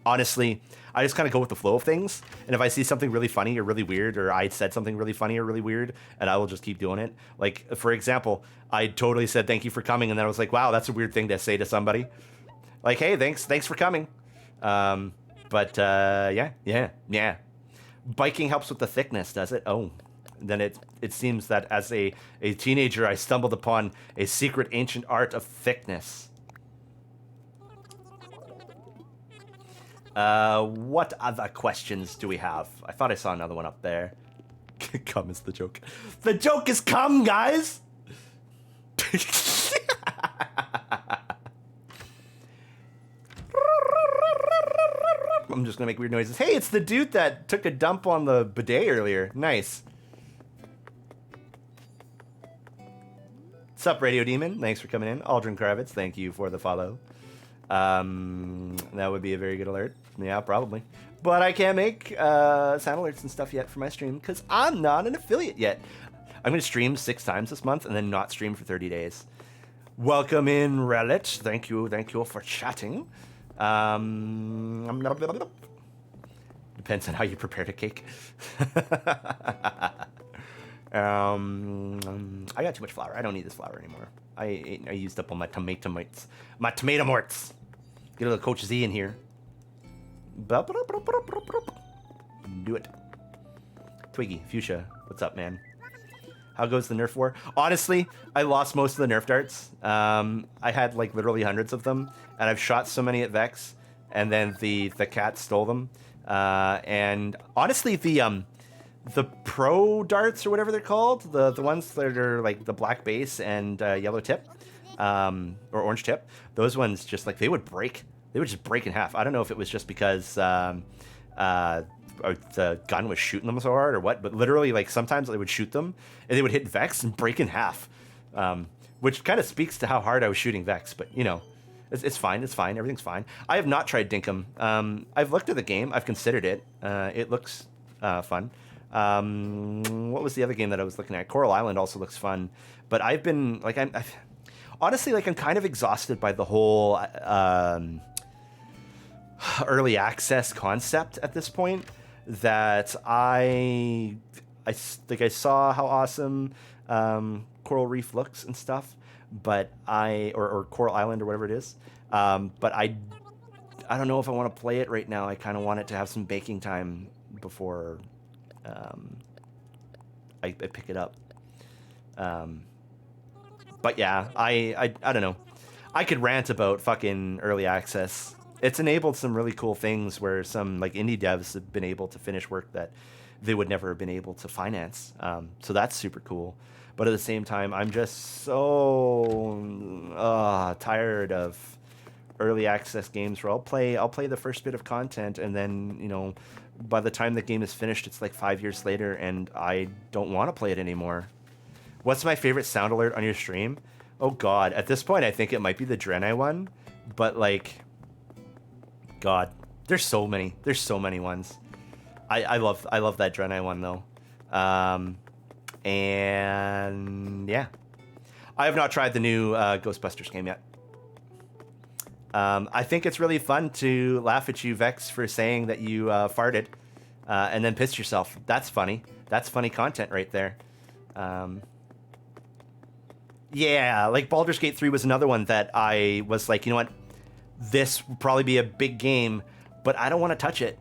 Honestly, I just kind of go with the flow of things, and if I see something really funny or really weird, or I said something really funny or really weird, and I will just keep doing it. Like, for example, I totally said thank you for coming, and then I was like, wow, that's a weird thing to say to somebody. Like, hey, thanks for coming. Yeah. Biking helps with the thickness, does it? Oh, then it seems that as a teenager, I stumbled upon a secret ancient art of thickness. What other questions do we have? I thought I saw another one up there. Come is the joke. The joke is come, guys! I'm just gonna make weird noises. Hey, it's the dude that took a dump on the bidet earlier. Nice. Sup, Radio Demon? Thanks for coming in. Aldrin Kravitz, thank you for the follow. That would be a very good alert. Yeah, probably. But I can't make sound alerts and stuff yet for my stream because I'm not an affiliate yet. I'm going to stream 6 times this month and then not stream for 30 days. Welcome in, Relit. Thank you for chatting. Depends on how you prepare the cake. I got too much flour. I don't need this flour anymore. I used up all my tomato morts. Get a little Coach Z in here. Do it. Twiggy, Fuchsia, what's up, man? How goes the Nerf war? Honestly, I lost most of the Nerf darts. I had like literally hundreds of them, and I've shot so many at Vex, and then the cat stole them. And honestly, the pro darts or whatever they're called, the ones that are like the black base and yellow tip, or orange tip, those ones just like they would just break in half. I don't know if it was just because the gun was shooting them so hard or what, but literally like sometimes they would shoot them and they would hit Vex and break in half, which kind of speaks to how hard I was shooting Vex. But you know, It's fine. It's fine. Everything's fine. I have not tried Dinkum. I've looked at the game. I've considered it. It looks fun. What was the other game that I was looking at? Coral Island also looks fun. But I've been like honestly, like, I'm kind of exhausted by the whole early access concept at this point. That I saw how awesome Coral Reef looks and stuff, but or Coral Island or whatever it is. But I don't know if I want to play it right now. I kind of want it to have some baking time before I pick it up. But yeah, I don't know. I could rant about fucking early access. It's enabled some really cool things where some like indie devs have been able to finish work that they would never have been able to finance. So that's super cool. But at the same time, I'm just so tired of early access games where I'll play the first bit of content, and then, you know, by the time the game is finished, it's like 5 years later, and I don't want to play it anymore. What's my favorite sound alert on your stream? Oh God, at this point, I think it might be the Draenei one, but like, God, there's so many ones. I love that Draenei one though. And yeah, I have not tried the new Ghostbusters game yet. I think it's really fun to laugh at you, Vex, for saying that you farted and then pissed yourself. That's funny. That's funny content right there. Yeah, like Baldur's Gate 3 was another one that I was like, you know what? This will probably be a big game, but I don't want to touch it.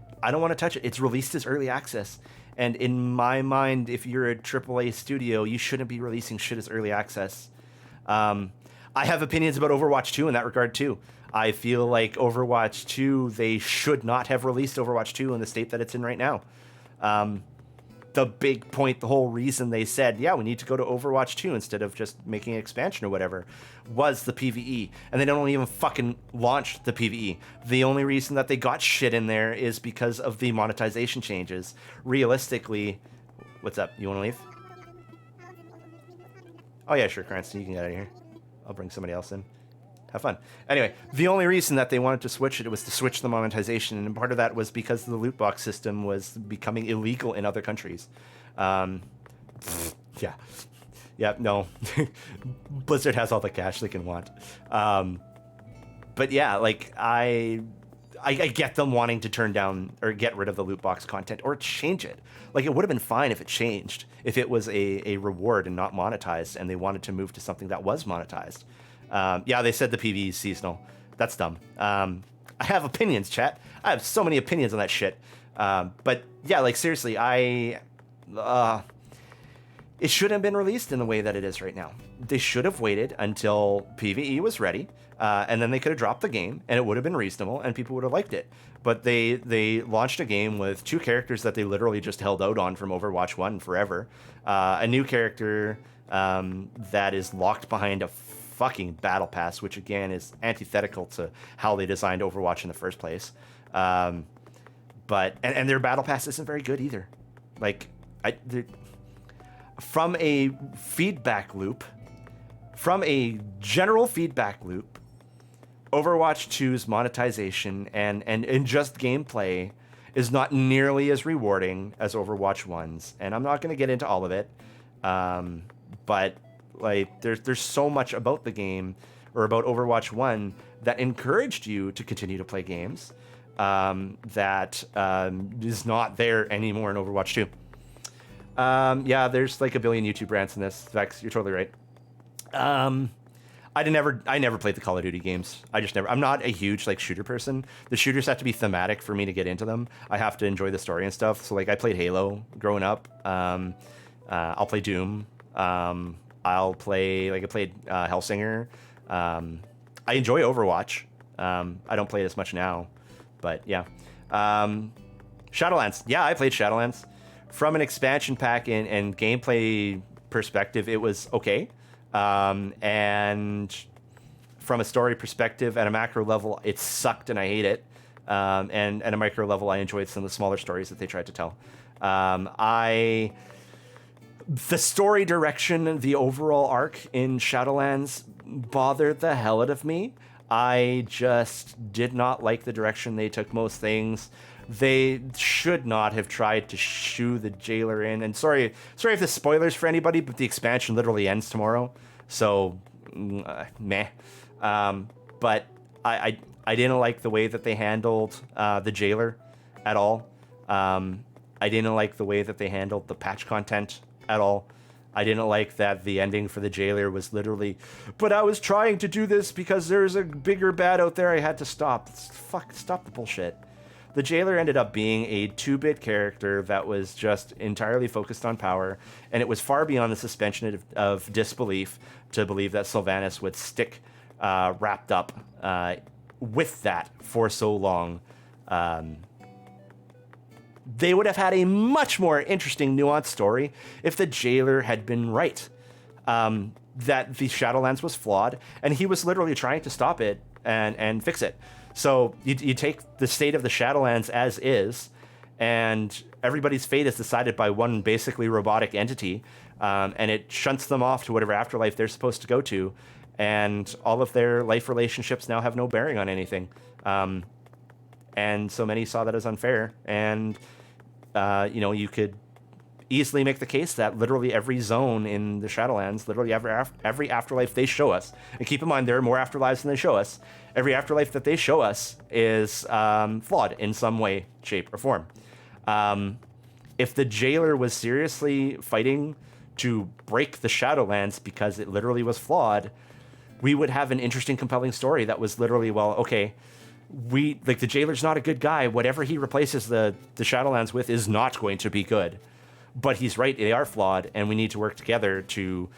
It's released as early access. And in my mind, if you're a AAA studio, you shouldn't be releasing shit as early access. I have opinions about Overwatch 2 in that regard, too. I feel like Overwatch 2, they should not have released Overwatch 2 in the state that it's in right now. The big point, the whole reason they said, yeah, we need to go to Overwatch 2 instead of just making an expansion or whatever, was the PvE. And they don't even fucking launch the PvE. The only reason that they got shit in there is because of the monetization changes. Realistically, what's up? You want to leave? Oh yeah, sure, Cranston, you can get out of here. I'll bring somebody else in. Have fun. Anyway, the only reason that they wanted to switch it was to switch the monetization, and part of that was because the loot box system was becoming illegal in other countries. Yeah, no. Blizzard has all the cash they can want. But yeah, like I get them wanting to turn down or get rid of the loot box content or change it. Like, it would have been fine if it changed, if it was a reward and not monetized, and they wanted to move to something that was monetized. Yeah, they said the PvE is seasonal. That's dumb. I have opinions, chat. I have so many opinions on that shit. But yeah, like, seriously, it shouldn't have been released in the way that it is right now. They should have waited until PvE was ready, and then they could have dropped the game, and it would have been reasonable, and people would have liked it. But they launched a game with two characters that they literally just held out on from Overwatch 1 forever. A new character that is locked behind a fucking battle pass, which again is antithetical to how they designed Overwatch in the first place. But their battle pass isn't very good either. Like, from a general feedback loop, Overwatch 2's monetization and just gameplay is not nearly as rewarding as Overwatch 1's. And I'm not going to get into all of it. But like, there's so much about the game, or about Overwatch 1, that encouraged you to continue to play games that is not there anymore in Overwatch 2. Yeah, there's like a billion YouTube rants in this. Vex, you're totally right. I never played the Call of Duty games. I'm not a huge like shooter person. The shooters have to be thematic for me to get into them. I have to enjoy the story and stuff. So like, I played Halo growing up. I'll play Doom. I played Hellsinger. I enjoy Overwatch. I don't play it as much now, but yeah. Shadowlands. Yeah, I played Shadowlands. From an expansion pack and gameplay perspective, it was okay. And from a story perspective, at a macro level, it sucked and I hate it. And at a micro level, I enjoyed some of the smaller stories that they tried to tell. The story direction, the overall arc in Shadowlands bothered the hell out of me. I just did not like the direction they took most things. They should not have tried to shoo the jailer in. And sorry if this is spoilers for anybody, but the expansion literally ends tomorrow. So, meh. But I didn't like the way that they handled the jailer at all. I didn't like the way that they handled the patch content at all. I didn't like that the ending for the jailer was literally, but I was trying to do this because there's a bigger bad out there I had to stop. Stop the bullshit. The jailer ended up being a 2-bit character that was just entirely focused on power, and it was far beyond the suspension of disbelief to believe that Sylvanas would stick wrapped up with that for so long. They would have had a much more interesting, nuanced story if the jailer had been right. That the Shadowlands was flawed, and he was literally trying to stop it and fix it. So you take the state of the Shadowlands as is, and everybody's fate is decided by one basically robotic entity, and it shunts them off to whatever afterlife they're supposed to go to, and all of their life relationships now have no bearing on anything. And so many saw that as unfair, and you could easily make the case that literally every zone in the Shadowlands, literally every afterlife they show us, and keep in mind there are more afterlives than they show us, every afterlife that they show us is flawed in some way, shape, or form. If the jailer was seriously fighting to break the Shadowlands because it literally was flawed, we would have an interesting, compelling story that was literally, well, okay, the jailer's not a good guy. Whatever he replaces the Shadowlands with is not going to be good. But he's right, they are flawed, and we need to work together to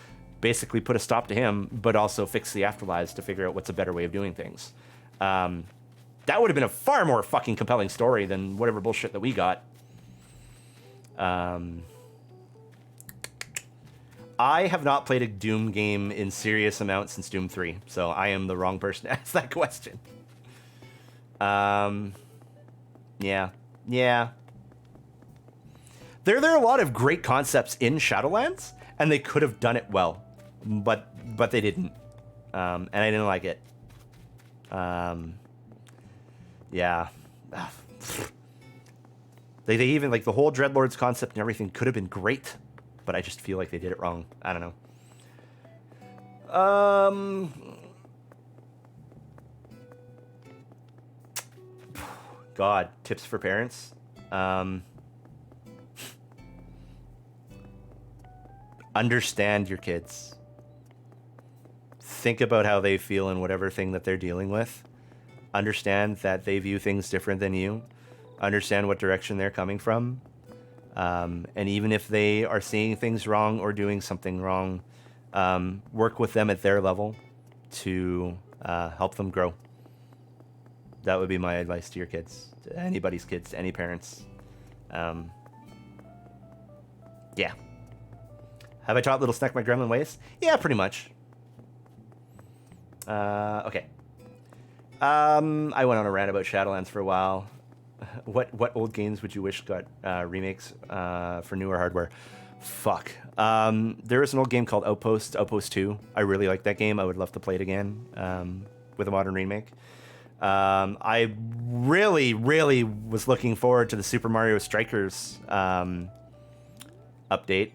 basically put a stop to him, but also fix the afterlives to figure out what's a better way of doing things. That would have been a far more fucking compelling story than whatever bullshit that we got. I have not played a Doom game in serious amounts since Doom 3, so I am the wrong person to ask that question. Yeah. There are a lot of great concepts in Shadowlands, and they could have done it well, but they didn't, and I didn't like it. Yeah. They even, like, the whole Dreadlords concept and everything could have been great, but I just feel like they did it wrong. I don't know. God, tips for parents. Understand your kids. Think about how they feel in whatever thing that they're dealing with. Understand that they view things different than you. Understand what direction they're coming from. And even if they are seeing things wrong or doing something wrong, work with them at their level to help them grow. That would be my advice to your kids, to anybody's kids, to any parents. Yeah. Have I taught Little Snack my gremlin ways? Yeah, pretty much. Okay. I went on a rant about Shadowlands for a while. What old games would you wish got remakes for newer hardware? Fuck. There is an old game called Outpost 2. I really like that game. I would love to play it again with a modern remake. I really was looking forward to the Super Mario Strikers update,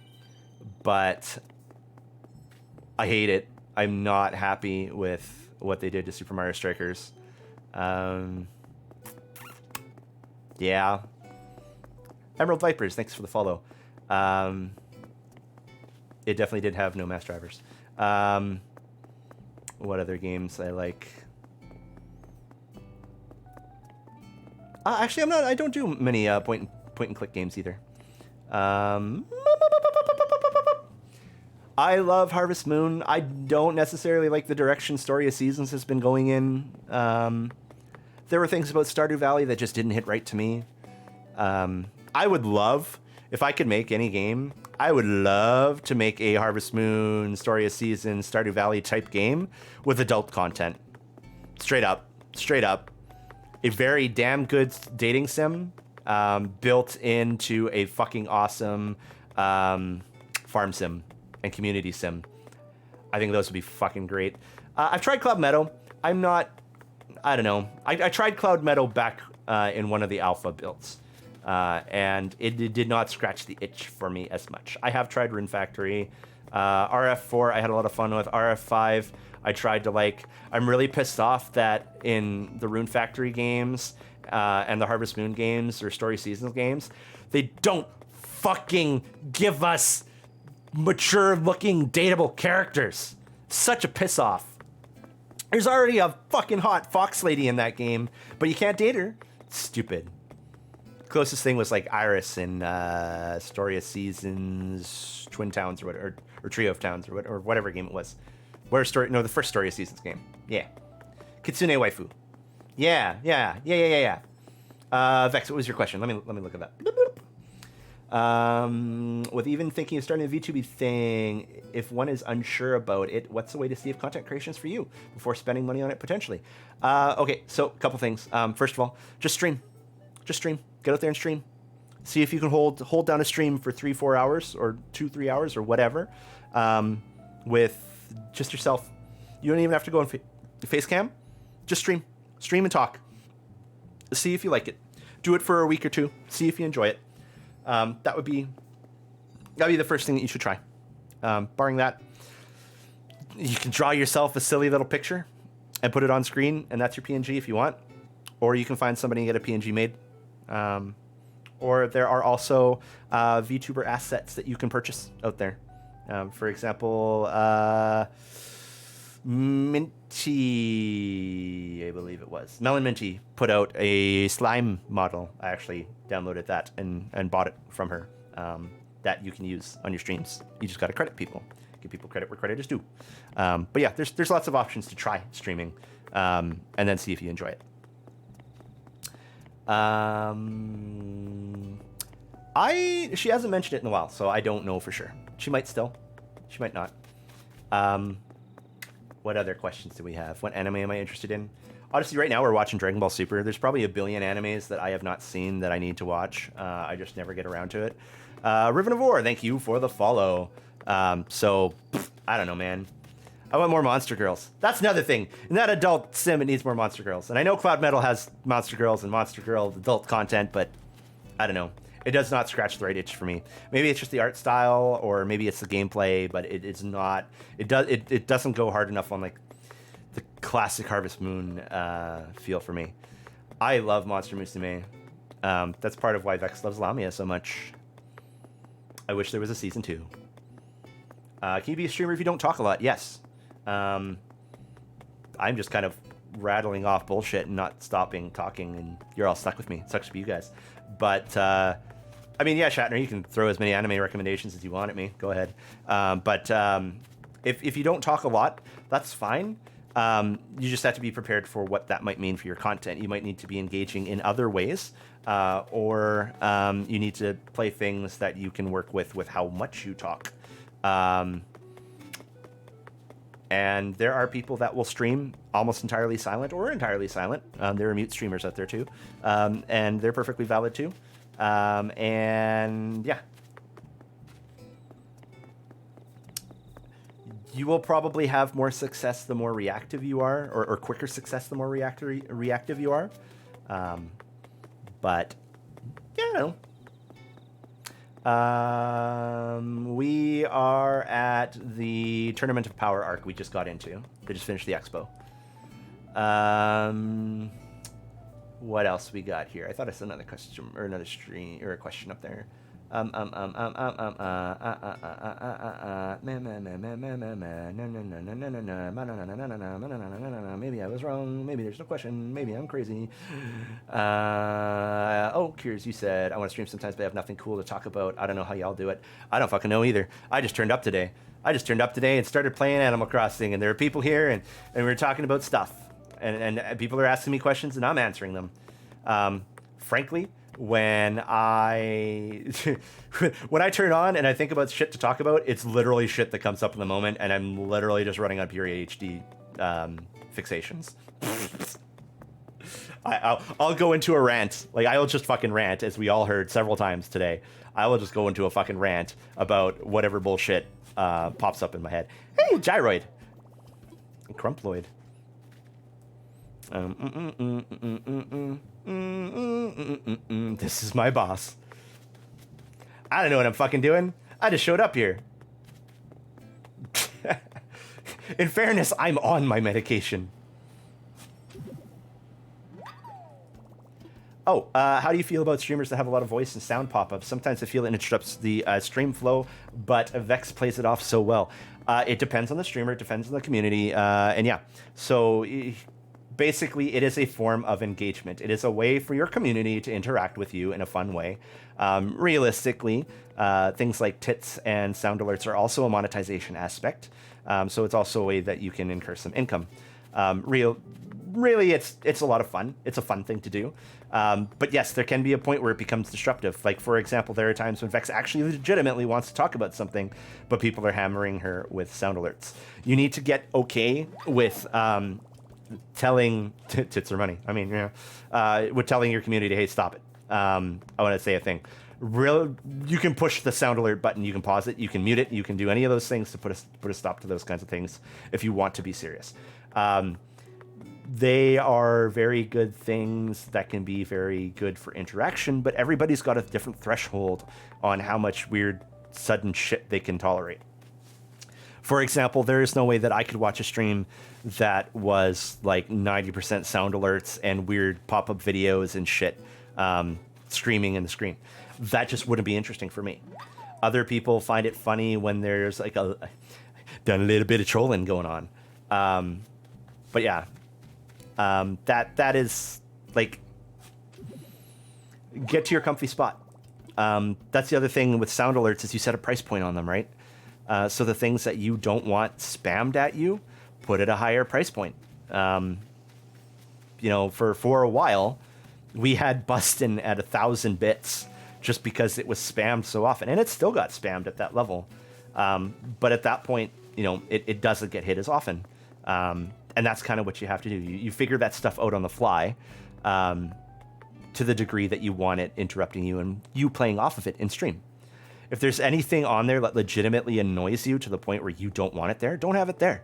but I hate it. I'm not happy with what they did to Super Mario Strikers. Yeah. Emerald Vipers, thanks for the follow. It definitely did have no mass drivers. What other games I like? Actually, I don't do many point and click games either. I love Harvest Moon. I don't necessarily like the direction Story of Seasons has been going in. There were things about Stardew Valley that just didn't hit right to me. I would love, if I could make any game, I would love to make a Harvest Moon, Story of Seasons, Stardew Valley type game with adult content. Straight up. A very damn good dating sim built into a fucking awesome farm sim and community sim. I think those would be fucking great. I've tried Club Meadow. I'm not I don't know. I tried Cloud Meadow back in one of the alpha builds, and it did not scratch the itch for me as much. I have tried Rune Factory. RF4 I had a lot of fun with. RF5 I tried to like. I'm really pissed off that in the Rune Factory games and the Harvest Moon games or Story Seasons games, they don't fucking give us mature looking dateable characters. Such a piss off. There's already a fucking hot fox lady in that game, but you can't date her. Stupid. Closest thing was like Iris in Story of Seasons, Twin Towns or whatever, or Trio of Towns or whatever game it was. The first Story of Seasons game. Yeah. Kitsune waifu. Yeah. Vex, what was your question? Let me look at that. With even thinking of starting a VTuber thing, if one is unsure about it, what's the way to see if content creation is for you before spending money on it potentially? Okay, so a couple things. First of all, just stream. Get out there and stream. See if you can hold down a stream for 3-4 hours or 2-3 hours or whatever, with just yourself. You don't even have to go on face cam. Just stream and talk. See if you like it. Do it for a week or two. See if you enjoy it. That'd be the first thing that you should try. Barring that, you can draw yourself a silly little picture and put it on screen, and that's your PNG if you want. Or you can find somebody and get a PNG made. Or there are also VTuber assets that you can purchase out there. For example, Minty, I believe it was. Melon Minty put out a slime model. I actually downloaded that and bought it from her, that you can use on your streams. You just got to credit people. Give people credit where credit is due. But yeah, there's lots of options to try streaming, and then see if you enjoy it. She hasn't mentioned it in a while, so I don't know for sure. She might still. She might not. What other questions do we have? What anime am I interested in? Honestly, right now we're watching Dragon Ball Super. There's probably a billion animes that I have not seen that I need to watch. I just never get around to it. Riven of War, thank you for the follow. I don't know, man. I want more Monster Girls. That's another thing. In that adult sim, it needs more Monster Girls. And I know Cloud Metal has Monster Girls and Monster Girl adult content, but I don't know. It does not scratch the right itch for me. Maybe it's just the art style, or maybe it's the gameplay, but it's not. It doesn't go hard enough on like the classic Harvest Moon feel for me. I love Monster Musume. That's part of why Vex loves Lamia so much. I wish there was a season 2. Can you be a streamer if you don't talk a lot? Yes. I'm just kind of rattling off bullshit and not stopping talking, and you're all stuck with me. It sucks to be you guys. But, I mean, yeah, Shatner, you can throw as many anime recommendations as you want at me. Go ahead. If you don't talk a lot, that's fine. You just have to be prepared for what that might mean for your content. You might need to be engaging in other ways, or you need to play things that you can work with how much you talk. And there are people that will stream almost entirely silent or entirely silent. There are mute streamers out there too. And they're perfectly valid too. And yeah. You will probably have more success the more reactive you are, or quicker success the more reactive you are. But yeah, I don't know. We are at the Tournament of Power arc we just got into. They just finished the expo. What else we got here? I thought I saw another question or another stream or a question up there. Maybe I was wrong. Maybe there's no question. Maybe I'm crazy. Oh, Curious, you said I want to stream sometimes, but I have nothing cool to talk about. I don't know how y'all do it. I don't fucking know either. I just turned up today and started playing Animal Crossing, and there are people here, and we were talking about stuff, and people are asking me questions, and I'm answering them. Frankly, when I turn on and I think about shit to talk about, it's literally shit that comes up in the moment, and I'm literally just running on pure ADHD fixations. I'll go into a rant. Like, I'll just fucking rant, as we all heard several times today. I will just go into a fucking rant about whatever bullshit pops up in my head. Hey, Gyroid. Crumploid. This is my boss. I don't know what I'm fucking doing. I just showed up here. In fairness, I'm on my medication. Oh, how do you feel about streamers that have a lot of voice and sound pop-ups? Sometimes I feel it interrupts the stream flow, but Vex plays it off so well. It depends on the streamer, it depends on the community, and yeah. So basically, it is a form of engagement. It is a way for your community to interact with you in a fun way. Realistically, things like tits and sound alerts are also a monetization aspect. So it's also a way that you can incur some income. Really, it's a lot of fun. It's a fun thing to do. But yes, there can be a point where it becomes disruptive. Like, for example, there are times when Vex actually legitimately wants to talk about something, but people are hammering her with sound alerts. You need to get okay with telling tits or money. I mean, with telling your community, hey, stop it. I want to say a thing. You can push the sound alert button. You can pause it. You can mute it. You can do any of those things to put a stop to those kinds of things if you want to be serious. They are very good things that can be very good for interaction, but everybody's got a different threshold on how much weird, sudden shit they can tolerate. For example, there is no way that I could watch a stream that was like 90% sound alerts and weird pop-up videos and shit screaming in the screen. That just wouldn't be interesting for me. Other people find it funny when there's like done a little bit of trolling going on. But yeah. That is like, get to your comfy spot. That's the other thing with sound alerts is you set a price point on them, right? So the things that you don't want spammed at you, put at a higher price point. For a while, we had Bustin' at 1,000 bits just because it was spammed so often, and it still got spammed at that level. But at that point, it doesn't get hit as often. And that's kind of what you have to do. You figure that stuff out on the fly to the degree that you want it interrupting you and you playing off of it in stream. If there's anything on there that legitimately annoys you to the point where you don't want it there, don't have it there.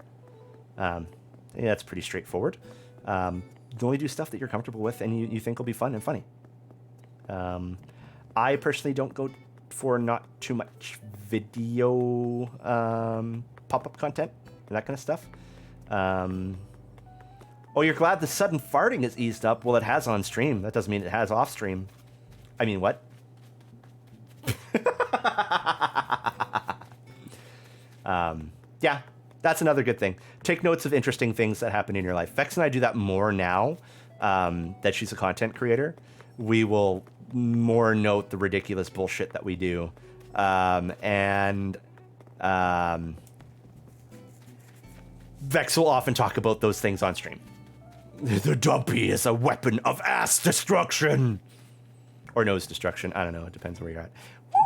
That's pretty straightforward. Only do stuff that you're comfortable with and you think will be fun and funny. I personally don't go for not too much video pop-up content and that kind of stuff. You're glad the sudden farting is eased up. Well, it has on stream. That doesn't mean it has off stream. I mean, what? Yeah, that's another good thing. Take notes of interesting things that happen in your life. Vex and I do that more now that she's a content creator. We will more note the ridiculous bullshit that we do. Vex will often talk about those things on stream. The dumpy is a weapon of ass destruction. Or nose destruction. I don't know. It depends where you're at.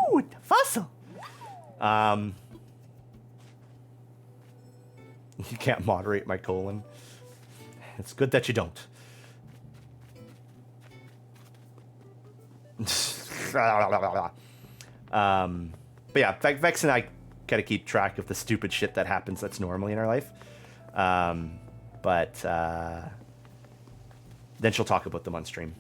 Woo! Fossil! You can't moderate my colon. It's good that you don't. But yeah, Vex and I gotta keep track of the stupid shit that happens that's normally in our life. But then she'll talk about them on stream.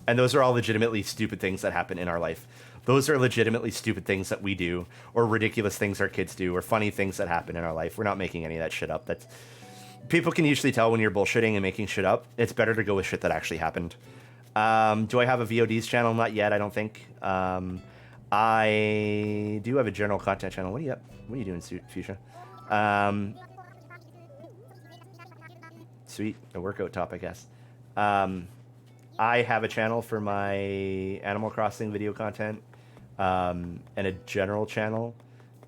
And those are all legitimately stupid things that happen in our life. Those are legitimately stupid things that we do, or ridiculous things our kids do, or funny things that happen in our life. We're not making any of that shit up. People can usually tell when you're bullshitting and making shit up. It's better to go with shit that actually happened. Do I have a VODs channel? Not yet, I don't think. I do have a general content channel. What are you doing, Fuchsia? Sweet, a workout top, I guess. I have a channel for my Animal Crossing video content, and a general channel.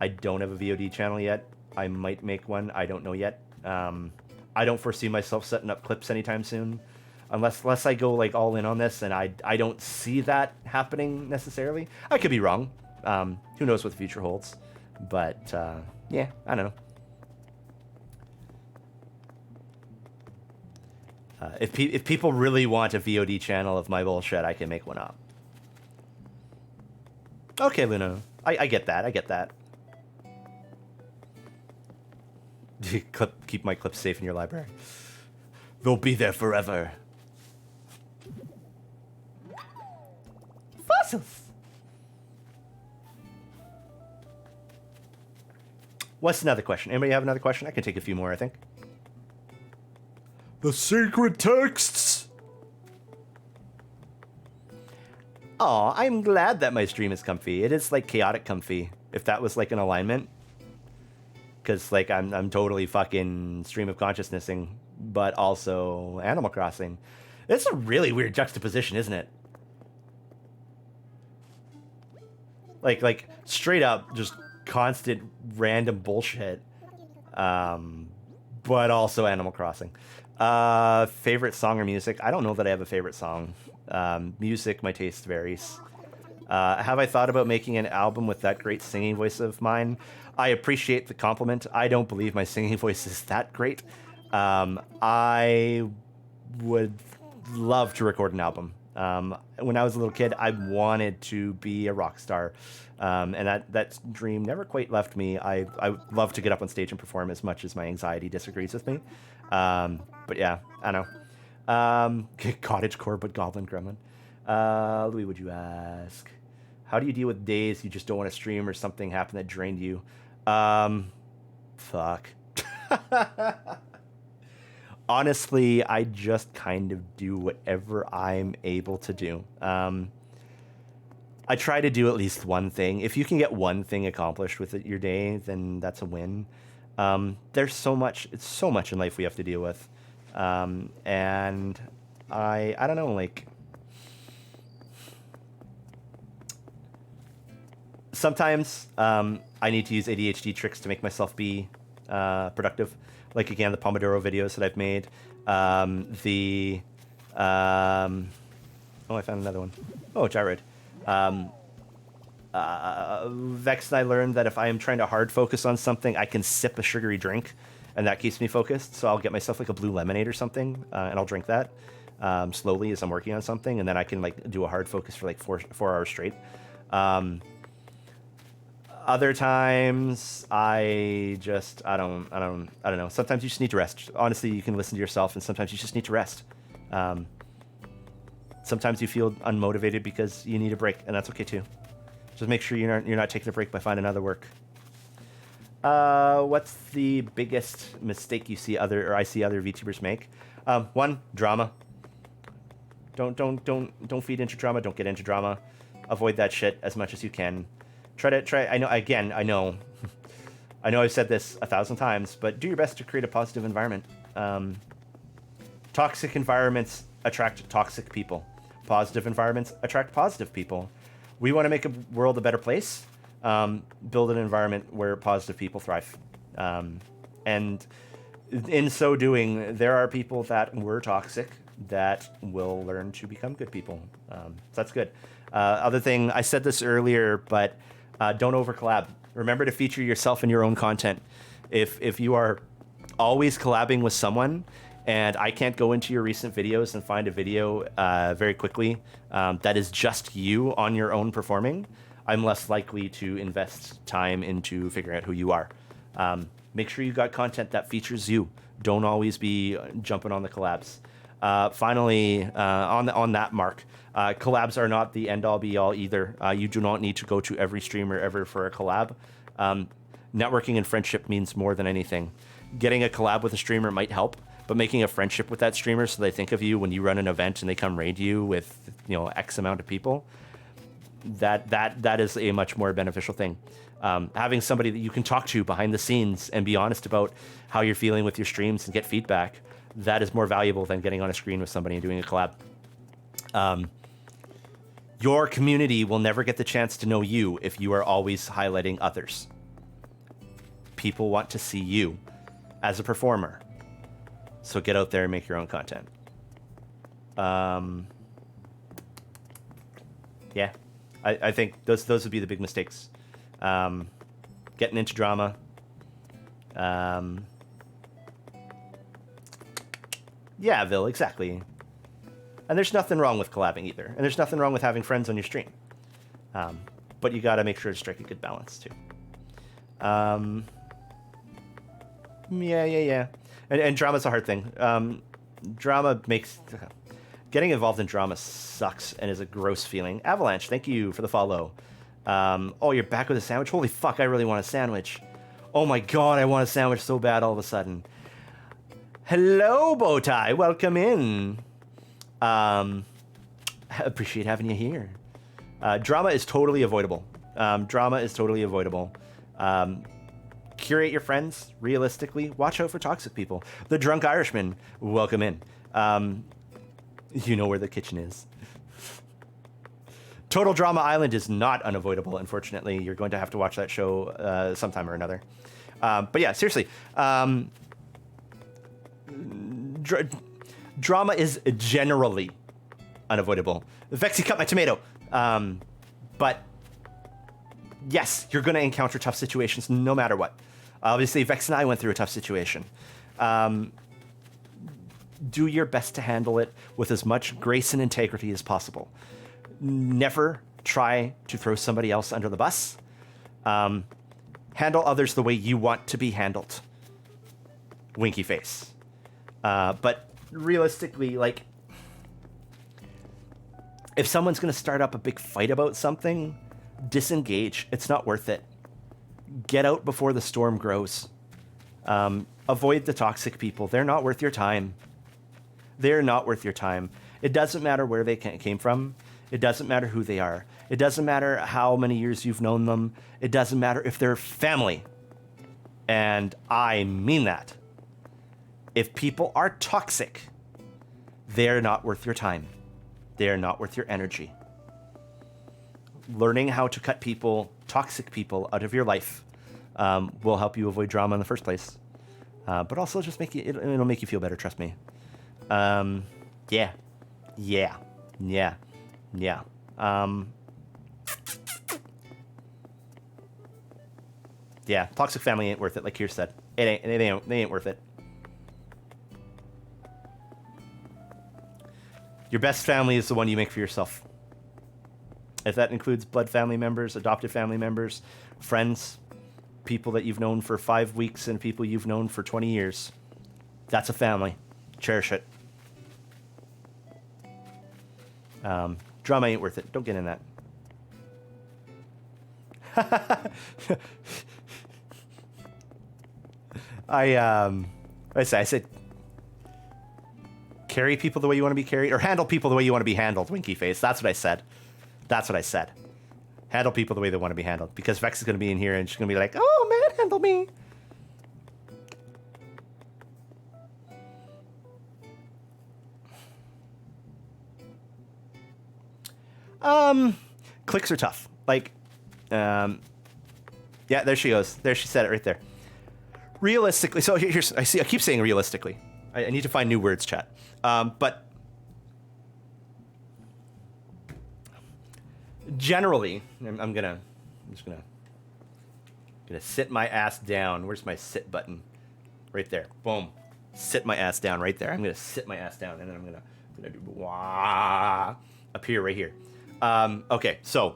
I don't have a VOD channel yet. I might make one. I don't know yet. I don't foresee myself setting up clips anytime soon, unless I go like all in on this, and I don't see that happening necessarily. I could be wrong. Who knows what the future holds? But yeah, I don't know. If people really want a VOD channel of my bullshit, I can make one up. Okay, Luna. I get that. I get that. Keep my clips safe in your library. They'll be there forever. Fossils. What's another question? Anybody have another question? I can take a few more, I think. The secret texts. Aw, I'm glad that my stream is comfy. It is like chaotic comfy. If that was like an alignment. Because like I'm totally fucking stream of consciousnessing, but also Animal Crossing. It's a really weird juxtaposition, isn't it? Like straight up just constant random bullshit. But also Animal Crossing. Favorite song or music? I don't know that I have a favorite song. Music, my taste varies. Have I thought about making an album with that great singing voice of mine? I appreciate the compliment. I don't believe my singing voice is that great. I would love to record an album. When I was a little kid, I wanted to be a rock star. And that dream never quite left me. I love to get up on stage and perform as much as my anxiety disagrees with me. But yeah, I know. Cottagecore, but Goblin Gremlin. Louis, would you ask? How do you deal with days you just don't want to stream or something happened that drained you? Fuck. Honestly, I just kind of do whatever I'm able to do. I try to do at least one thing. If you can get one thing accomplished with your day, then that's a win. There's so much, it's so much in life we have to deal with. And I don't know, like, sometimes I need to use ADHD tricks to make myself be productive. Like, again, the Pomodoro videos that I've made. Oh, I found another one. Oh, Gyroid. Vex and I learned that if I am trying to hard focus on something, I can sip a sugary drink, and that keeps me focused. So I'll get myself like a blue lemonade or something, and I'll drink that slowly as I'm working on something, and then I can like do a hard focus for like four hours straight. Other times I don't know. Sometimes you just need to rest. Honestly, you can listen to yourself, and sometimes you just need to rest. Sometimes you feel unmotivated because you need a break, and that's okay too. Just make sure you're not taking a break by finding other work. What's the biggest mistake I see other VTubers make? One, drama. Don't feed into drama. Don't get into drama. Avoid that shit as much as you can. Try. I know. Again, I know. I know I've said this 1,000 times, but do your best to create a positive environment. Toxic environments attract toxic people. Positive environments attract positive people. We want to make a world a better place. Build an environment where positive people thrive. And in so doing, there are people that were toxic that will learn to become good people. So that's good. Other thing, I said this earlier, but don't over collab. Remember to feature yourself in your own content. If you are always collabing with someone, and I can't go into your recent videos and find a video very quickly that is just you on your own performing, I'm less likely to invest time into figuring out who you are. Make sure you got content that features you. Don't always be jumping on the collabs. Finally, on that mark, collabs are not the end-all be-all either. You do not need to go to every streamer ever for a collab. Networking and friendship means more than anything. Getting a collab with a streamer might help, but making a friendship with that streamer so they think of you when you run an event and they come raid you with X amount of people, that is a much more beneficial thing. Having somebody that you can talk to behind the scenes and be honest about how you're feeling with your streams and get feedback, that is more valuable than getting on a screen with somebody and doing a collab. Your community will never get the chance to know you if you are always highlighting others. People want to see you as a performer. So get out there and make your own content. Yeah, I think those would be the big mistakes. Getting into drama. Yeah, Vil, exactly. And there's nothing wrong with collabing either. And there's nothing wrong with having friends on your stream. But you got to make sure to strike a good balance too. Yeah. And drama's a hard thing. Drama makes... Getting involved in drama sucks and is a gross feeling. Avalanche, thank you for the follow. Oh, you're back with a sandwich? Holy fuck, I really want a sandwich. Oh my god, I want a sandwich so bad all of a sudden. Hello, Bowtie. Welcome in. Appreciate having you here. Drama is totally avoidable. Curate your friends, realistically. Watch out for toxic people. The Drunk Irishman, welcome in. You know where the kitchen is. Total Drama Island is not unavoidable, unfortunately. You're going to have to watch that show sometime or another. But yeah, seriously. Drama is generally unavoidable. Vexy cut my tomato. But yes, you're going to encounter tough situations no matter what. Obviously, Vex and I went through a tough situation. Do your best to handle it with as much grace and integrity as possible. Never try to throw somebody else under the bus. Handle others the way you want to be handled. Winky face. But realistically, like, if someone's going to start up a big fight about something, disengage. It's not worth it. Get out before the storm grows. Avoid the toxic people. They're not worth your time. They're not worth your time. It doesn't matter where they came from. It doesn't matter who they are. It doesn't matter how many years you've known them. It doesn't matter if they're family. And I mean that. If people are toxic, they're not worth your time. They're not worth your energy. Learning how to cut people, toxic people, out of your life will help you avoid drama in the first place. But also just it'll make you feel better, trust me. Yeah. Yeah, toxic family ain't worth it, like Keir said. They ain't worth it. Your best family is the one you make for yourself. If that includes blood family members, adopted family members, friends, people that you've known for 5 weeks, and people you've known for 20 years, that's a family. Cherish it. Drama ain't worth it. Don't get in that. I said, carry people the way you want to be carried, or handle people the way you want to be handled, winky face. That's what I said. Handle people the way they want to be handled. Because Vex is going to be in here and she's going to be like, oh man, handle me. Clicks are tough. Like, yeah, there she goes. There, she said it right there. Realistically, so here's, I keep saying realistically. I need to find new words, chat. But generally, I'm just gonna sit my ass down. Where's my sit button? Right there. Boom. Sit my ass down right there. I'm gonna sit my ass down, and then I'm gonna do wah up here, right here. Okay, so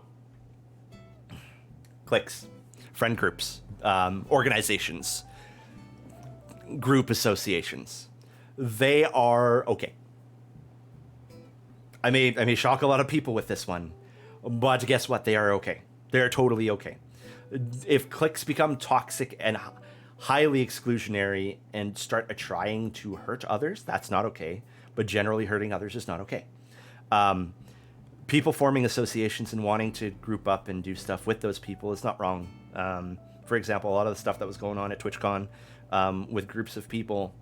cliques, friend groups, organizations, group associations. They are okay. I may shock a lot of people with this one, but guess what? They are okay. They are totally okay. If cliques become toxic and highly exclusionary and start trying to hurt others, that's not okay. But generally hurting others is not okay. People forming associations and wanting to group up and do stuff with those people is not wrong. For example, a lot of the stuff that was going on at TwitchCon with groups of people,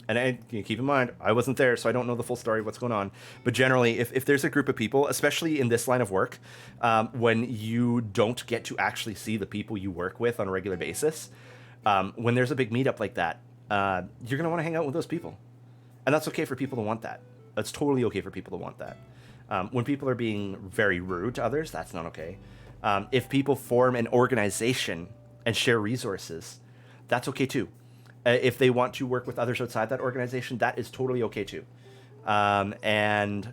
and keep in mind, I wasn't there, so I don't know the full story of what's going on. But generally, if there's a group of people, especially in this line of work, when you don't get to actually see the people you work with on a regular basis, when there's a big meetup like that, you're going to want to hang out with those people. And that's okay for people to want that. That's totally okay for people to want that. When people are being very rude to others, that's not okay. If people form an organization and share resources, that's okay too. If they want to work with others outside that organization, that is totally okay too. And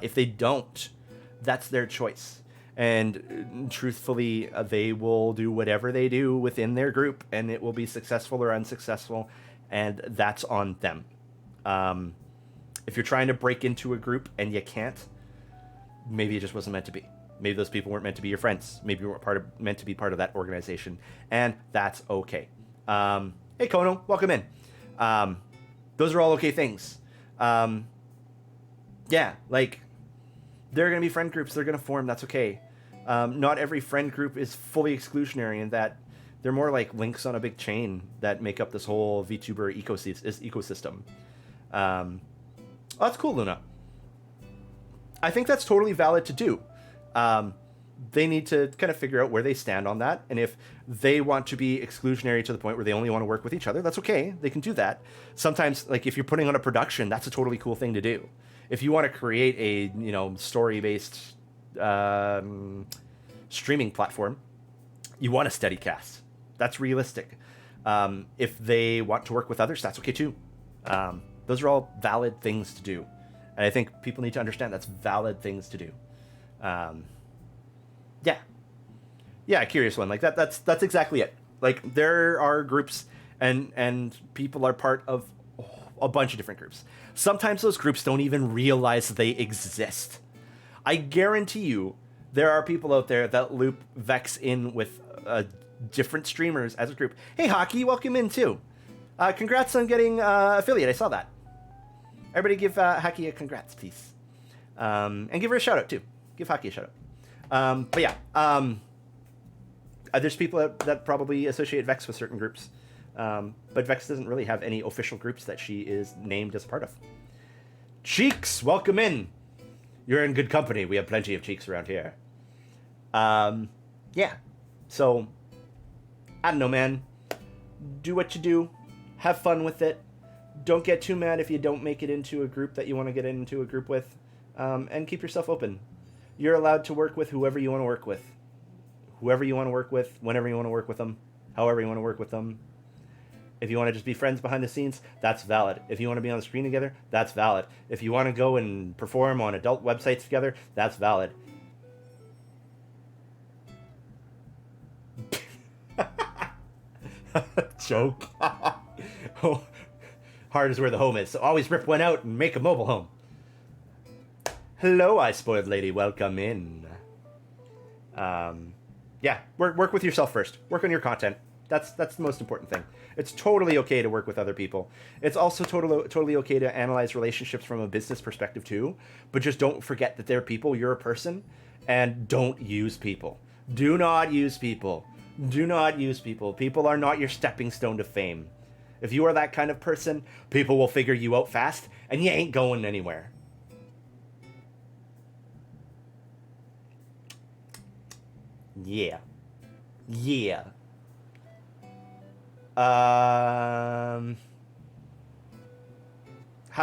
if they don't, that's their choice. And truthfully, they will do whatever they do within their group, and it will be successful or unsuccessful, and that's on them. If you're trying to break into a group and you can't, maybe it just wasn't meant to be. Maybe those people weren't meant to be your friends. Maybe you weren't meant to be part of that organization, and that's okay. Hey, Kono, welcome in. Those are all okay things. Yeah, like, there are going to be friend groups. They're going to form. That's okay. Not every friend group is fully exclusionary in that they're more like links on a big chain that make up this whole VTuber ecosystem. Oh, that's cool, Luna. I think that's totally valid to do. They need to kind of figure out where they stand on that. And if they want to be exclusionary to the point where they only want to work with each other, that's okay. They can do that. Sometimes, like, if you're putting on a production, that's a totally cool thing to do. If you want to create a, story-based streaming platform, you want a steady cast. That's realistic. If they want to work with others, that's okay too. Those are all valid things to do. And I think people need to understand that's valid things to do. Yeah, curious one. Like that's exactly it. Like, there are groups and people are part of a bunch of different groups. Sometimes those groups don't even realize they exist. I guarantee you there are people out there that loop Vex in with different streamers as a group. Hey, Hockey, welcome in too. Congrats on getting affiliate. I saw that. Everybody give Hockey a congrats, please. And give her a shout out too. Give Hockey a shout out. But yeah, there's people that probably associate Vex with certain groups. But Vex doesn't really have any official groups that she is named as a part of. Cheeks, welcome in. You're in good company. We have plenty of cheeks around here. Yeah. So, I don't know, man. Do what you do. Have fun with it. Don't get too mad if you don't make it into a group that you want to get into a group with. And keep yourself open. You're allowed to work with whoever you want to work with. Whoever you want to work with, whenever you want to work with them, however you want to work with them. If you want to just be friends behind the scenes, that's valid. If you want to be on the screen together, that's valid. If you want to go and perform on adult websites together, that's valid. Joke. Hard is where the home is, so always rip one out and make a mobile home. Hello, I spoiled lady. Welcome in. Yeah, work with yourself first. Work on your content. That's the most important thing. It's totally okay to work with other people. It's also totally okay to analyze relationships from a business perspective too. But just don't forget that they're people. You're a person, and don't use people. Do not use people. Do not use people. People are not your stepping stone to fame. If you are that kind of person, people will figure you out fast, and you ain't going anywhere. Yeah. Yeah. How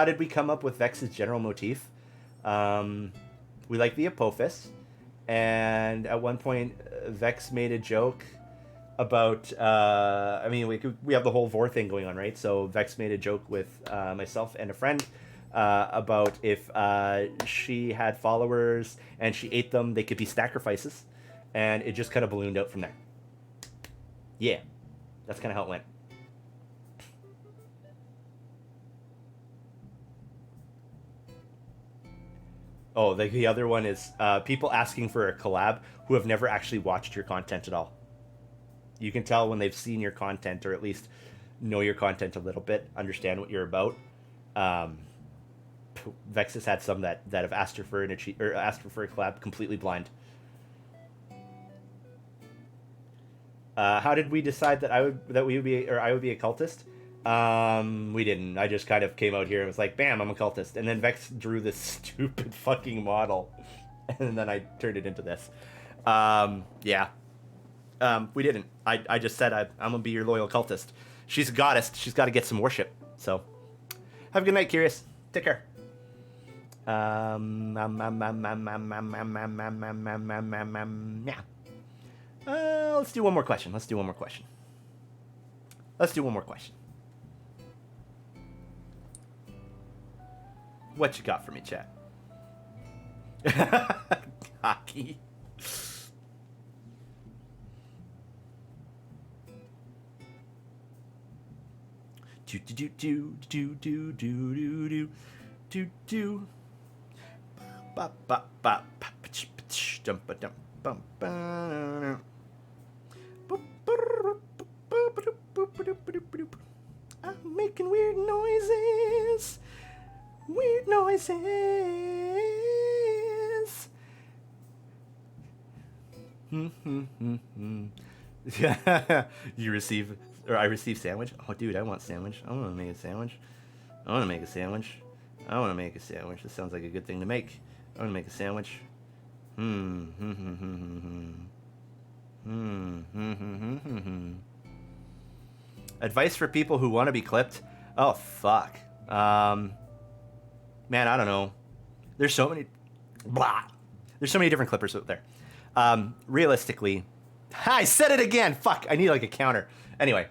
did we come up with Vex's general motif? We like the Apophis, and at one point, Vex made a joke about, we have the whole Vor thing going on, right? So Vex made a joke with myself and a friend about if she had followers and she ate them, they could be sacrifices, and it just kind of ballooned out from there. Yeah, that's kind of how it went. Oh, the other one is people asking for a collab who have never actually watched your content at all. You can tell when they've seen your content, or at least know your content a little bit, understand what you're about. Vex has had some that have asked her for asked for a collab completely blind. How did we decide that I would be a cultist? We didn't. I just kind of came out here and was like, bam, I'm a cultist. And then Vex drew this stupid fucking model. And then I turned it into this. Yeah. We didn't. I just said I'm gonna be your loyal cultist. She's a goddess. She's got to get some worship. So, have a good night, Curious. Take care. Yeah. Let's do one more question. What you got for me, chat? Hockey. Do do do do do do do do do do. Ba ba ba ba dum ba dum bum ba. I'm making weird noises. Weird noises. You receive, or I receive sandwich. Oh, dude, I want sandwich. I want to make a sandwich. I want to make a sandwich. I want to make a sandwich. This sounds like a good thing to make. I want to make a sandwich. Advice for people who want to be clipped. Oh, fuck. Man, I don't know. There's so many. Blah. There's so many different clippers out there. Realistically, I said it again. Fuck. I need like a counter. Anyway,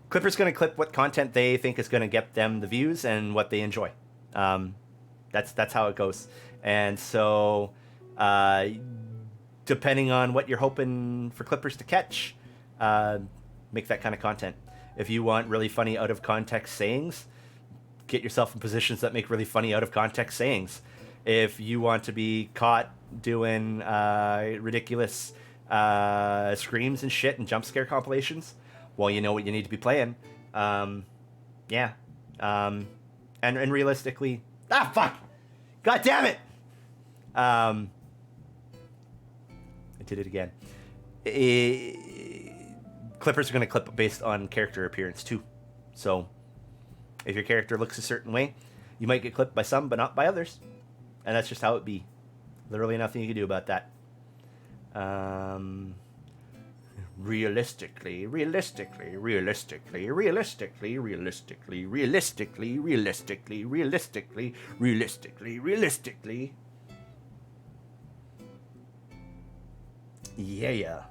Clipper's going to clip what content they think is going to get them the views and what they enjoy. That's how it goes. And so, depending on what you're hoping for Clippers to catch, make that kind of content. If you want really funny out of context sayings, get yourself in positions that make really funny out of context sayings. If you want to be caught doing ridiculous screams and shit and jump scare compilations, well, you know what you need to be playing. Yeah. And realistically, fuck! God damn it! I did it again. Clippers are going to clip based on character appearance too. So, if your character looks a certain way, you might get clipped by some, but not by others. And that's just how it be. Literally nothing you can do about that. Realistically. Yeah. Yeah.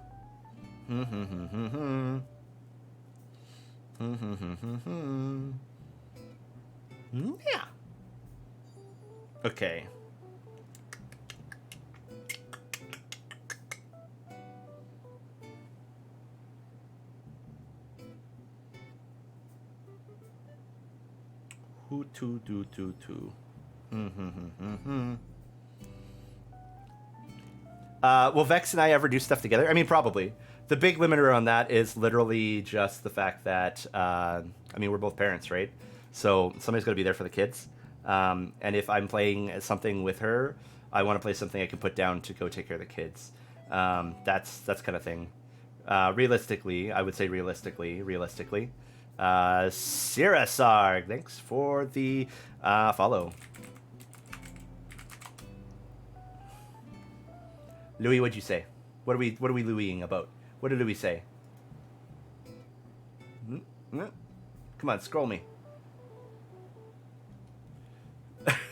Okay. Who to do to. Will Vex and I ever do stuff together? I mean, probably. The big limiter on that is literally just the fact that, we're both parents, right? So somebody's got to be there for the kids. And if I'm playing something with her, I want to play something I can put down to go take care of the kids. That's kind of thing. Realistically, I would say realistically. Sirasarg, thanks for the follow. Louis, what'd you say? What are we Louising about? What did Louis say? Come on, scroll me.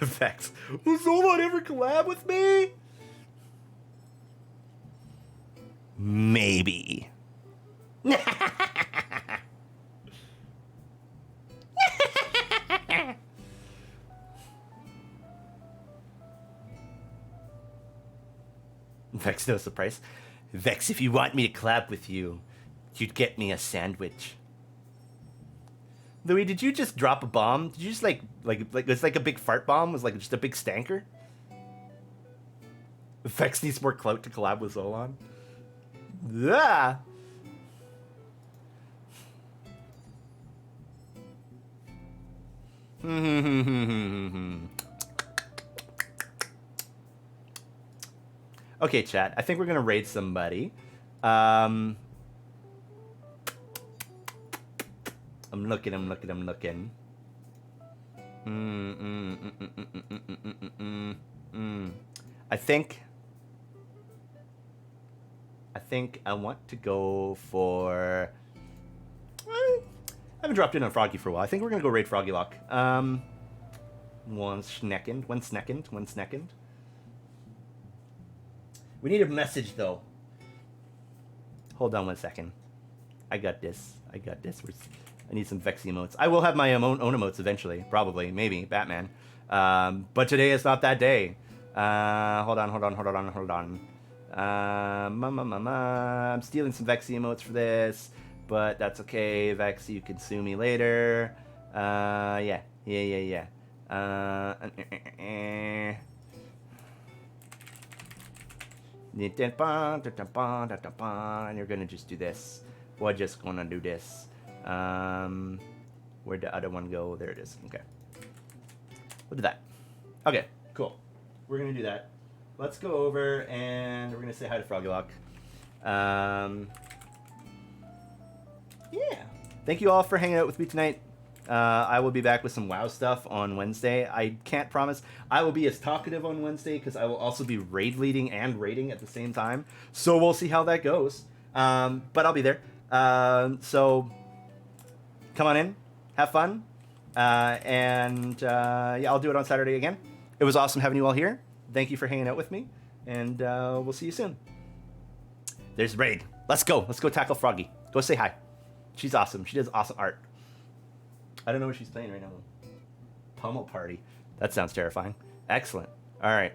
Vex. Will Zolon ever collab with me? Maybe. Vex knows the price. Vex, if you want me to collab with you, you'd get me a sandwich. Louis, did you just drop a bomb? Did you just like it's like a big fart bomb? Was like just a big stanker? Vex needs more clout to collab with Zolon. Yeah. Okay, chat. I think we're gonna raid somebody. I'm looking. I think I want to go for. I haven't dropped in on Froggy for a while. I think we're gonna go raid Froggy Lock. One second. We need a message though. Hold on 1 second. I got this. I need some Vex emotes. I will have my own emotes eventually. Probably. Maybe. Batman. But today is not that day. Hold on. I'm stealing some Vex emotes for this. but that's okay. Vex, you can sue me later. Yeah. And you're gonna just do this. We're just gonna do this. Where'd the other one go? There it is. Okay. We'll do that. Okay, cool. We're gonna do that. Let's go over and we're gonna say hi to Froggy Lock. Yeah. Thank you all for hanging out with me tonight. I will be back with some WoW stuff on Wednesday. I can't promise I will be as talkative on Wednesday because I will also be raid leading and raiding at the same time. So we'll see how that goes. But I'll be there. So come on in, have fun, and yeah, I'll do it on Saturday again. It was awesome having you all here. Thank you for hanging out with me, and we'll see you soon. There's raid. Let's go. Let's go tackle Froggy. Go say hi. She's awesome. She does awesome art. I don't know what she's playing right now. Pummel Party. That sounds terrifying. Excellent. All right.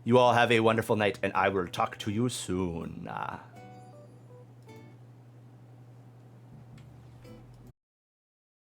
You all have a wonderful night, and I will talk to you soon.